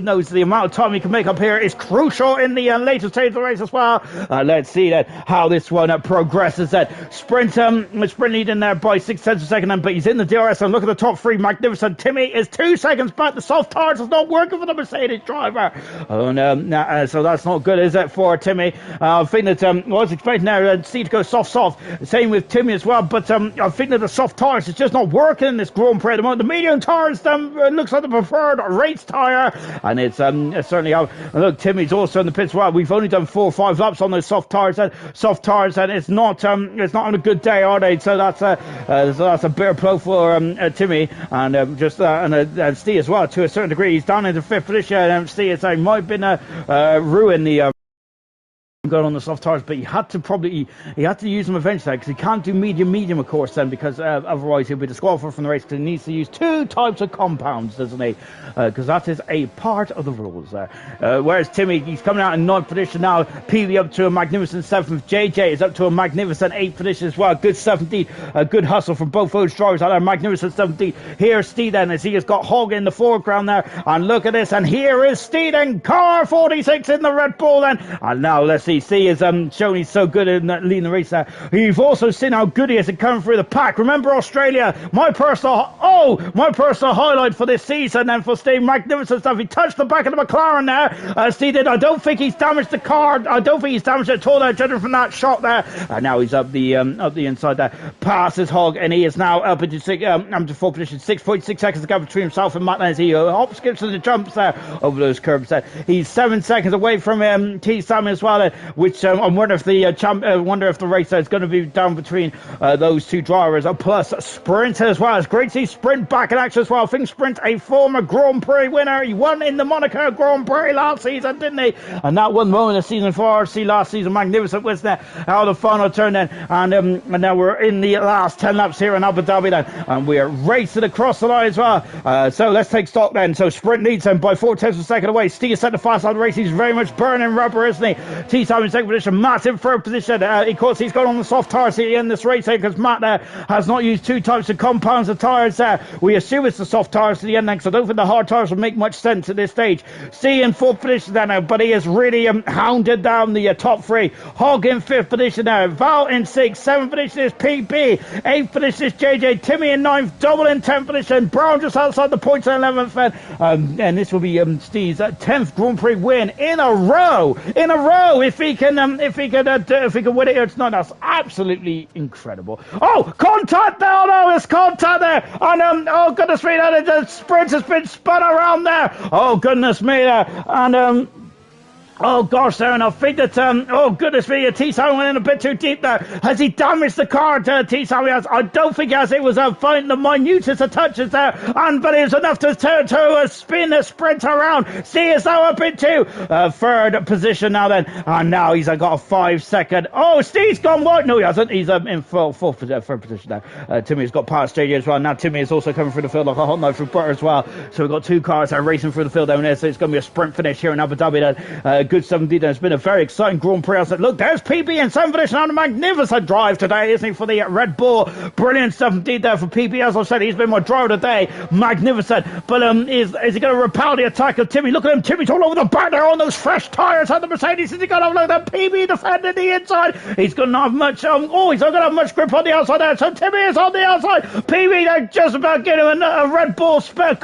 knows the amount of time he can make up here is crucial in the later stage of the race as well. Let's see then how this one progresses then. Sprint lead in there by 6 tenths of a second then, but he's in the DRS, and look at the top 3. Magnificent. Timmy is 2 seconds back. The soft tires is not working for the Mercedes driver. So that's not good, is it, for Timmy? I think that I was expecting there Steve to go soft. Same with Timmy as well, but I think that the soft tires is just not working in this Grand Prix at the moment. The medium tires looks like the preferred race tire, and it's certainly how. Look, Timmy's also in the pits as well. We've only done 4 or 5 laps on those soft tires, and it's not on a good day, are they? So that's a bitter blow for Timmy, and Steve as well to a certain degree. He's down into 5th position, and Steve might have been ruined the. Going on the soft tires, but he had to use them eventually, because he can't do medium of course then, because otherwise he'll be disqualified from the race, because he needs to use 2 types of compounds, doesn't he? Because that is a part of the rules there. Whereas Timmy, he's coming out in 9th position now. PV up to a magnificent 7th. JJ is up to a magnificent 8th position as well. Good stuff indeed. Good hustle from both those drivers out there. Magnificent stuff indeed. Here's Steve then, as he has got Hog in the foreground there, and look at this, and here is Steve in car 46 in the Red Bull then, and now let's see. C has shown he's so good in leading the race there. You've also seen how good he is at coming through the pack. Remember Australia, my personal highlight for this season, and for Steve, magnificent stuff. He touched the back of the McLaren there. Steve did. I don't think he's damaged the car. I don't think he's damaged it at all there, judging from that shot there. And now he's up the inside there. Passes Hog, and he is now up into 4th position. 6.6 seconds to go between himself and Matt as he hop skips and the jumps there over those curbs there. He's 7 seconds away from T Sammy as well, which I wonder if the race is going to be down between those 2 drivers. Plus Sprint as well. It's great to see Sprint back in action as well. I think Sprint, a former Grand Prix winner. He won in the Monaco Grand Prix last season, didn't he? And that one moment of season for IRC last season. Magnificent, wasn't it? Out of the final turn then. And now we're in the last 10 laps here in Abu Dhabi then. And we are racing across the line as well. So let's take stock then. So Sprint leads him by 4 tenths of a second away. Steve set the fast line of the race. He's very much burning rubber, isn't he? T-Time in 2nd position. Matt in 3rd position. Of course, he's gone on the soft tires in this race here, because Matt has not used 2 types of compounds of tires there. We assume it's the soft tires to the end then, because I don't think the hard tires will make much sense at this stage. C in 4th position then, but he has really hounded down the top 3. Hog in 5th position now. Val in 6th. 7th position is PB. 8th position is JJ. Timmy in 9th. Double in 10th position. Brown just outside the points in 11th. And this will be Steve's 10th Grand Prix win in a row. If he can win it, it's not. That's absolutely incredible. Oh, contact there! Oh no, it's contact there! And oh goodness me, the sprint has been spun around there. Oh goodness me, and oh gosh, there, and I think that, oh goodness me, T-Sammy went in a bit too deep there. Has he damaged the car? T-Sammy has. I don't think he has. It was finding the minutest of touches there, but it was enough to spin a sprint around. See, is now up into 3rd position now then, and now he's got a 5 second. Oh, Steve's gone wide. No, he hasn't. He's in 3rd position now. Timmy's got past JJ as well. Now Timmy is also coming through the field like a hot knife through butter as well. So we've got 2 cars that are racing through the field down there. So it's going to be a sprint finish here in Abu Dhabi then. good stuff indeed. It's been a very exciting Grand Prix. I said, look, there's PB in 7th position on a magnificent drive today, isn't he, for the Red Bull. Brilliant stuff indeed there for PB. As I said, he's been my driver today. Magnificent. But is he going to repel the attack of Timmy? Look at him. Timmy's all over the back there on those fresh tyres on the Mercedes. Has he got to look at that PB defending the inside? He's going to not have much. He's not going to have much grip on the outside there. So Timmy is on the outside. PB, they're just about getting him a Red Bull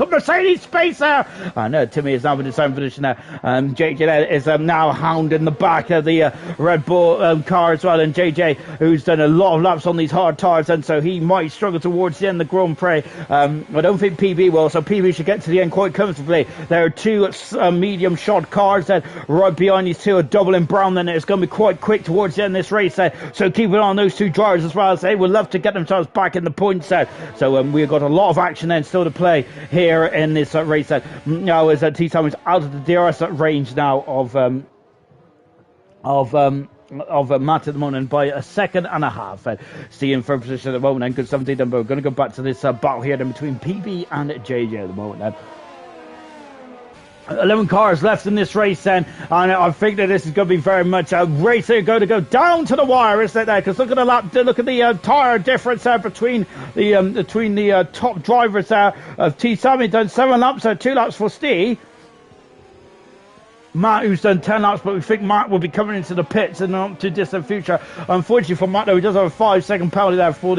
Mercedes space there. And Timmy is now in the same position there. JJ is now hounding the back of the Red Bull car as well. And JJ, who's done a lot of laps on these hard tyres, and so he might struggle towards the end of the Grand Prix. I don't think PB will, so PB should get to the end quite comfortably. There are two medium shod cars that right behind these two are double in brown, and it's going to be quite quick towards the end of this race. So keep an eye on those two drivers as well, as they would love to get themselves back in the points set. So we've got a lot of action then still to play here in this race. Now as T-Sam is out of the DRS range now of Matt at the moment by a second and a half. Stay in third position at the moment, and good 17 then, but we're going to go back to this battle here then between PB and JJ at the moment then. 11 cars left in this race then, and I think that this is going to be very much a race that's going to go down to the wire, isn't it there? Because look at the tyre difference there between the top drivers there of T-Sam. He's done 7 laps, 2 laps for Steve. Matt, who's done 10 laps, but we think Matt will be coming into the pits in the not too distant future. Unfortunately for Matt, though, he does have a 5-second penalty there for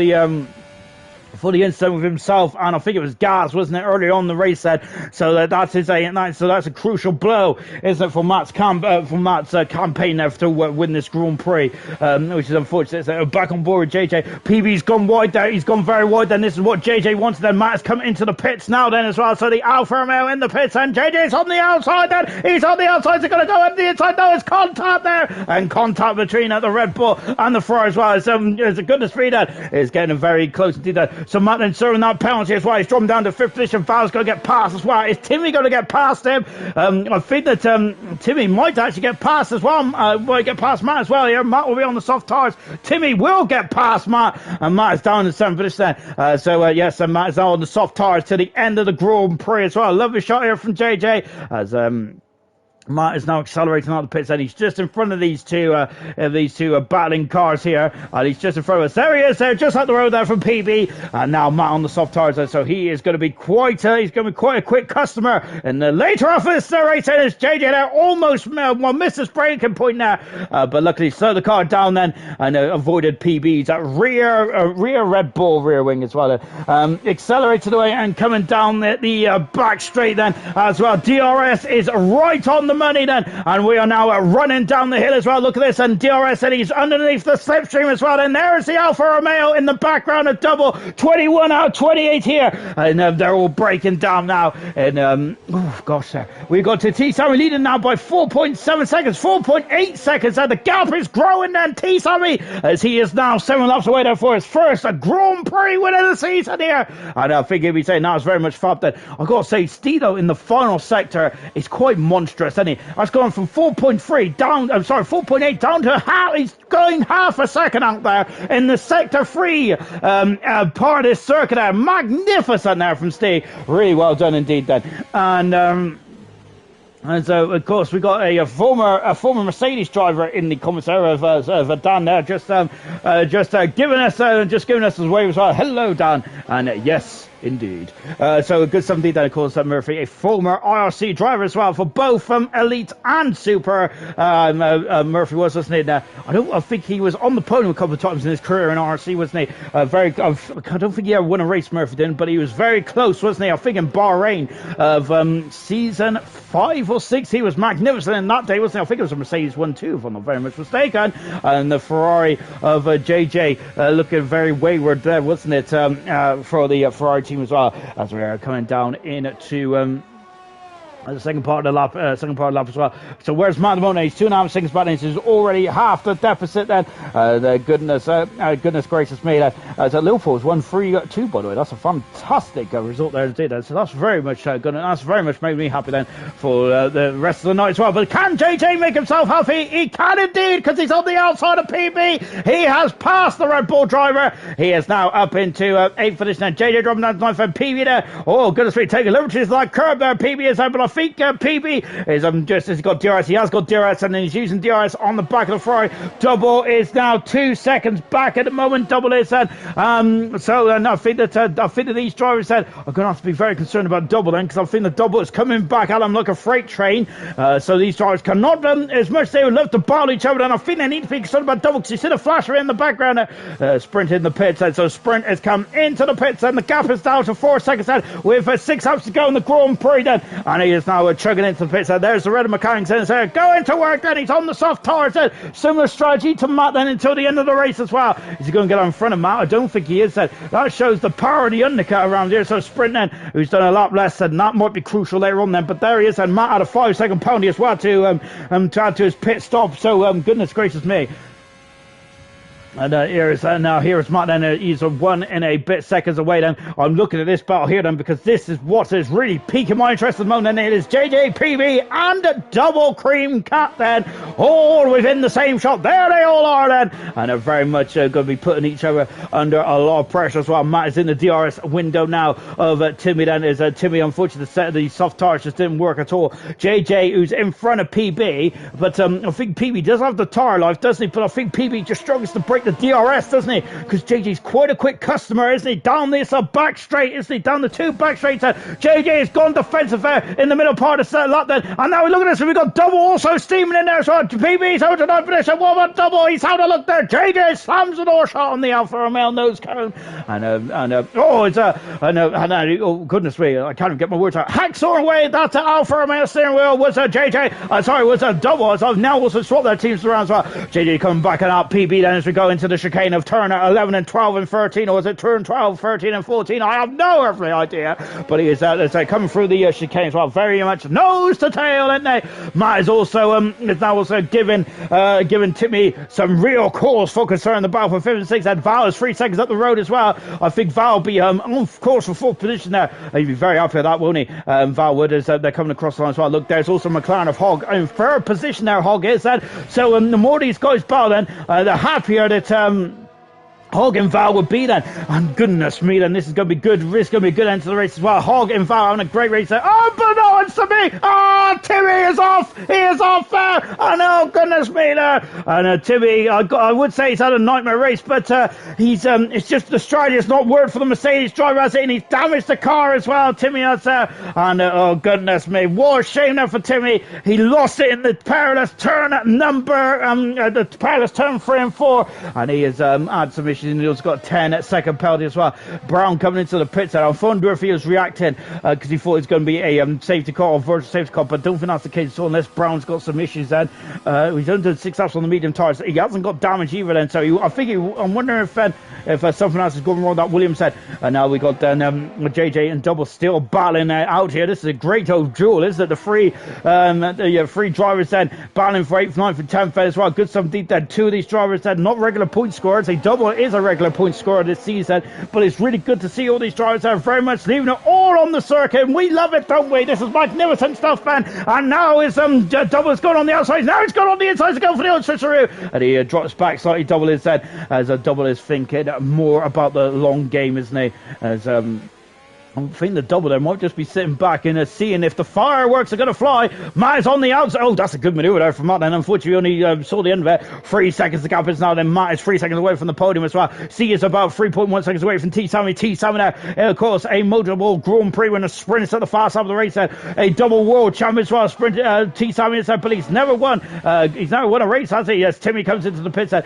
the incident with himself, and I think it was gas, wasn't it, earlier on the race set. So that's a crucial blow, isn't it, for Matt's campaign there to win this Grand Prix, which is unfortunate. So back on board with JJ. PB's gone wide there. He's gone very wide. Then this is what JJ wanted. Then Matt has come into the pits now then as well. So the Alfa Romeo in the pits, and JJ's on the outside. Then he's on the outside. He's going to go on the inside. No, it's contact there, and contact between the Red Bull and the Ferrari as well. It's a goodness me that is getting very close indeed. So Matt then serving that penalty as well. He's dropping down to 5th position. Val's going to get past as well. Is Timmy going to get past him? I think that Timmy might actually get past as well. Might get past Matt as well here. Matt will be on the soft tyres. Timmy will get past Matt, and Matt is down in 7th position then. Yes, and Matt is now on the soft tyres to the end of the Grand Prix as well. Lovely shot here from JJ as Matt is now accelerating out the pits, and he's just in front of these two battling cars here, and he's just in front of us. There he is, there, just up the road there from PB, and now Matt on the soft tyres, so he is going to be quite a quick customer in the later half of this race. And it's JJ there, almost missed his braking point there, but luckily slowed the car down then, and avoided PB's rear Red Bull rear wing as well. Accelerated away and coming down the back straight then as well. DRS is right on the money then, and we are now running down the hill as well. Look at this, and DRS, and he's underneath the slipstream as well, and there's the Alfa Romeo in the background, a double 21 out of 28 here, and they're all breaking down now, and we got to T-Sammy leading now by 4.7 seconds, 4.8 seconds, and the gap is growing then. T-Sammy, as he is now 7 laps away there for his first Grand Prix win of the season here, and I think he'll be saying now it's very much fab then. I've got to say, Stedo in the final sector is quite monstrous. That's gone from 4.3 down, 4.8 down to half. He's going half a second out there in the sector 3 part of this circuit there. Magnificent there from Steve. Really well done indeed then. And so, of course, we got a former Mercedes driver in the commissary of Dan there, just giving us his wave as well. Hello, Dan. And yes, indeed. So a good 17 then, of course, Murphy, a former IRC driver as well for both Elite and Super. Murphy was, wasn't he? I think he was on the podium a couple of times in his career in IRC, wasn't he? I don't think he ever won a race, Murphy didn't, but he was very close, wasn't he? I think in Bahrain of season 5 or 6, he was magnificent in that day, wasn't he? I think it was a Mercedes 1-2, if I'm not very much mistaken. And the Ferrari of JJ looking very wayward there, wasn't it? For the Ferrari team as well, as we are coming down into the second part of the lap as well. So where's Matt Damone? He's 2.5 seconds back, and he's already half the deficit then. Goodness gracious me. So Liverpool's 1-3-2, by the way. That's a fantastic result there indeed. So that's very much that's very much made me happy then for the rest of the night as well. But can JJ make himself happy? He can indeed, because he's on the outside of PB. He has passed the Red Bull driver. He is now up into 8th position, and JJ dropping down to 9th, and PB there. Oh goodness me, taking liberties like curb there. PB is able to think PB is just as he's got DRS. He has got DRS, and then he's using DRS on the back of the Ferrari. Double is now 2 seconds back at the moment. Double is I think that these drivers said are going to have to be very concerned about Double then, because I think the Double is coming back at them like a freight train. So these drivers cannot, as much as they would love to battle each other, and I think they need to be concerned about Double, because you see the flasher in the background. Sprint in the pits, and so Sprint has come into the pits, and the gap is down to 4 seconds then, with 6 laps to go in the Grand Prix then, and he is now chugging into the pits. There's the red mechanics in there, going to work then. He's on the soft tires then. Similar strategy to Matt then until the end of the race as well. Is he going to get on in front of Matt? I don't think he is then. That shows the power of the undercut around here. So Sprint then, who's done a lot less, and that might be crucial later on then, but there he is, and Matt had a 5-second penalty as well to add to his pit stop. So goodness gracious me. And here is Matt then. He's 1 and a bit seconds away then. I'm looking at this battle here then, because this is what is really piquing my interest at the moment. And it is JJPB and Double Cream Cat then, all within the same shot. There they all are then, and are very much going to be putting each other under a lot of pressure as well. Matt is in the DRS window now of Timmy then. Is Timmy, unfortunately, the set of the soft tires just didn't work at all. JJ, who's in front of PB, but I think PB does have the tire life, doesn't he? But I think PB just struggles to break the DRS, doesn't he? Because JJ's quite a quick customer, isn't he? Down this back straight, isn't he? Down the 2 back straights. JJ has gone defensive there in the middle part of the lap then. And now look at this. We've got Double also steaming in there as well. PB's out of 9th position. What about Double? He's had a look there. JJ slams the door shot on the Alfa Romeo nose cone. Oh goodness me, I can't even get my words out. Hacksaw away that Alfa Romeo steering wheel was Double. So now also swap their teams around as well. JJ coming back and out. PB then as we go into the chicane of turn 11 and 12 and 13, or was it turn 12, 13 and 14? I have no earthly idea, but he is coming through the chicane as well, very much nose to tail, isn't they? Matt is also giving Timmy some real cause for concern. The battle for 5th and 6th, and Val is 3 seconds up the road as well. I think Val will be on course for 4th position there. He'd be very happy with that, won't he? Val would, as they're coming across the line as well. Look, there's also McLaren of Hogg in 3rd position there. Hogg is that. So the more these guys battle then, the happier that Hogg and Val would be then. And goodness me, then this is going to be good. This is going to be a good end to the race as well. Hogg and Val having a great race there. Oh, but no, it's to me. Oh, Timmy is off. He is off there. And oh, goodness me there. And Timmy, I would say he's had a nightmare race, but it's just the stride. It's not word for the Mercedes driver, has it? And he's damaged the car as well. Timmy has there. And oh, goodness me. What a shame there for Timmy. He lost it in the perilous turn the perilous turn 3 and 4. And he has had some issues. And he's got a 10-second penalty as well. Brown coming into the pits there. I wonder if he was reacting because he thought it was going to be a safety car or virtual safety car, but I don't think that's the case. So unless Brown's got some issues then. He's done 6 laps on the medium tyres. He hasn't got damage either then. So I'm wondering if something else is going wrong that Williams said. And now we got then JJ and Double still battling out here. This is a great old duel, isn't it? The three drivers then battling for 8th, 9th and 10th as well. Good stuff deep then. 2 of these drivers then not regular point scorers. A Double is a regular point scorer this season, but it's really good to see all these drivers are very much leaving it all on the circuit, and we love it, don't we? This is magnificent stuff, man. And now is Double's gone on the outside. Now he's gone on the inside to go for the old switcheroo, and he drops back slightly. Double is then as Double is thinking more about the long game, isn't he? As I think the Double there might just be sitting back and seeing if the fireworks are going to fly. Matt is on the outside. Oh, that's a good manoeuvre there from Matt. And unfortunately, we only saw the end of it. 3 seconds the gap is now. Then Matt is 3 seconds away from the podium as well. C is about 3.1 seconds away from T. Sammy. T. Sammy there, of course, a multiple Grand Prix winner, sprints at the far side of the race there. A double world champion as well. Sprint, T. Sammy is there, but he's never won. He's never won a race, has he? Yes, Timmy comes into the pits there.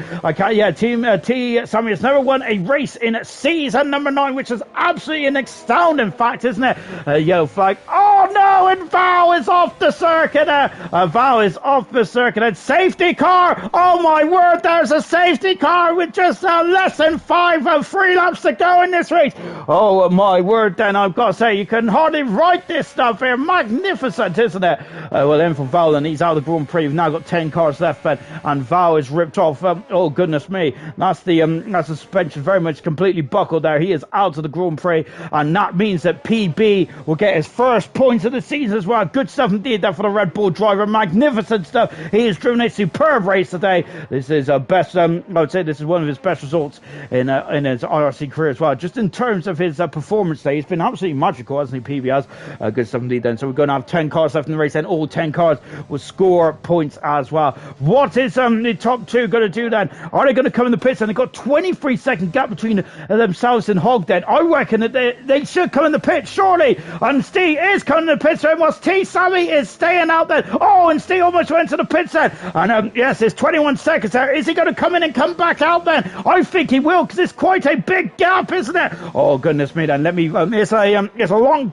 T. Sammy has never won a race in season number 9, which is absolutely an astounding fact, isn't it? Yellow flag. Oh no, and Val is off the circuit. Val is off the circuit. And safety car. Oh my word, there's a safety car with just less than 3 laps to go in this race. Oh my word, then I've got to say, you can hardly write this stuff here. Magnificent, isn't it? Well, then for Val, and he's out of the Grand Prix. We've now got 10 cars left, and Val is ripped off. Oh goodness me, that's the suspension very much completely buckled there. He is out of the Grand Prix, and that means that PB will get his first points points of the season as well. Good stuff indeed there for the Red Bull driver. Magnificent stuff. He has driven a superb race today. This is best. I would say this is one of his best results in his IRC career as well. Just in terms of his performance today, he's been absolutely magical, hasn't he? PB has good stuff indeed. Then so we're going to have 10 cars left in the race, and all 10 cars will score points as well. What is the top two going to do then? Are they going to come in the pits? And they've got 23-second gap between themselves and Hog. Then I reckon that they should come in the pit surely. And Steve is coming in the pits. So whilst T Sammy is staying out there. Oh, and Steve almost went to the pits then. And yes, there's 21 seconds there. Is he going to come in and come back out then? I think he will, because it's quite a big gap, isn't it? Oh goodness me! Then let me. It's a long.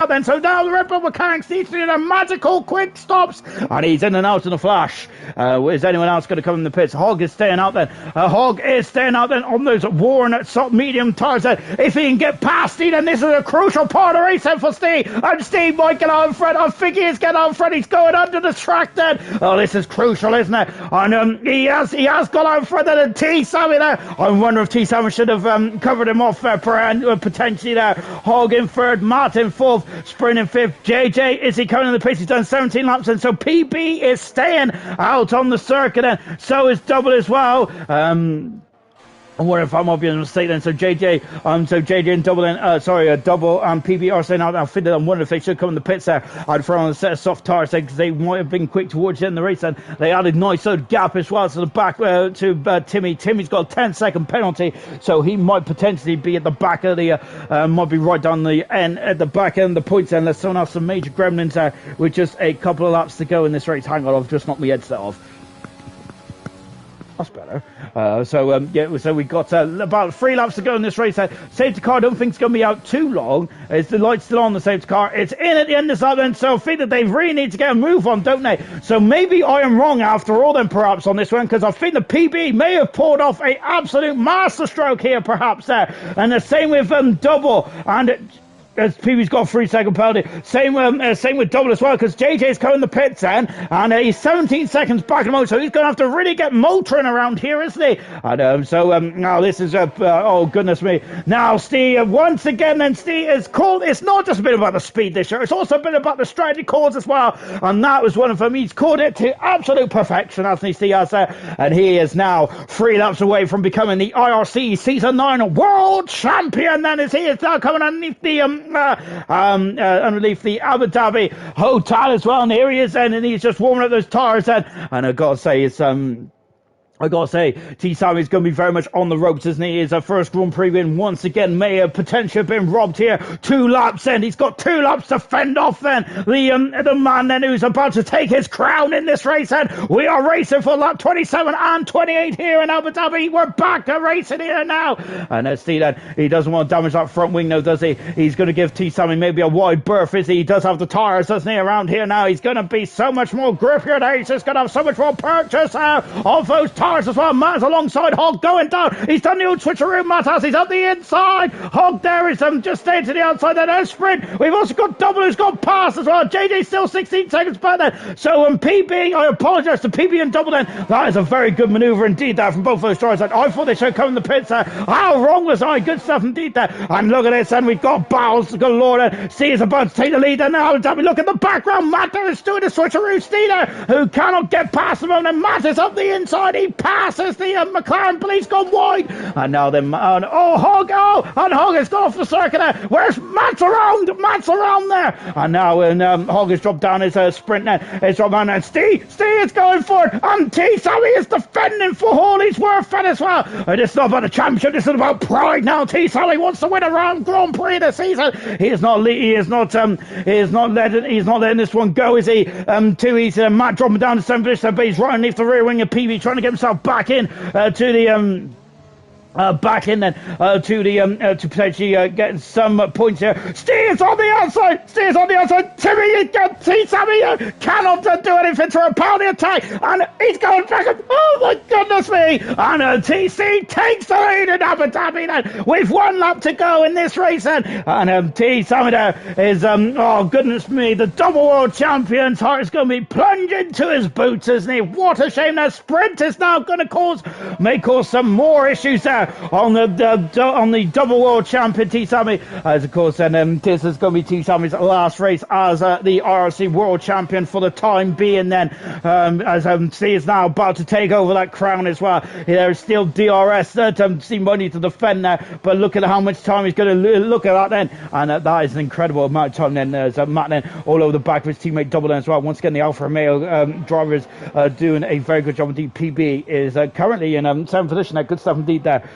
Then so now the Red Bull mechanics needs to do the magical quick stops, and he's in and out in a flash. Is anyone else going to come in the pits? Hog is staying out then. Hog is staying out then on those worn medium tires. Then if he can get past Steve, then this is a crucial part of the race then for Steve. And Steve might get out in front. I think he is getting out in front. He's going under the track then. Oh, this is crucial, isn't it? And he has got out in front then. And T Sammy there. I wonder if T Sammy should have covered him off potentially there. Hog in third, Matt in fourth. Sprint in fifth. JJ, is he coming in the pits? He's done 17 laps, and so PB is staying out on the circuit, and so is Double as well. I wonder if I might be in a mistake then. So JJ and Double Double and PB are saying out. I wonder if they should come in the pits there. I'd throw on a set of soft tires because they might have been quick towards the end of the race, and they added nice gap as well to the back to Timmy. Timmy's got a 10-second penalty, so he might potentially be at the back of the might be right down the end at the back end of the points. Unless someone else some major gremlins there with just a couple of laps to go in this race. Hang on, I've just knocked my headset off. That's better. So we got about 3 laps to go in this race. Safety car, I don't think it's going to be out too long. Is the light still on the safety car? It's in at the end of this lap, and so I think that they really need to get a move on, don't they? So maybe I am wrong after all then, perhaps, on this one, because I think the PB may have pulled off a absolute masterstroke here, perhaps there. And the same with Double and. As PB's got a 3-second penalty. Same with Double as well, because JJ's coming in the pits then, and he's 17 seconds back in the motor, so he's going to have to really get motoring around here, isn't he? And now this is oh goodness me. Now Steve once again, then Steve is called. It's not just a bit about the speed this year; it's also a bit about the strategy calls as well, and that was one of them. He's called it to absolute perfection, hasn't he, Steve? And he is now 3 laps away from becoming the IRC Season 9 World Champion. Then as he is now coming underneath the underneath the Abu Dhabi hotel as well, and here he is then, and he's just warming up those tires then, and I've got to say it's T Sammy's going to be very much on the ropes, isn't he? His first Grand Prix win once again may have potentially been robbed here. 2 laps in. He's got 2 laps to fend off then. The man then who's about to take his crown in this race then. We are racing for lap 27 and 28 here in Abu Dhabi. We're back to racing here now. And Steve then, he doesn't want to damage that front wing though, does he? He's going to give T Sammy maybe a wide berth, is he? He does have the tyres, doesn't he, around here now. He's going to be so much more grippier now. He's just going to have so much more purchase of those tyres as well. Matt's alongside Hog going down. He's done the old switcheroo. Matt has. He's up the inside. Hog there is just staying to the outside. Then there's Sprint. We've also got Double who's got past as well. JJ still 16 seconds back there. So PB, I apologise to PB and Double then. That is a very good manoeuvre indeed there from both those drivers. I thought they should come in the pits there. How wrong was I? Good stuff indeed there. And look at this, and we've got Bowles galore there. Steve is about to take the lead, and now look at the background. Matt there is doing the switcheroo. Steve there, who cannot get past him, and Matt is up the inside. He passes the McLaren, but he's gone wide. And now then, Hog, and Hog has gone off the circuit there. Where's Matt's around? Matt's around there. And now Hog has dropped down his sprint net. It's dropped down, and Steve is going for it. And T Sammy is defending for all he's worth as well. And it's not about a championship, this is about pride now. T Sammy wants to win a round Grand Prix this season. He's not letting this one go, is he? Too easy. Matt dropping down to 7th position, but he's right underneath the rear wing of PB, trying to get himself back in to the back in then to potentially get some points here. Steve's on the outside. Timmy, T Sammy cannot do anything to repel the attack, and he's going back. Oh my goodness me! And TC takes the lead in Abu Dhabi then with 1 lap to go in this race then. And T Sammy there is oh goodness me, the double world champion's heart is going to be plunging to his boots, isn't he? What a shame. That Sprint is now going to may cause some more issues there. there on the double world champion T Sammy. As of course, then this is going to be T Sammy's last race as the IRC world champion for the time being. Then as Steve is now about to take over that crown as well. There's still DRS Steve money to defend there, but look at how much time he's going to look at that then, and that is an incredible amount of time. Then there's Matt then all over the back of his teammate Double as well. Once again, the Alfa Romeo drivers doing a very good job indeed. PB is currently in 7th position there. Good stuff indeed there.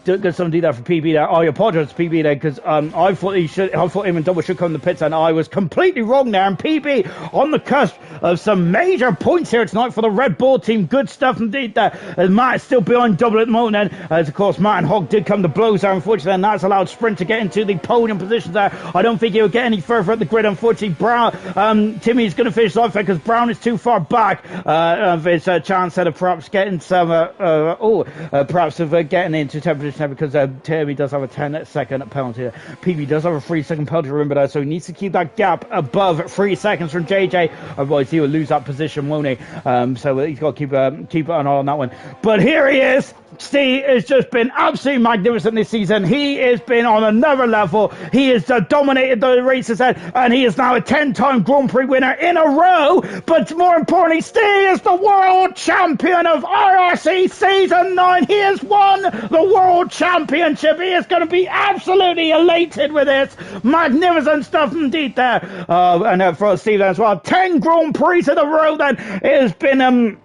Good something there for PB there. I apologise to PB there because I thought him and Double should come in the pits, and I was completely wrong there. And PB on the cusp of some major points here tonight for the Red Bull team. Good stuff indeed there. As Matt is still behind Double at the moment then, as of course Matt and Hogg did come to blows there unfortunately, and that's allowed Sprint to get into the podium positions there. I don't think he'll get any further at the grid unfortunately. Timmy's going to finish off there because Brown is too far back of his chance of perhaps getting some perhaps of getting into position there, because Timmy does have a 10-second penalty. PB does have a 3-second penalty, remember that, so he needs to keep that gap above 3 seconds from JJ, otherwise he will lose that position, won't he? So he's got to keep an eye on that one. But here he is. Steve has just been absolutely magnificent this season. He has been on another level. He has dominated the races and he is now a 10-time Grand Prix winner in a row. But more importantly, Steve is the world champion of IRC Season 9. He has won the World Championship. He is going to be absolutely elated with this. Magnificent stuff indeed there. And for Steve as well, 10 Grand Prix in a row then. It has been...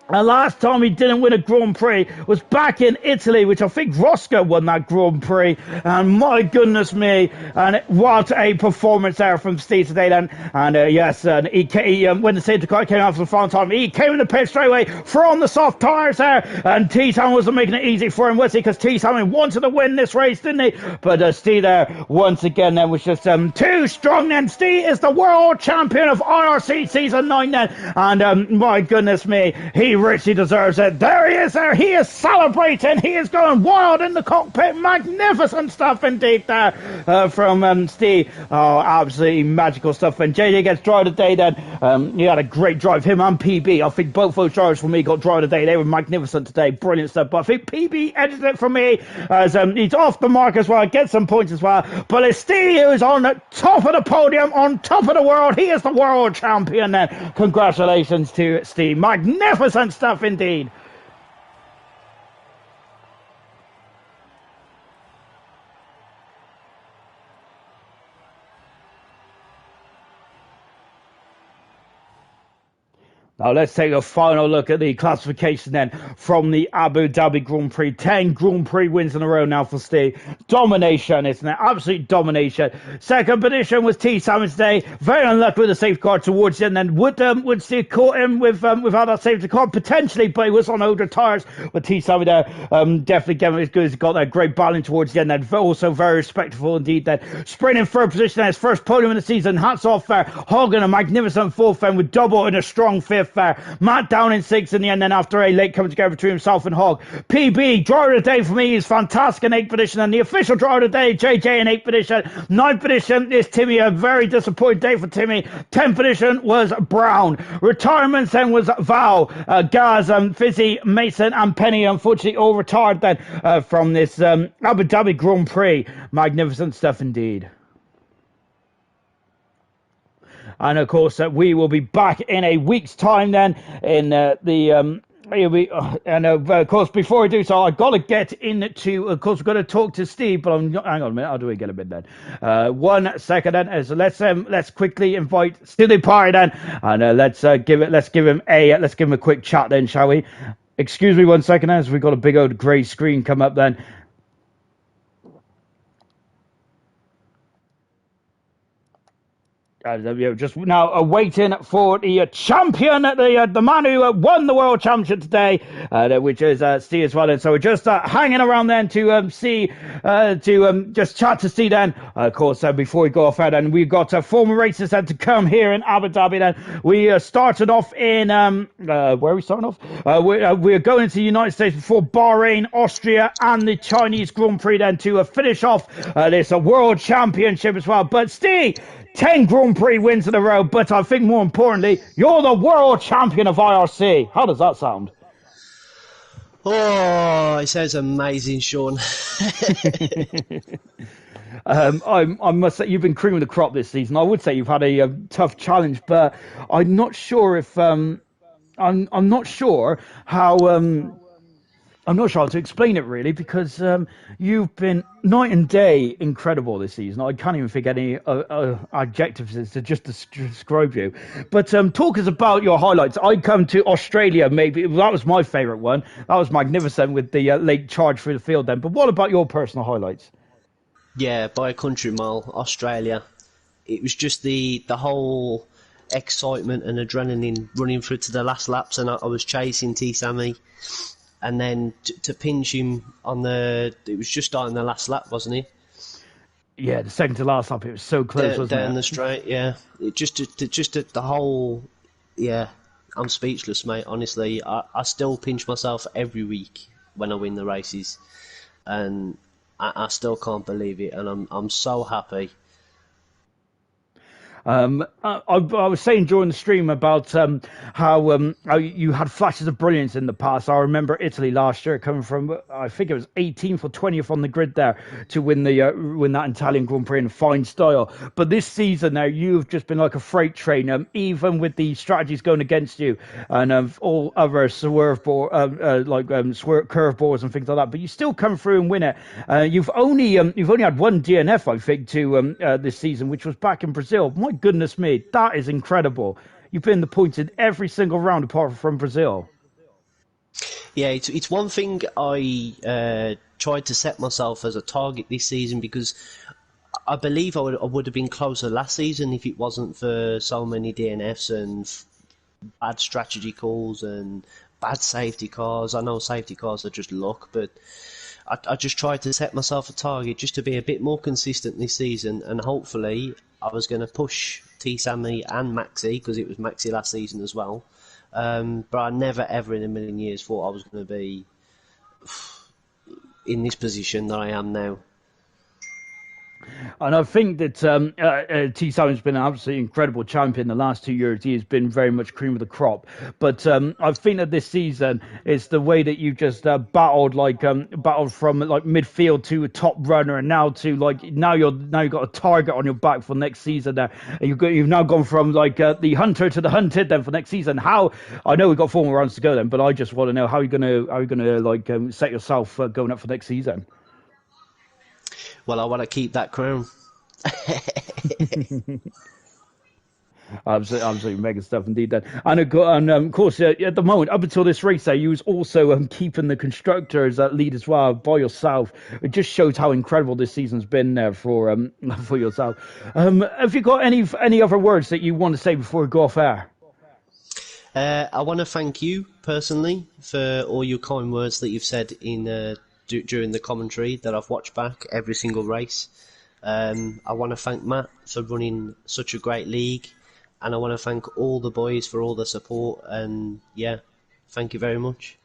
And last time he didn't win a Grand Prix was back in Italy, which I think Roscoe won that Grand Prix. And my goodness me, and what a performance there from Steve today then. And yes, and he when the safety car came out for the final time, he came in the pit straight away, throwing the soft tyres there. And T-Town wasn't making it easy for him, was he? Because T-Town wanted to win this race, didn't he? But Steve there, once again, then was just too strong then. Steve is the world champion of IRC Season 9 then. And my goodness me, he richly deserves it. There he is there. He is celebrating. He is going wild in the cockpit. Magnificent stuff indeed there from Steve. Oh, absolutely magical stuff. And JJ gets drive of the day then. He had a great drive. Him and PB. I think both those drivers for me got drive of the day. They were magnificent today. Brilliant stuff. But I think PB edited it for me as he's off the mark as well. Gets some points as well. But it's Steve who's on the top of the podium, on top of the world. He is the world champion then. Congratulations to Steve. Magnificent stuff indeed. Now let's take a final look at the classification then from the Abu Dhabi Grand Prix. 10 Grand Prix wins in a row now for Steve. Domination, isn't it? Absolute domination. Second position was T. Salmon today. Very unlucky with the safety car towards the end. And would Steve caught him without that safety car? Potentially, but he was on older tyres. But T. Salmon there definitely gave him as good as he got that great balance towards the end. And also very respectful indeed then. Sprint in third position there. His first podium in the season. Hats off there. Hogan a magnificent fourth then with Double in a strong fifth. Matt down in sixth in the end, then after a late coming together between himself and Hogg. PB, driver of the day for me, is fantastic in 8th position, and the official driver of the day, JJ in 8th position. 9th position is Timmy, a very disappointing day for Timmy. 10th position was Brown. Retirements then was Val, Gaz, Fizzy, Mason, and Penny, unfortunately all retired then from this Abu Dhabi Grand Prix. Magnificent stuff indeed. And of course, we will be back in a week's time then in of course, before I do so, I've got to get into, of course, we've got to talk to Steve, but hang on a minute, how do we get a bit then? 1 second then, so let's quickly invite Steve Pye then, and let's give him a quick chat then, shall we? Excuse me 1 second as we've got a big old grey screen come up then. Just now waiting for the champion, the man who won the world championship today, which is Steve as well. And so we're just hanging around then to just chat to Steve then. Of course, before we go off air, then we've got former races to come here in Abu Dhabi. Then we started off in where are we starting off? We're going to the United States before Bahrain, Austria, and the Chinese Grand Prix then to finish off this world championship as well. But Steve, 10 Grand Prix wins in a row, but I think more importantly, you're the world champion of IRC. How does that sound? Oh, it sounds amazing, Sean. I must say you've been cream of the crop this season. I would say you've had a tough challenge, but I'm not sure if I'm not sure how I'm not sure how to explain it really because you've been night and day incredible this season. I can't even think any adjectives to just describe you. But talk us about your highlights. I come to Australia, maybe that was my favourite one. That was magnificent with the late charge through the field then. But what about your personal highlights? Yeah, by a country mile, Australia. It was just the whole excitement and adrenaline running through to the last laps, and I was chasing T Sammy, and then to pinch him on it was just on the last lap, wasn't it? Yeah, the second to last lap, it was so close, wasn't Down it? the straight, yeah. It just the whole, yeah. I'm speechless, mate. Honestly, I still pinch myself every week when I win the races, and I still can't believe it, and I'm so happy. I was saying during the stream about how you had flashes of brilliance in the past. I remember Italy last year coming from, I think it was 18th or 20th on the grid there to win that Italian Grand Prix in fine style. But this season now, you've just been like a freight train, even with the strategies going against you and all other curveballs and things like that. But you still come through and win it. You've only had one DNF, I think, to this season, which was back in Brazil. My goodness me, that is incredible. You've been the points in every single round apart from Brazil. Yeah, it's one thing I tried to set myself as a target this season because I believe I would have been closer last season if it wasn't for so many DNFs and bad strategy calls and bad safety cars. I know safety cars are just luck, but I just tried to set myself a target just to be a bit more consistent this season, and hopefully I was going to push T Sammy and Maxi, because it was Maxi last season as well. But I never ever in a million years thought I was going to be in this position that I am now. And I think that T. Simon's been an absolutely incredible champion the last 2 years. He has been very much cream of the crop. But I think that this season is the way that you just battled from like midfield to a top runner, and now you've got a target on your back for next season. Now you've now gone from like the hunter to the hunted. Then for next season, how I know we've got 4 more rounds to go then, but I just want to know how you're gonna set yourself going up for next season. Well, I want to keep that crown. Absolutely mega stuff indeed. Then, and of course, at the moment, up until this race, you was also keeping the constructors lead as well by yourself. It just shows how incredible this season's been there for yourself. Have you got any other words that you want to say before we go off air? I want to thank you personally for all your kind words that you've said in during the commentary that I've watched back every single race. I want to thank Matt for running such a great league, and I want to thank all the boys for all the support, and yeah, thank you very much.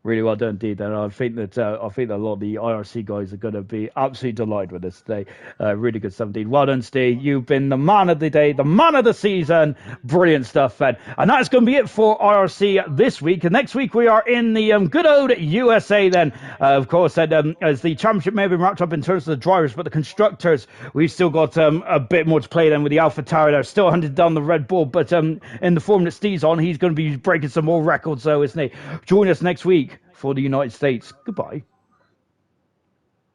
Really well done indeed, and I think that a lot of the IRC guys are going to be absolutely delighted with this today. Really good stuff indeed. Well done, Steve. You've been the man of the day, the man of the season. Brilliant stuff, and that's going to be it for IRC this week. And next week we are in the good old USA. Then, of course, and as the championship may have been wrapped up in terms of the drivers, but the constructors, we've still got a bit more to play. Then with the Alpha Tower, they're still hunting down the Red Bull, but in the form that Steve's on, he's going to be breaking some more records, though, isn't he? Join us next week for the United States. Goodbye.